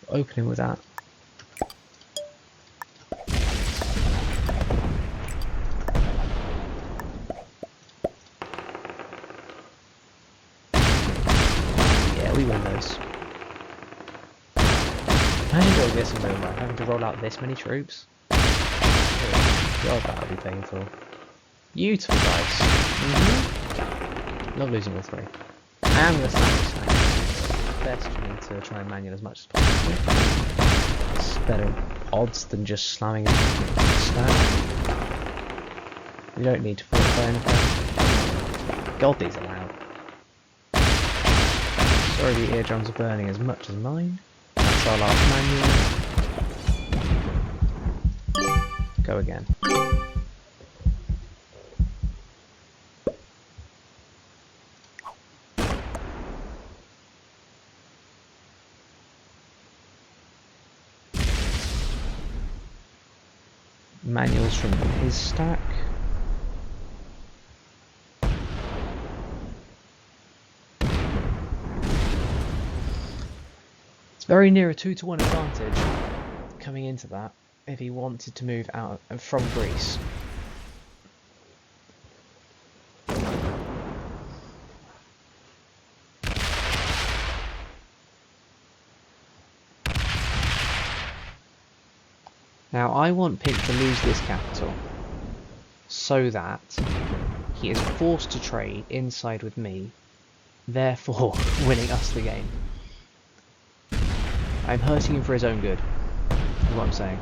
Opening with that. Yeah, we win those. Imagine doing this in real life, having to roll out this many troops. Oh, God, that'll be painful. Beautiful dice. Not losing all three. And the stack. Best you need to try and manual as much as possible. It's better odds than just slamming a stack. You don't need to fortify anything. God, these are loud. Sorry the eardrums are burning as much as mine. That's our last manual. Go again. Manuals from his stack. It's very near a 2-to-1 advantage coming into that. if he wanted to move out from Greece. Now I want Pink to lose this capital so that he is forced to trade inside with me, therefore winning us the game. I'm hurting him for his own good, is what I'm saying.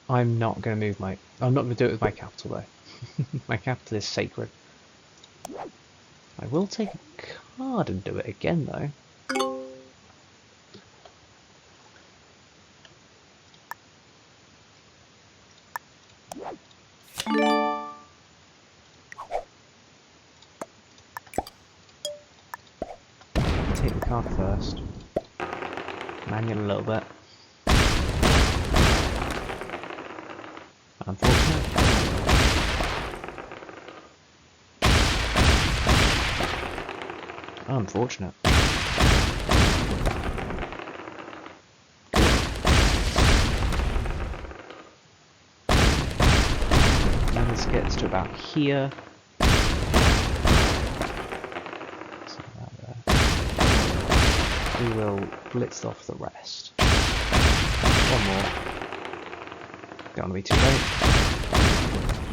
I'm not going to do it with my capital though. My capital is sacred. I will take a card and do it again though. Take the card first. Manual a little bit. Unfortunate. Unfortunate. Now this gets to about here. So we will blitz off the rest. One more. Don't want to be too late.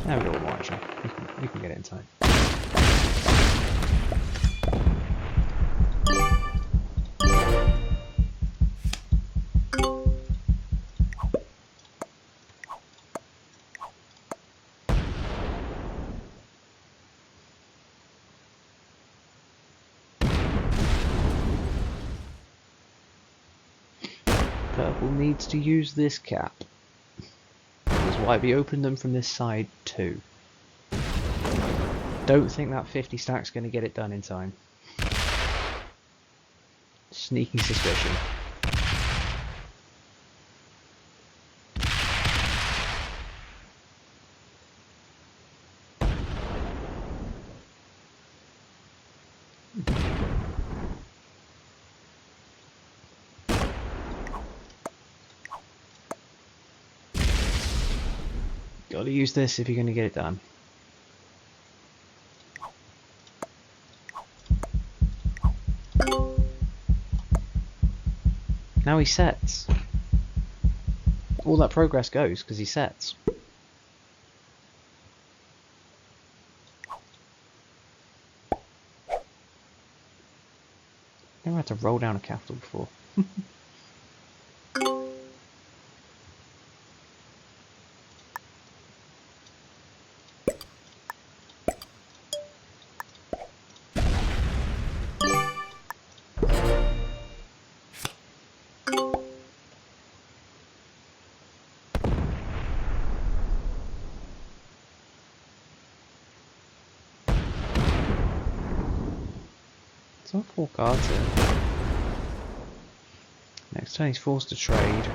There we go, one more actually. We can get it in time. Purple needs to use this cap. That's why we opened them from this side too. Don't think that 50 stack's going to get it done in time. Sneaking suspicion. Gotta use this if you're going to get it done. Now he sets. All that progress goes because he sets. Never had to roll down a capital before. So 4 cards in. Next turn he's forced to trade.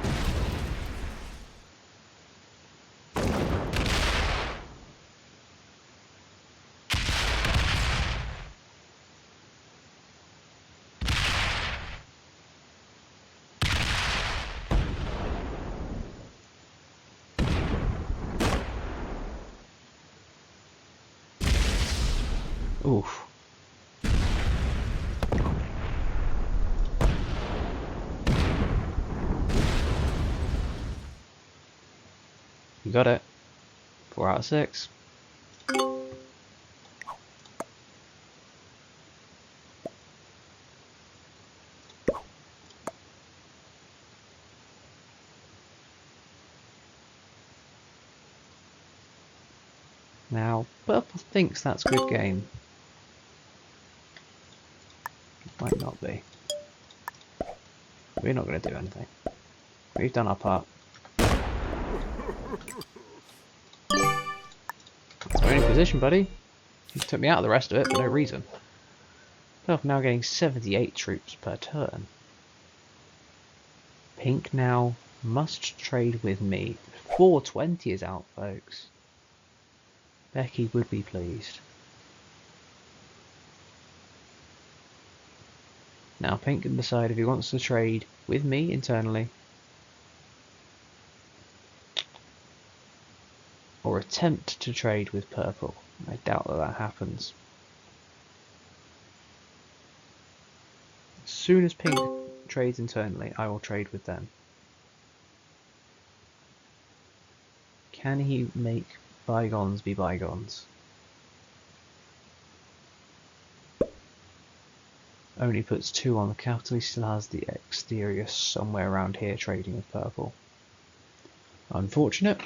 Oof. You got it. 4 out of 6. Now, Purple thinks that's a good game. Might not be. We're not going to do anything. We've done our part. We're in position, buddy. You took me out of the rest of it for no reason. Purple now getting 78 troops per turn. Pink now must trade with me. 420 is out, folks. Becky would be pleased. Now pink can decide if he wants to trade with me internally or attempt to trade with purple. I doubt that happens. As soon as pink trades internally, I will trade with them. Can he make bygones be bygones? Only puts 2 on the capital, he still has the exterior somewhere around here trading with purple. Unfortunate.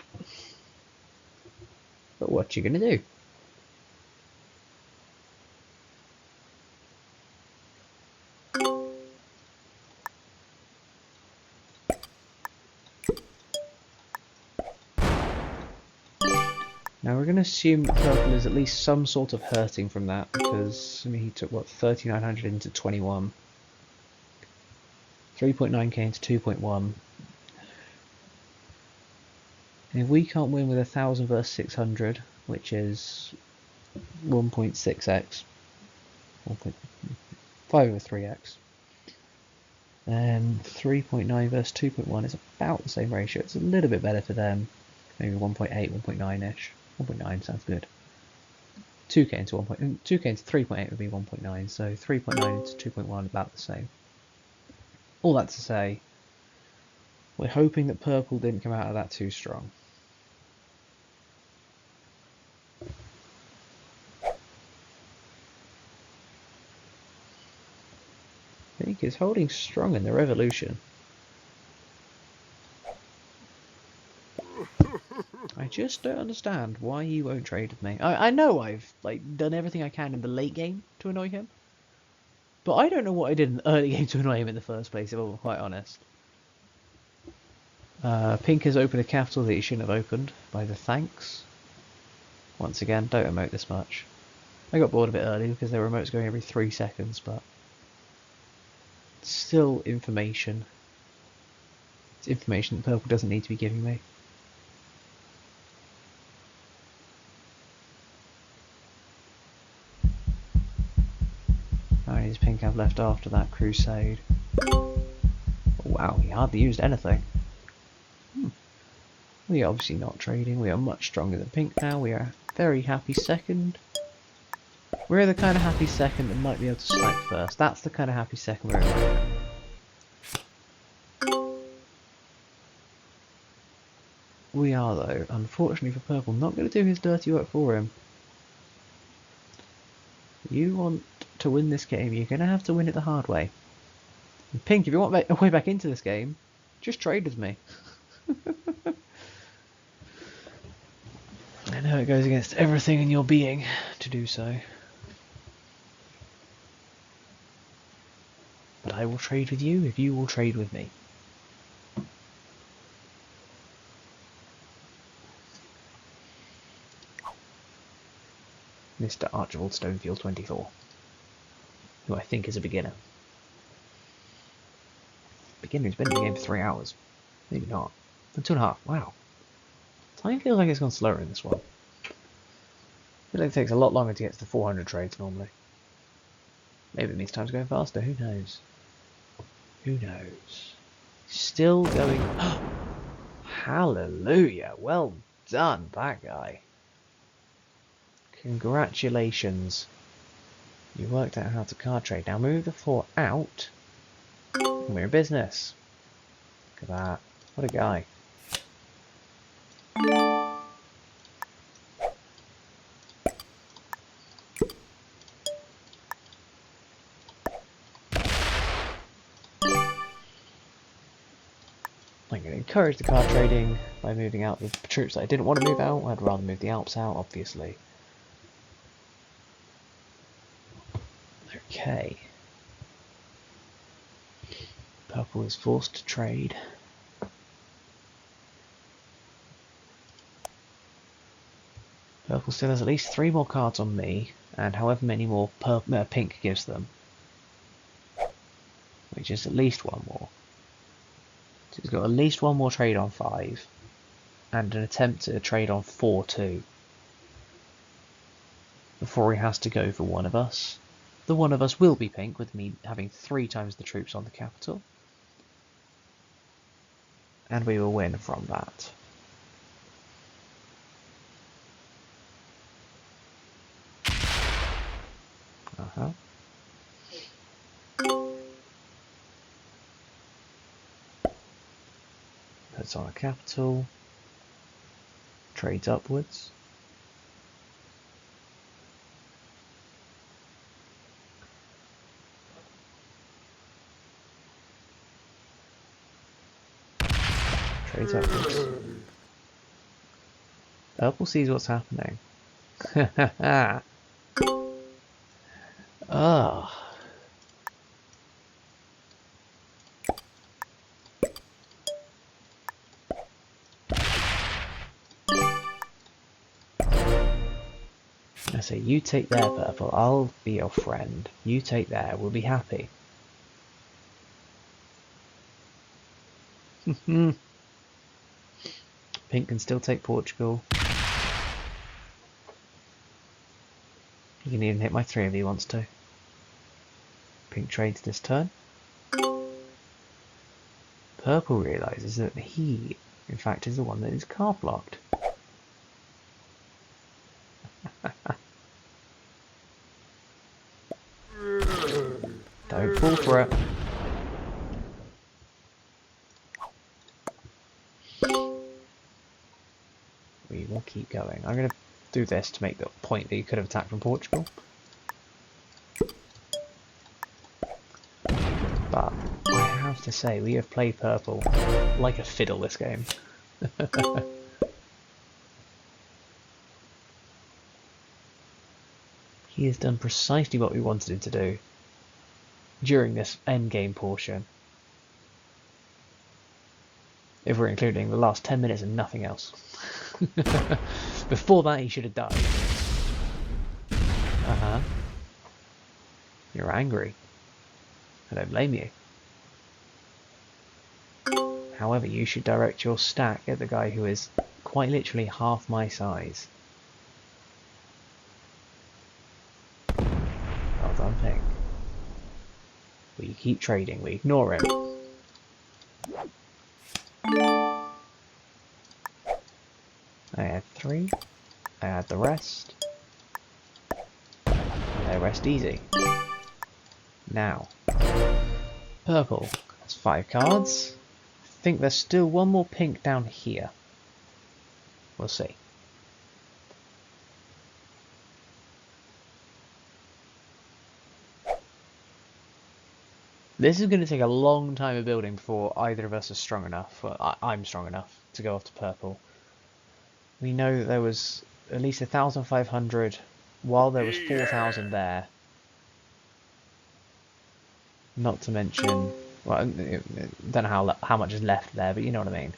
But what you gonna do? Now we're going to assume that purple is at least some sort of hurting from that, because I mean, he took what, 3900 into 21, 3.9k into 2.1. And if we can't win with 1000 versus 600, which is 1.6x, 1.5 over 3x, then 3.9 versus 2.1 is about the same ratio. It's a little bit better for them, maybe 1.8, 1.9ish. 1.9 sounds good. 2k into 2k into 3.8 would be 1.9, so 3.9 into 2.1 about the same. All that to say, we're hoping that purple didn't come out of that too strong. Pink is holding strong in the revolution. I just don't understand why he won't trade with me. I know I've done everything I can in the late game to annoy him, but I don't know what I did in the early game to annoy him in the first place, if I'm quite honest. Pink has opened a capital that he shouldn't have opened, by the thanks. Once again, don't emote this much. I got bored of it early because there were emotes going every 3 seconds, but still information. It's information that purple doesn't need to be giving me. How many does pink have left after that crusade? Oh, wow, he hardly used anything. We are obviously not trading. We are much stronger than pink now. We are a very happy second. We're the kind of happy second that might be able to snipe first. That's the kind of happy second we're in. We are, though, unfortunately for purple, not going to do his dirty work for him. You want to win this game, you're going to have to win it the hard way. And pink, if you want a way back into this game, just trade with me. I know it goes against everything in your being to do so. But I will trade with you if you will trade with me. Mr. Archibald Stonefield 24, who I think is a beginner. Beginner who's been in the game for 3 hours. Maybe not. 2.5. Wow. Time feels like it's gone slower in this one. I feel like it takes a lot longer to get to the 400 trades normally. Maybe it means time's going faster. Who knows? Who knows? Still going. Hallelujah! Well done, that guy. Congratulations. You worked out how to card trade. Now move the 4 out. And we're in business. Look at that. What a guy. I'm going to encourage the card trading by moving out the troops that I didn't want to move out. I'd rather move the Alps out, obviously. Okay. Purple is forced to trade. Purple still has at least 3 more cards on me, and however many more pink gives them. Which is at least 1 more. So he's got at least 1 more trade on 5, and an attempt at a trade on 4 too, before he has to go for one of us. The one of us will be pink, with me having 3 times the troops on the capital. And we will win from that. Puts on a capital. Trades upwards. Trades upwards. Purple sees what's happening. Ah. I say, you take there, purple. I'll be your friend. You take there. We'll be happy. Pink can still take Portugal. He can even hit my 3 if he wants to. Pink trades this turn. Purple realises that he, in fact, is the one that is card blocked. Don't fall for it. We will keep going. I'm going to do this to make the point that you could have attacked from Portugal. But I have to say, we have played purple like a fiddle this game. He has done precisely what we wanted him to do during this endgame portion. If we're including the last 10 minutes and nothing else. Before that he should have died. You're angry. I don't blame you. However, you should direct your stack at the guy who is quite literally half my size. Well done, Pink. We keep trading, we ignore him. I had 3. I had the rest. They rest easy. Now, purple has 5 cards. I think there's still one more pink down here. We'll see. This is going to take a long time of building before either of us are strong enough. Well, I'm strong enough to go off to purple. We know that there was at least 1,500 while there was 4,000 there. Not to mention, well, I don't know how much is left there, but you know what I mean.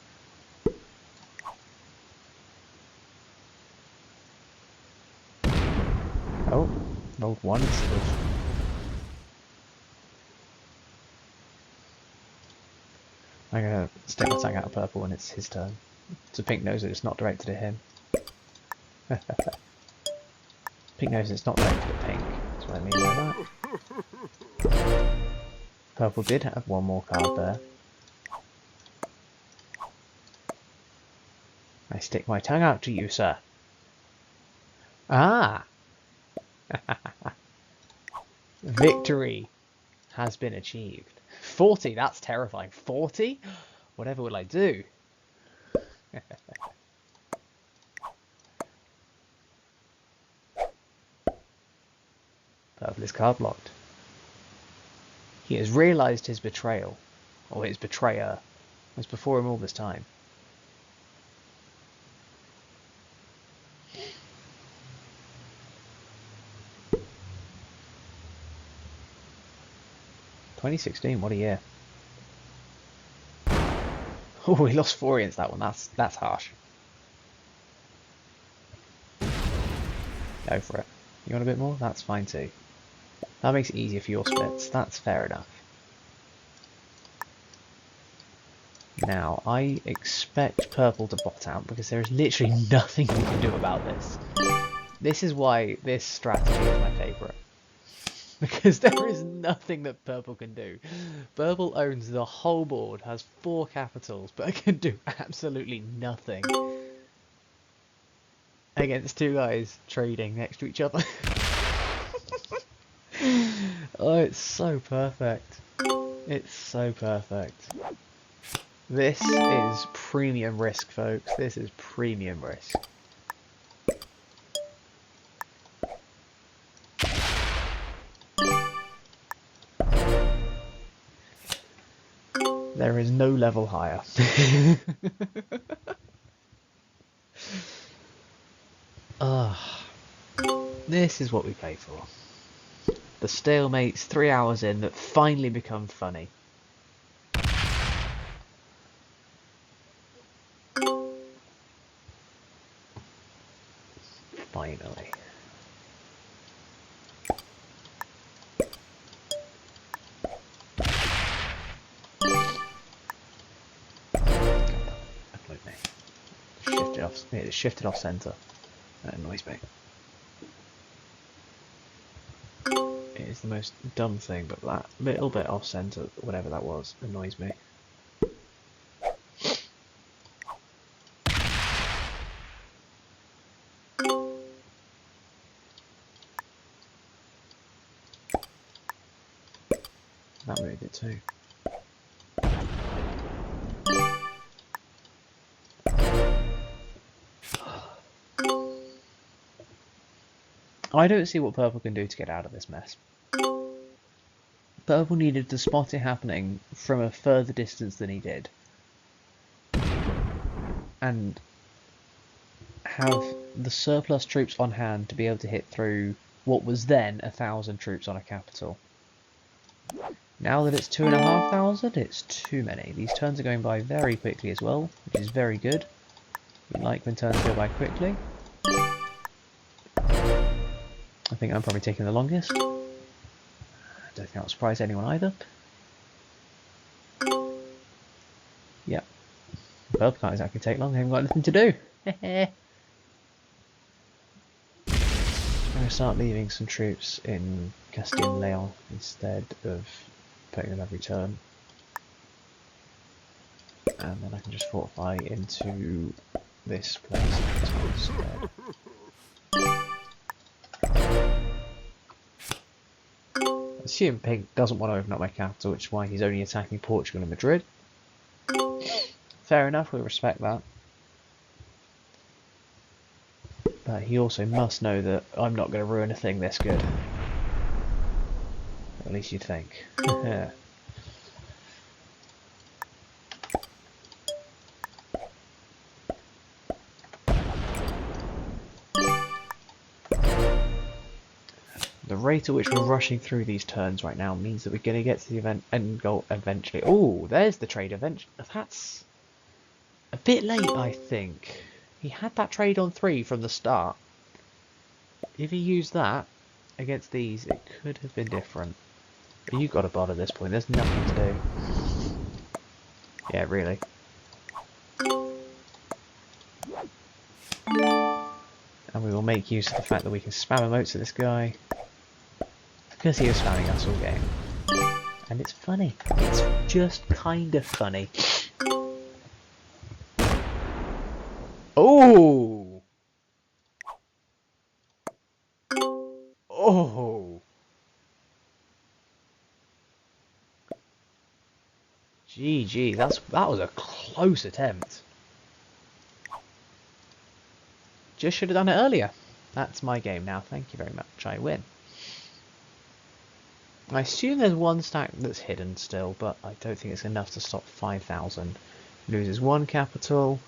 Oh, rolled 1 instead of... I'm going to stick my tag out of purple when it's his turn. So Pink knows that it's not directed at him. Pink knows it's not directed at Pink. That's what I mean by that. Purple did have 1 more card there. I stick my tongue out to you, sir. Ah! Victory has been achieved. 40, that's terrifying. 40? Whatever will I do? Purple is card blocked. He has realised his betrayal, or his betrayer, was before him all this time. "2016, what a year." Oh, we lost 4 against that one. That's harsh. Go for it. You want a bit more? That's fine too. That makes it easier for your splits. That's fair enough. Now, I expect purple to bot out because there is literally nothing we can do about this. This is why this strategy is my favourite. Because there is nothing that purple can do. Purple owns the whole board, has 4 capitals, but can do absolutely nothing against 2 guys trading next to each other. Oh, it's so perfect. It's so perfect. This is premium risk, folks. This is premium risk. There is no level higher. This is what we pay for. The stalemates 3 hours in that finally become funny. Finally. It shifted off centre. That annoys me. It is the most dumb thing, but that little bit off centre, whatever that was, annoys me. That moved it too. I don't see what purple can do to get out of this mess. Purple needed to spot it happening from a further distance than he did. And have the surplus troops on hand to be able to hit through what was then 1,000 troops on a capital. Now that it's 2,500, it's too many. These turns are going by very quickly as well, which is very good. We like when turns go by quickly. I think I'm probably taking the longest. I don't think that'll surprise anyone either. Yep. Purple can't exactly take long, they haven't got anything to do. I'm going to start leaving some troops in Castile and Leon instead of putting them every turn. And then I can just fortify into this place instead. I assume Pink doesn't want to open up my capital, which is why he's only attacking Portugal and Madrid. Fair enough, we respect that. But he also must know that I'm not going to ruin a thing this good. At least you'd think. The rate at which we're rushing through these turns right now means that we're going to get to the end goal eventually. Oh, there's the trade eventually. That's a bit late, I think. He had that trade on 3 from the start. If he used that against these, it could have been different. But you've got to bother at this point. There's nothing to do. Yeah, really. And we will make use of the fact that we can spam emotes at this guy. Because he was spamming us all game. And it's funny. It's just kind of funny. Oh! Oh! GG, that was a close attempt. Just should have done it earlier. That's my game now, thank you very much, I win. I assume there's one stack that's hidden still, but I don't think it's enough to stop 5,000. Loses 1 capital.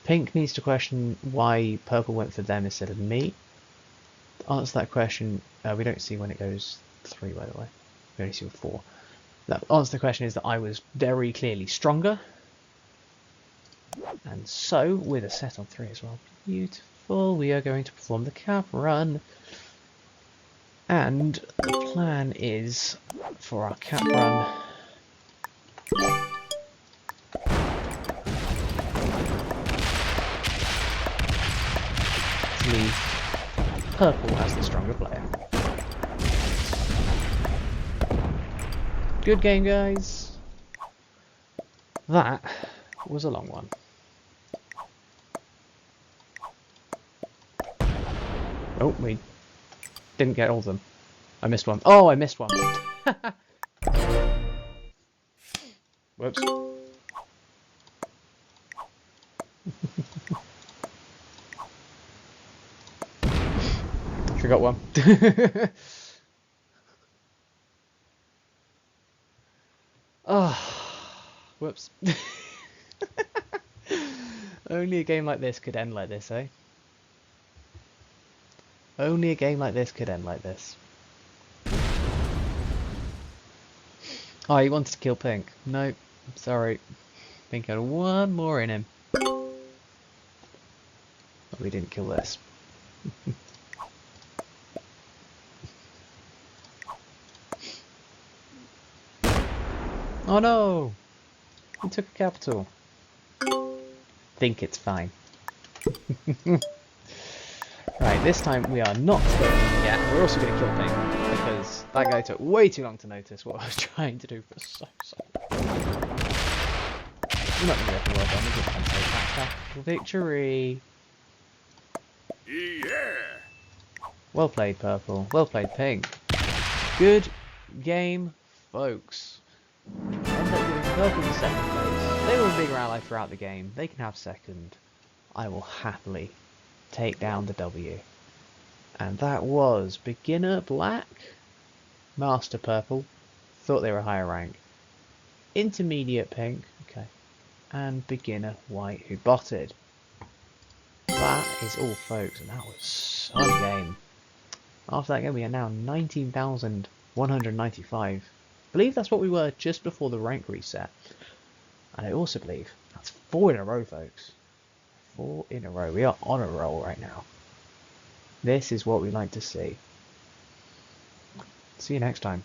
Pink needs to question why purple went for them instead of me. To answer that question, we don't see when it goes 3 by the way. We only see 4. The answer to the question is that I was very clearly stronger. And so, with a set on 3 as well. Beautiful. We are going to perform the cap run. And the plan is for our cap run to leave purple as the stronger player. Good game, guys. That was a long one. Oh, we didn't get all of them. I missed one. Oh, I missed one. Whoops. Forgot one. Oh, whoops. Only a game like this could end like this, eh? Only a game like this could end like this. Oh, he wanted to kill Pink. No, sorry. Pink had one more in him. But we didn't kill this. Oh no! He took a capital. Think it's fine. Right, this time we are not going to get. We're also going to kill Pink because that guy took way too long to notice what I was trying to do for so long. We're not going to get the world done. We're just going to take that capital victory. Yeah. Well played, Purple. Well played, Pink. Good game, folks. End up giving Purple the second place. They were a bigger ally throughout the game. They can have second. I will happily take down the W. And that was Beginner Black, Master Purple, thought they were higher rank, Intermediate Pink, okay, and Beginner White who botted. That is all, folks, and that was such a game. After that game we are now 19,195. I believe that's what we were just before the rank reset. And I also believe that's 4 in a row, folks. 4 in a row. We are on a roll right now. This is what we like to see. See you next time.